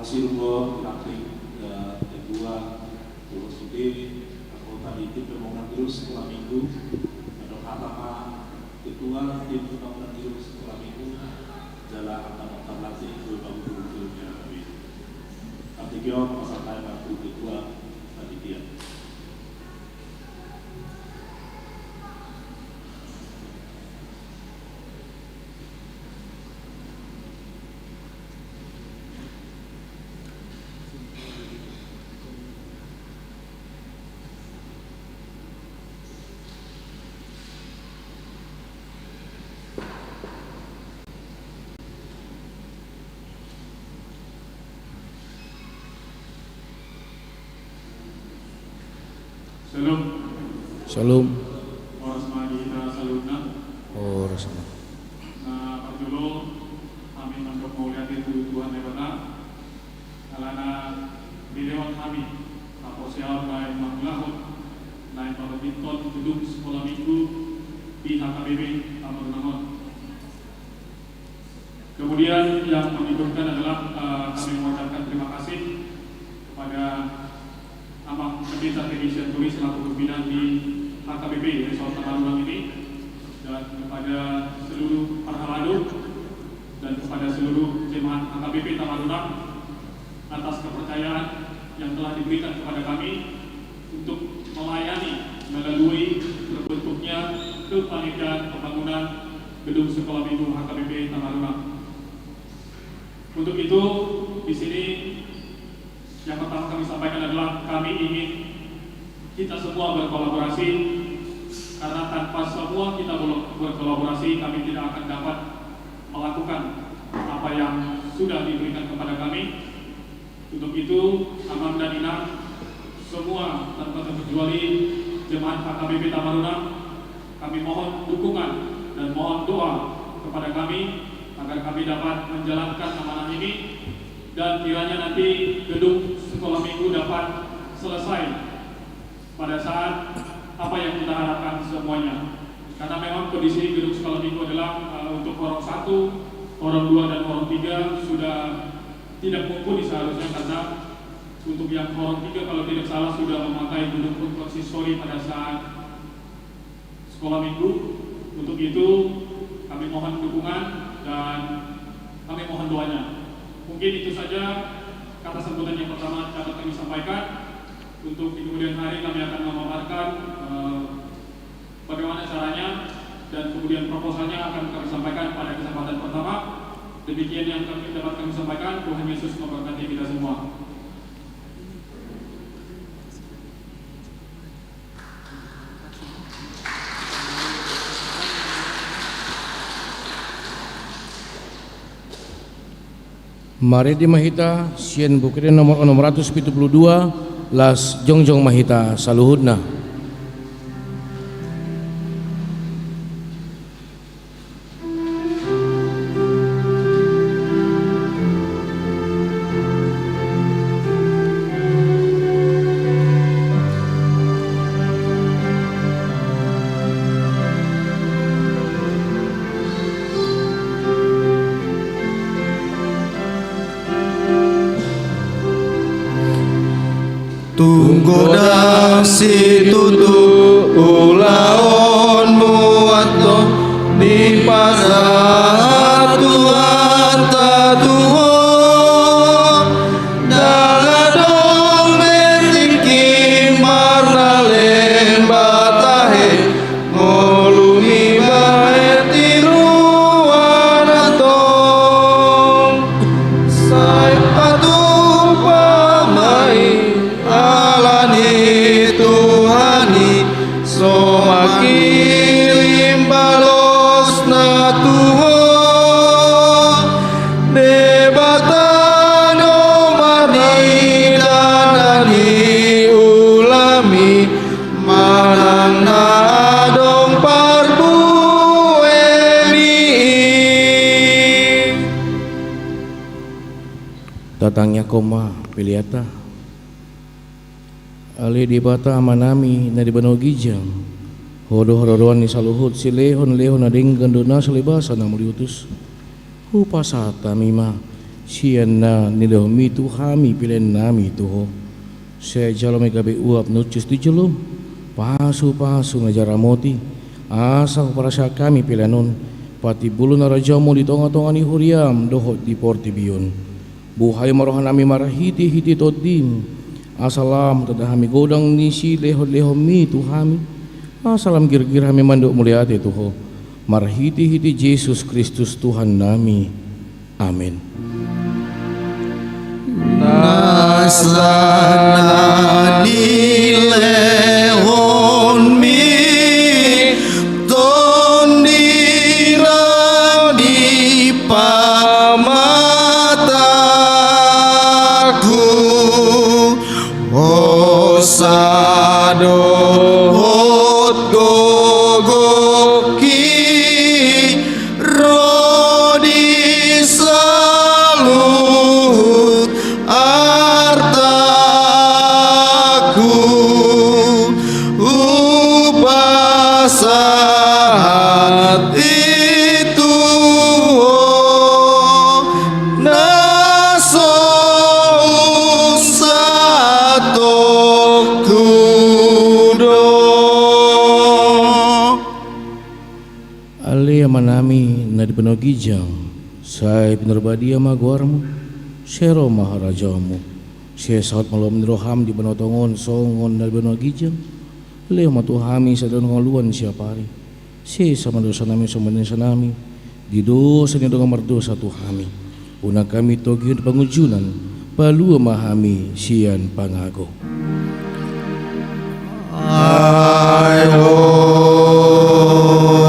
Sirgo, Raklik, kedua, Turut Sudir, anggota di tim pembangunan gedung sekolah minggu, Adok Atama, ketua tim pembangunan gedung sekolah minggu, Jala Antam Latih, Bapak Guru Jawa. Artikel pasal waktu ketua panitia. Shalom. Shalom. Orang semua kita salutna. Oh, rasanya. Nah, Parjulo, kami mentok mauliat itu Tuhan Nebana. Alana di lewat kami, aposial baik Mangulahut, lain pada Binton, gedung sekolah minggu di HKBP Taman Nahon. Kemudian yang menghidupkan adalah kami mengucapkan terima kasih kepada Amang Pendeta Technician Turis selaku pembina di HKBP Resort Taman ini, dan kepada seluruh parhaladu dan kepada seluruh jemaat HKBP Taman atas kepercayaan yang telah diberikan kepada kami untuk melayani melalui terbentuknya kepanitiaan pembangunan gedung sekolah minggu HKBP Taman. Untuk itu, di sini yang pertama kami sampaikan adalah kami ingin kita semua berkolaborasi, karena tanpa semua kita berkolaborasi kami tidak akan dapat melakukan apa yang sudah diberikan kepada kami. Untuk itu, Amang dan Inang semua tanpa terkecuali jemaat HKBP Tamaruna, kami mohon dukungan dan mohon doa kepada kami agar kami dapat menjalankan amanah ini dan kiranya nanti gedung sekolah minggu dapat selesai pada saat apa yang kita harapkan semuanya. Karena memang kondisi gedung sekolah minggu adalah untuk orang 1, orang 2 dan orang 3 sudah tidak mumpuni seharusnya, karena untuk yang orang 3 kalau tidak salah sudah memakai gedung konsistori pada saat sekolah minggu. Untuk itu kami mohon dukungan dan kami mohon doanya. Mungkin itu saja kata sambutan yang pertama dapat kami sampaikan. Untuk di kemudian hari kami akan memaparkan bagaimana caranya, dan kemudian proposalnya akan kami sampaikan pada kesempatan pertama. Demikian yang dapat kami sampaikan. Tuhan Yesus memberkati kita semua. Mari di Mahita, Sien Bukit nomor 672, Las Jongjong Mahita, Saluhudna. Tunggodang si tutu ulaon muato di pada Tuhan tatuho daladong betiki marna lembatahe ngolumi baeti ruanatong say patung pamai alani Tuhani so kirim balos na Tuho debatano manidanani ulami manang na adong parbueni Tatangnya koma piliata Ali di bata manami na di banogijang hodo-hodoan ni saluhut si lehon ading ganduna salibasa na muliutus upasata mima siyan na nilomi tuhami pilen nami tuho se jalome gabi uap nucus di jelum pasu ngajaramoti asa para sa kami pilanon pati bulu na rajamu di tonga-tonga ni huriam dohot di portibion buhay marohan nami marahiti todim asalam tadahami godang nisi leho mi tuhami asalam gir-gir hami manduk muliati tuho marhiti Yesus Kristus Tuhan nami amin. Nasana nilehon mi tondira di pamataku osado kami na di panagijang say pinarbadia magwarmo sero maharajamu siya saat malam niroham di banotongon songon na di panagijang leo matuhami sa doon luan siya pari siya sa mandosa namin sa mandosa namin di dosa niya doon mardosa tuhami una kami togyon pangujunan palu mahami siyan pangago.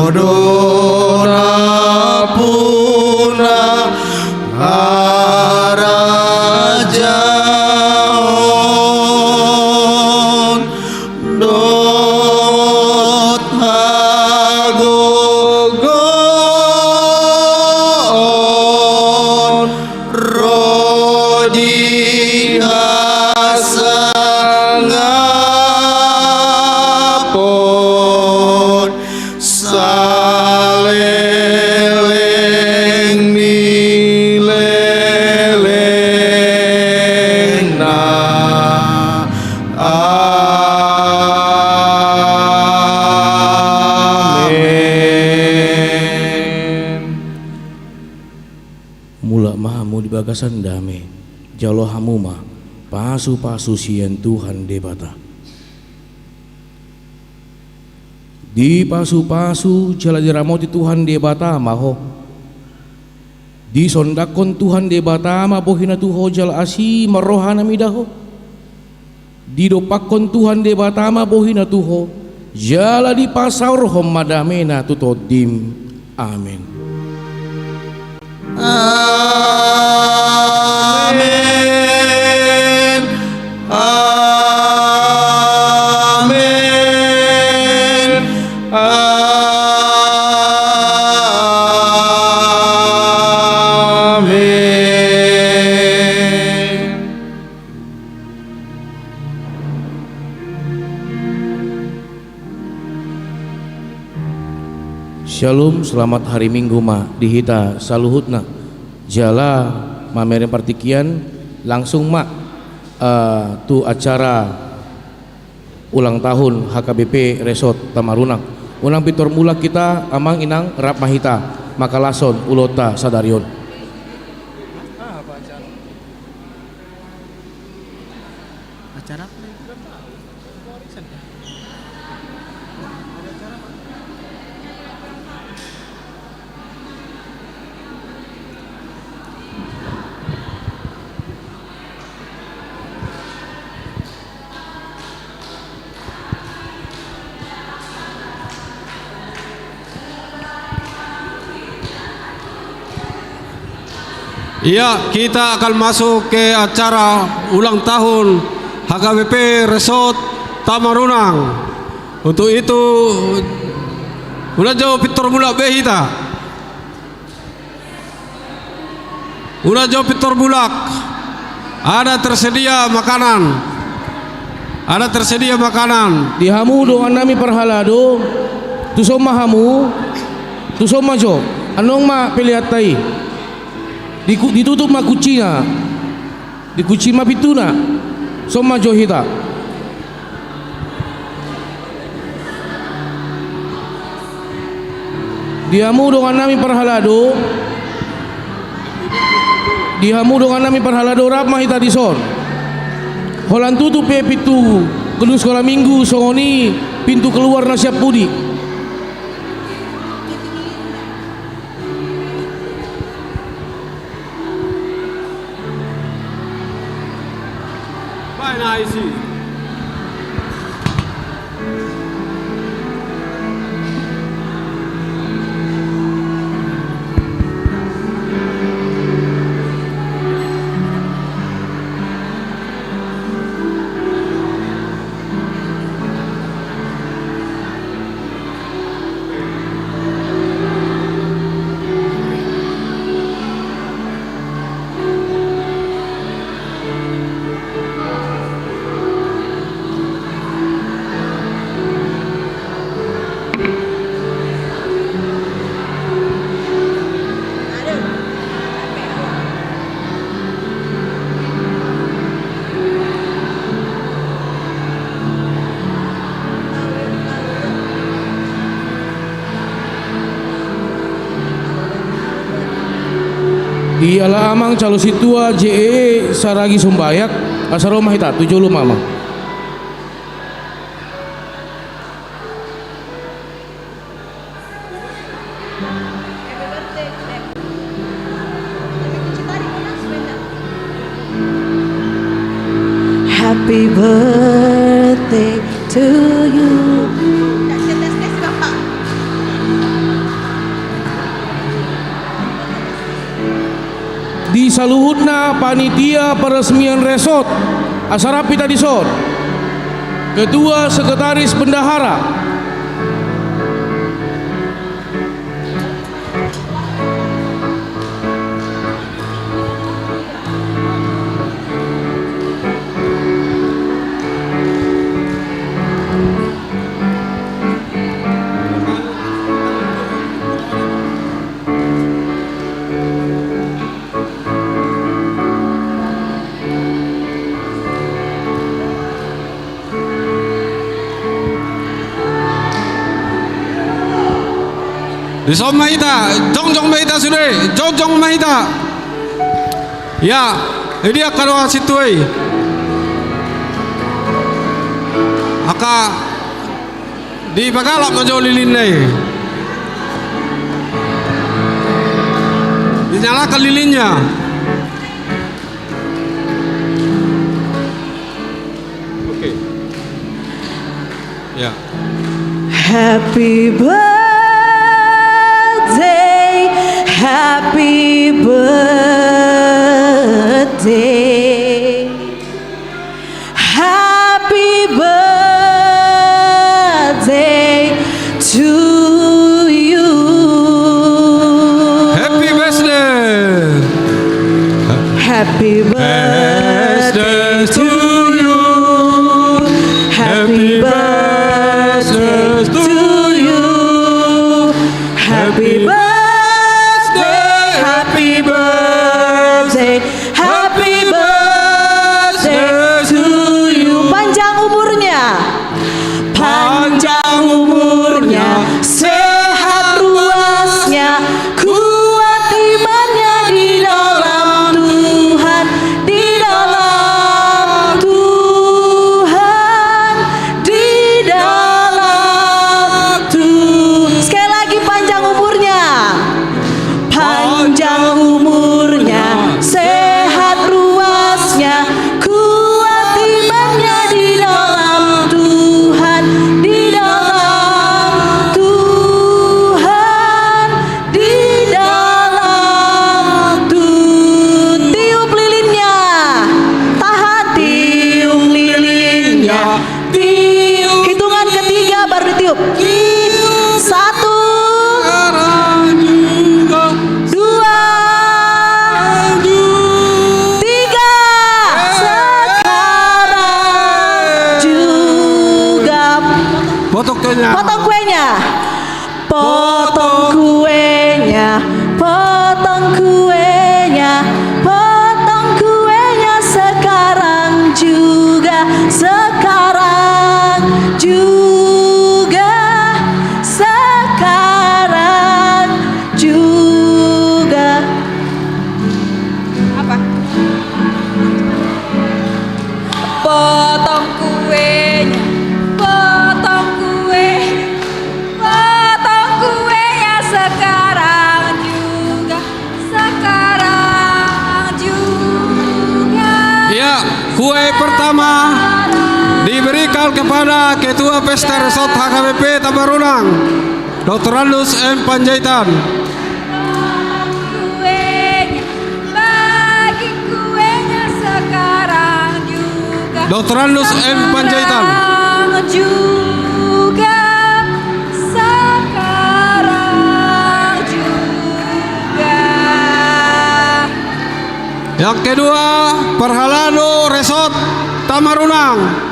Ayodona puna harajaon dot hagogon rodi asangapon saleleng nileleng na amin. Mula mahamu di bagasan dame jalo hamuma pasu-pasu sian Tuhan debata di pasu-pasu jala diramoti Tuhan debata maho di sondakon Tuhan debata ma bohina tuho jal asi marohana midaho di dopakon Tuhan debata ma bohina tuho jala di pasaur hom madamena tutodim amin. Amin. Amin. Amin. Shalom, selamat hari Minggu ma dihita saluhutna jala mamerin partikian langsung mak tu acara ulang tahun HKBP Resort Tamarunang unang pitor mula kita amang inang rap mahita makalason ulota sadarion Acara Iya, kita akan masuk ke acara ulang tahun HKBP Resort Tamarunang. Untuk itu, ulah jauh pitor bulak behita. Ulah jauh pitor bulak. Ada tersedia makanan. Ada tersedia makanan. dihamu doan nami perhalado tusoma hamu tusoma jo anong ma pilihatai ditutup ma kucina dikuci ma pituna soma johita dihamu dengan nami perhalado rap mahita dison holan tutup pe pitu gedung sekolah minggu songoni pintu keluar nasiap budi Baik, isi. Ialah amang calo situa JE saragi sumbayak asaroma hita 7 mama. Happy birthday to you. Di saluhutna panitia peresmian resort Asarapita Resort, Ketua Sekretaris Bendahara, Disom mahita, jong mahita sudah, jong mahita. Ya, ini akan situ Aka di pagalap ngajau lilin nih. Dinyalakan lilinnya. Oke. Ya. Happy birthday, happy birthday, happy birthday to you. Happy birthday. Happy birthday to you. Happy birthday to you. Happy birthday, happy birthday, happy birthday to you. Panjang umurnya, panjang umurnya, sehat ruasnya, kuat imannya di dalam Tuhan, di dalam Tuhan, di dalam Tuhan. Sekali lagi panjang umurnya, panjang umurnya, sehat ruasnya, kuat imannya di dalam Tuhan, di dalam Tuhan, di dalam Tuhan. Tiup lilinnya, tahan tiup lilinnya, tiup. Hitungan ketiga baru ditiup. 1, 2, 3. Sekarang juga Potong kuenya. potong kuenya, potong kuenya, potong kuenya, potong kuenya sekarang juga, sekarang juga, sekarang juga. Apa? Potong kuenya, potong kue, potong kuenya sekarang juga, sekarang juga. Ya, kue pertama diberikan kepada Ketua Pesta Resort HKBP Tamarunang, Dr. Randus M. Panjaitan. Kuenya, bagi kuenya sekarang juga, Dr. Randus M. Panjaitan. sekarang juga, sekarang juga. Yang kedua, Perhalado Resort Tamarunang.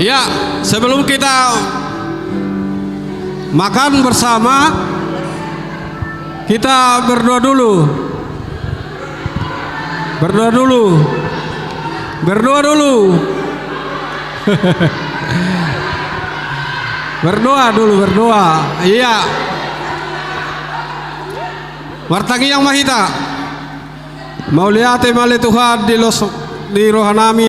Ya, sebelum kita makan bersama, kita berdoa dulu. Berdoa dulu. Berdoa dulu. Berdoa dulu, berdoa. Iya. Wartangi yang mahita. Mauliate male Tuhan di rohanami